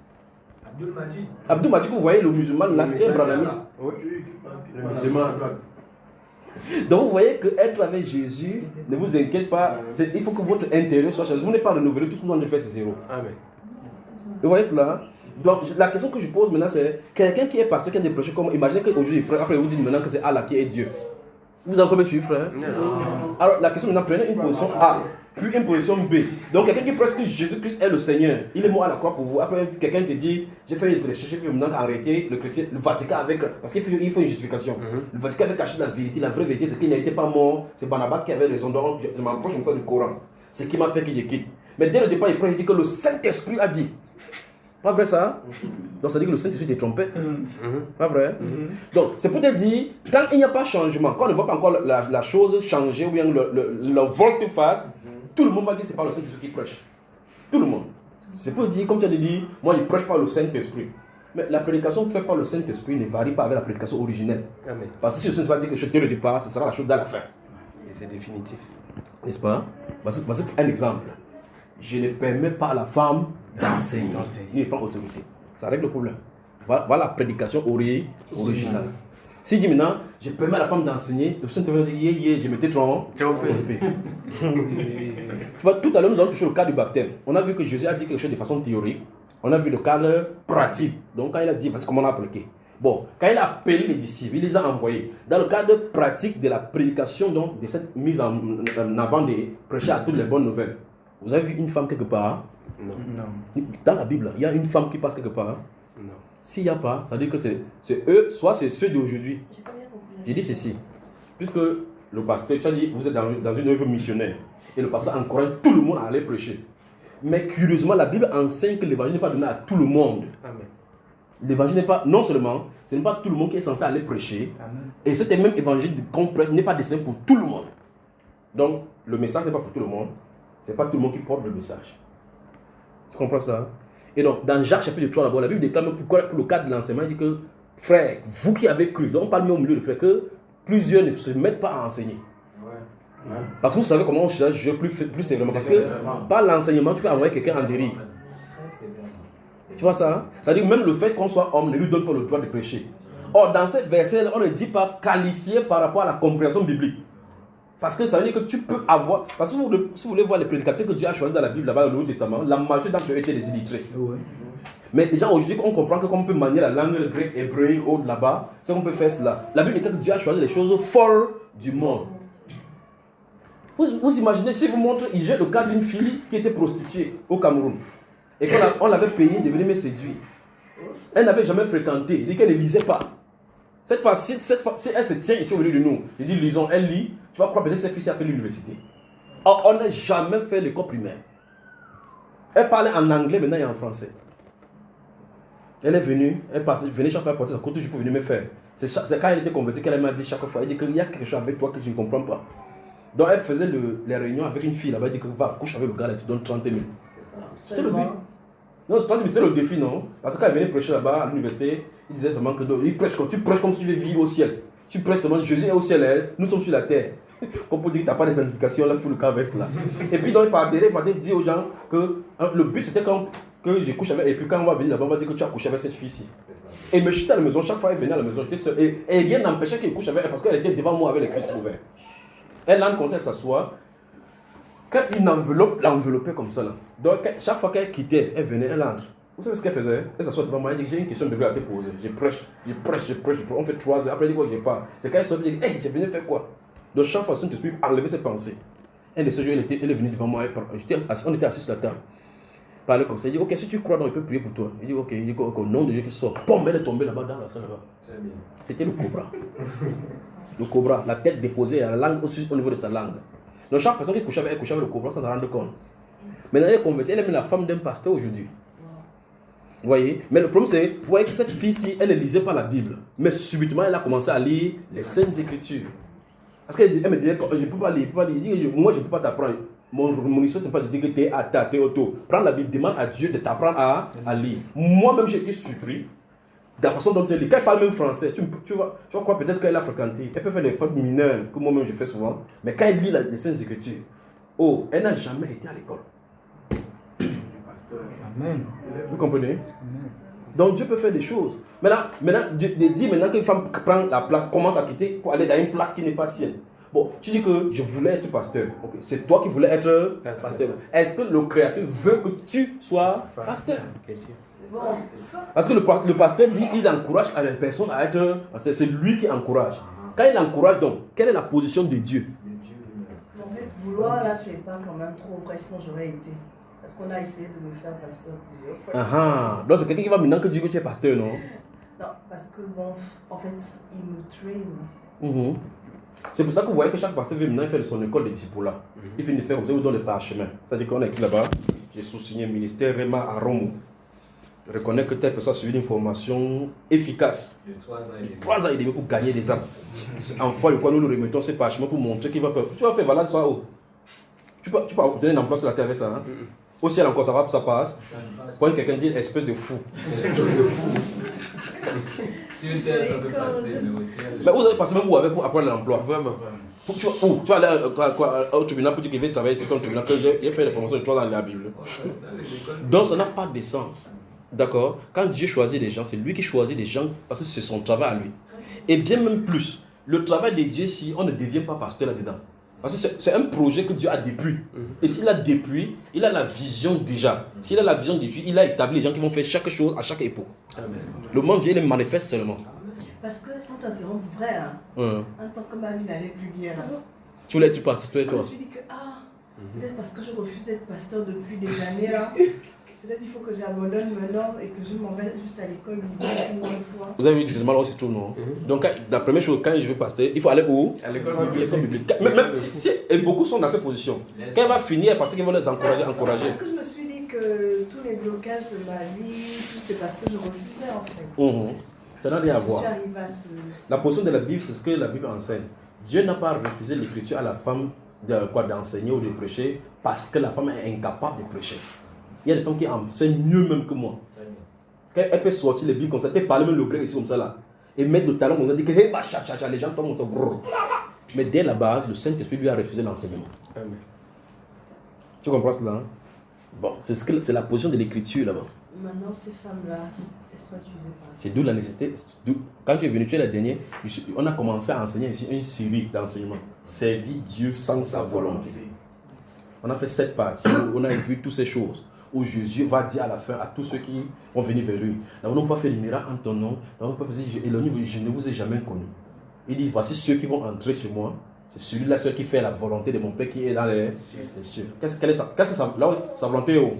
A: Abdul Majid, vous voyez le musulman là, c'était un branamiste.
D: Oui, le musulman.
A: Donc vous voyez que être avec Jésus, ne vous inquiétez pas, il faut que votre intérieur soit changé. Vous n'êtes pas renouvelé, tout ce que vous avez fait c'est zéro.
D: Amen.
A: Vous voyez cela? Donc la question que je pose maintenant c'est, quelqu'un qui est pasteur, qui a des prêchés, comme imaginez qu'aujourd'hui, après vous dites maintenant que c'est Allah qui est Dieu. Vous allez combien suivre, frère? Non. Alors la question maintenant, prenez une position A, puis une position B. Donc quelqu'un qui prêche que Jésus-Christ est le Seigneur, il est mort à la croix pour vous. Après quelqu'un te dit, j'ai fait une recherche, j'ai fait maintenant arrêter le Vatican avec... Parce qu'il faut une justification. Le Vatican avait caché la vérité, la vraie vérité c'est qu'il n'était pas mort, c'est Barnabas qui avait raison. Donc je m'approche comme ça du Coran. C'est ce qui m'a fait qu'il quitte. Mais dès le départ, il prêche, il dit que le Saint-Esprit a dit. Pas vrai ça? Donc ça dit que le Saint-Esprit t'est trompé. Pas vrai? Donc c'est peut-être dit, quand il n'y a pas changement, quand on ne voit pas encore la chose changer ou bien le volte-face, tout le monde va dire que ce n'est pas le Saint-Esprit qui prêche. Tout le monde. C'est peut dire, comme tu as dit, moi je ne prêche pas le Saint-Esprit. Mais la prédication faite par le Saint-Esprit ne varie pas avec la prédication originelle.
D: Amen.
A: Parce que si le Saint-Esprit dit quelque chose dès le départ, ce sera la chose à la fin.
D: Et c'est définitif.
A: N'est-ce pas? Voici un exemple. Je ne permets pas à la femme d'enseigner, ni de prendre autorité. Ça règle le problème. Voilà la prédication originale. Si dit maintenant, je permets à la femme d'enseigner, le Saint-Esprit va dire, je m'étais trompé. Tu vois, tout à l'heure, nous avons touché le cas du baptême. On a vu que Jésus a dit quelque chose de façon théorique. On a vu le cadre pratique. Donc, quand il a dit, parce comment on a appliqué. Bon, quand il a appelé les disciples, il les a envoyés. Dans le cadre pratique de la prédication, donc, de cette mise en avant de prêcher à toutes les bonnes nouvelles. Vous avez vu une femme quelque part
D: Non.
A: Dans la Bible, il y a une femme qui passe quelque part.
D: Non.
A: S'il n'y a pas, ça veut dire que c'est eux, soit c'est ceux d'aujourd'hui. J'ai dit ceci. Puisque le pasteur, tu as dit, vous êtes dans une œuvre missionnaire. Et le pasteur encourage tout le monde à aller prêcher. Mais curieusement, la Bible enseigne que l'évangile n'est pas donné à tout le monde.
D: Amen.
A: L'évangile n'est pas, non seulement, ce n'est pas tout le monde qui est censé aller prêcher. Amen. Et cet même évangile qu'on prêche n'est pas destiné pour tout le monde. Donc, le message n'est pas pour tout le monde. Ce n'est pas tout le monde qui porte le message. Tu comprends ça? Et donc, dans Jacques chapitre 3, d'abord, la Bible déclare pour le cadre de l'enseignement, il dit que, frère, vous qui avez cru, donc on parle même au milieu du fait que plusieurs ne se mettent pas à enseigner. Ouais. Parce que vous savez comment on juge plus sévèrement. Parce que par l'enseignement, tu peux envoyer quelqu'un en dérive. Tu vois ça? C'est-à-dire même le fait qu'on soit homme ne lui donne pas le droit de prêcher. Or, dans ces versets, on ne dit pas qualifié par rapport à la compréhension biblique. Parce que ça veut dire que tu peux avoir... Parce que si vous voulez voir les prédicateurs que Dieu a choisis dans la Bible, là-bas, dans le Nouveau Testament, la majorité d'entre eux étaient des illettrés. Ouais. Mais déjà aujourd'hui, on comprend que comme on peut manier la langue grecque, hébreu, autre là-bas, c'est qu'on peut faire cela. La Bible dit que Dieu a choisi les choses folles du monde. Vous imaginez, si vous montrez, il jette le cas d'une fille qui était prostituée au Cameroun. Et qu'on l'avait payée de venir me séduire. Elle n'avait jamais fréquenté. Il dit qu'elle ne lisait pas. Cette fois, si elle se tient ici au milieu de nous, il dit lisons, elle lit, tu vas croire peut-être que cette fille a fait l'université. Or, on n'a jamais fait l'école primaire. Elle parlait en anglais maintenant et en français. Elle est venue, venez chaque fois apporter sa côté, je peux venir me faire. C'est quand elle était convertie qu'elle m'a dit chaque fois, elle dit qu'il y a quelque chose avec toi que je ne comprends pas. Donc elle faisait les réunions avec une fille là-bas, elle dit que va coucher avec le gars, elle te donne 30 000. C'était le but. Non, 30 000 c'était le défi, non? Parce que quand elle venait prêcher là-bas à l'université, il disait seulement que tu prêches comme si tu veux vivre au ciel. Tu prêches seulement Jésus est au ciel, hein? Nous sommes sur la terre. Comme pour dire que tu n'as pas de sanctification, là, il faut le cas avec là. Et puis donc par derrière, il va dire aux gens que le but c'était que je couche avec, et puis quand on va venir là-bas, on va dire que tu as couché avec cette fille-ci. Et me jeter à la maison, chaque fois elle venait à la maison, j'étais seul. Et rien n'empêchait qu'elle couche avec elle parce qu'elle était devant moi avec les cuisses ouvertes. Elle entre comme ça, elle s'assoit. Quand une enveloppe l'enveloppait comme ça là. Donc chaque fois qu'elle quittait, elle venait, elle entre. Vous savez ce qu'elle faisait? Elle s'assoit devant moi, elle dit j'ai une question de Bible à te poser. Je prêche. On fait 3 heures. Après elle dit quoi, je pars. C'est quand elle sort, elle dit hey, j'ai venu faire quoi? Donc chaque fois, Saint-Esprit enlever ses pensées. Un de ce jour, elle est venue devant moi. On était assis sur la table. Parler comme ça. Il dit ok, si tu crois, donc il peut prier pour toi. Il dit ok, il dit au nom de Dieu qui sort. Pomme, elle est tombée là-bas dans la salle là-bas. C'était le cobra. Le cobra, la tête déposée, la langue aussi au niveau de sa langue. Donc chaque personne qui couchait avec elle, couchait avec le cobra sans s'en rendre compte. Maintenant elle est convertie, elle est même la femme d'un pasteur aujourd'hui. Vous voyez? Mais le problème c'est, vous voyez que cette fille-ci, elle ne lisait pas la Bible. Mais subitement, elle a commencé à lire les Saintes Écritures. Parce qu'elle me disait, je ne peux pas lire, Il dit, moi je ne peux pas t'apprendre. Mon histoire, ce n'est pas de dire que tu es athée, tu es auto. Prends la Bible, demande à Dieu de t'apprendre à lire. Moi-même, j'ai été surpris de la façon dont elle lit. Quand elle parle même français, tu vas croire peut-être qu'elle a fréquenté. Elle peut faire des fautes mineures, que moi-même je fais souvent. Mais quand elle lit les Saintes Écritures, elle n'a jamais été à l'école.
E: Amen.
A: Vous comprenez? Amen. Donc Dieu peut faire des choses. Maintenant Dieu dit maintenant qu'une femme prend la place, commence à quitter pour aller dans une place qui n'est pas sienne. Bon, tu dis que je voulais être pasteur. Okay. C'est toi qui voulais être pasteur. Est-ce que le Créateur veut que tu sois pasteur? Parce que le pasteur dit qu'il encourage à la personne à être pasteur. C'est lui qui encourage. Quand il encourage donc, quelle est la position de Dieu?
B: En fait, vouloir là, c'est pas quand même trop vrai, sinon j'aurais été. Parce qu'on a essayé de me faire pasteur plusieurs fois.
A: Donc c'est quelqu'un qui va maintenant que dire que tu es pasteur, non?
B: Non, parce que bon, en fait, il nous traîne.
A: C'est pour ça que vous voyez que chaque pasteur veut maintenant faire de son école de disciples-là. Il finit de faire comme ça, il vous donne le parchemin. C'est-à-dire qu'on a écrit là-bas, j'ai sous-signé ministère Réma à Rome. Reconnaît que telle personne a suivi une formation efficace.
F: De
A: 3 ans et demi pour gagner des âmes. En foi de quoi nous le remettons ce parchemin pour montrer qu'il va faire. Tu vas faire valable ça haut. Tu peux obtenir un emploi sur la terre avec ça. Hein? Au ciel encore, ça passe. Quand quelqu'un dit espèce de fou.
F: Si une terre, ça peut passer, mais au ciel.
A: Mais vous avez passé même où avec pour apprendre l'emploi? Vraiment. Tu vas aller au tribunal pour dire qu'il veut travailler ici comme tribunal, que j'ai fait des formations de 3 ans dans la Bible. Donc ça n'a pas de sens. D'accord? Quand Dieu choisit des gens, c'est lui qui choisit des gens parce que c'est son travail à lui. Et bien même plus, le travail de Dieu, si on ne devient pas pasteur là-dedans. Parce que c'est un projet que Dieu a depuis. Et s'il a depuis, il a la vision déjà. S'il a la vision de Dieu, il a établi les gens qui vont faire chaque chose à chaque époque. Amen. Le monde vient et les manifeste seulement.
B: Parce que sans t'interrompre, vrai, en tant que ma vie n'allait plus bien.
A: Tu voulais être pasteur, toi?
B: Je me suis dit que, Peut-être parce que je refuse d'être pasteur depuis des années là. Peut-être il faut que j'abandonne maintenant et que je m'en vais juste à l'école une fois.
A: Vous avez vu directement là où c'est tout, non? Donc la première chose, quand je veux pasteur, il faut aller où? À l'école biblique. Même si et beaucoup sont dans cette position. Quand il va finir, parce qu'ils vont les encourager.
B: Parce que je me suis dit que tous les blocages de ma vie, tout c'est parce que je refusais en fait.
A: Ça n'a rien à voir. La position de la Bible, c'est ce que la Bible enseigne. Dieu n'a pas refusé l'écriture à la femme d'enseigner ou de prêcher parce que la femme est incapable de prêcher. Il y a des femmes qui enseignent mieux même que moi. Quand elle peut sortir les Bibles comme ça, elle parle même le grec ici comme ça là, et mettre le talon comme ça, dire que hey, bah, les gens tombent comme ça. Brrr. Mais dès la base, le Saint-Esprit lui a refusé l'enseignement. Tu comprends cela? Hein? Bon, c'est la position de l'écriture là-bas.
B: Maintenant, ces femmes-là, elles sont utilisées par...
A: C'est d'où la nécessité. Quand tu es venu, tu es la dernière, on a commencé à enseigner ici une série d'enseignements. Servir Dieu sans sa volonté. On a fait 7 parties où on a vu toutes ces choses. Où Jésus va dire à la fin à tous ceux qui vont venir vers lui: nous n'avons pas fait le miracle en ton nom, nous n'avons pas fait et le niveau, je ne vous ai jamais connu. Il dit: voici ceux qui vont entrer chez moi, c'est celui-là qui fait la volonté de mon Père qui est dans les cieux. Qu'est-ce que sa volonté est où?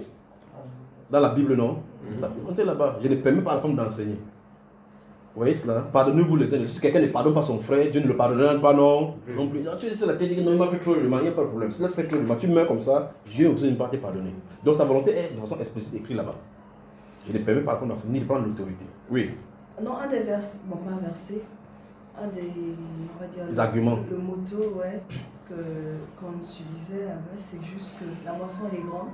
A: Dans la Bible, non? Sa volonté là-bas. Je ne permets pas à la femme d'enseigner. Vous voyez cela? Pardonnez-vous les uns. Si quelqu'un ne pardonne pas son frère, Dieu ne le pardonnera pas, non plus. Non, tu sais, c'est la tête, non, il m'a fait trop de mal, il n'y a pas de problème. Si tu fait trop de mal, tu meurs comme ça, Dieu aussi ne peut pas te pardonner. Donc sa volonté est de façon explicite écrite là-bas. Je ne permets pas à la femme d'enseigner ni de prendre l'autorité. Oui.
B: Non, un des versets, bon, pas un verset, un des, on va dire,
A: des arguments.
B: Le motto, ouais, qu'on utilisait là-bas, c'est juste que la moisson elle est grande.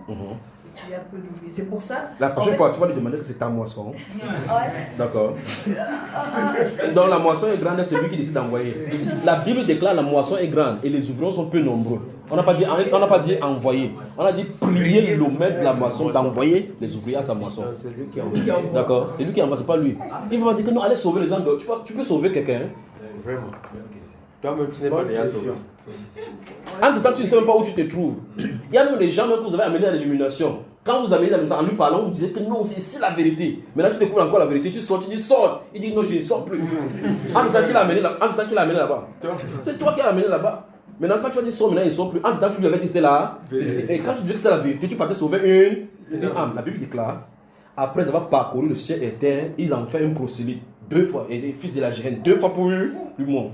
B: Et qu'il y a peu d'ouvriers. C'est pour ça.
A: La prochaine fois, tu vas lui demander que c'est ta moisson. Ouais. D'accord. Donc la moisson est grande, c'est lui qui décide d'envoyer. La Bible déclare la moisson est grande et les ouvriers sont peu nombreux. On n'a pas dit envoyer. On a dit prier le maître de la moisson d'envoyer les ouvriers à sa moisson. C'est lui qui envoie. D'accord. C'est lui qui envoie, c'est pas lui. Il va dire que non, allez sauver les gens. Tu peux sauver quelqu'un. Vraiment. Toi-même, tu n'es pas déjà sauvé. En tout cas, tu ne sais même pas où tu te trouves. Il y a même des gens que vous avez amenés à l'illumination. Quand vous amenez en lui parlant, vous disiez que non, c'est ici la vérité. Maintenant, tu découvres encore la vérité. Tu sors, tu dis sors. Il dit non, je ne sors plus. En tout temps, qui l'a amené là-bas. C'est toi qui l'as amené là-bas. Maintenant, quand tu as dit sors, maintenant il ne sort plus. En tout temps, tu lui avais dit que c'était la vérité. Et quand tu disais que c'était la vérité, tu partais sauver une âme. La Bible déclare: après avoir parcouru le ciel et terre, ils en fait un prosélyte 2 fois. Et les fils de la géhenne 2 fois plus loin.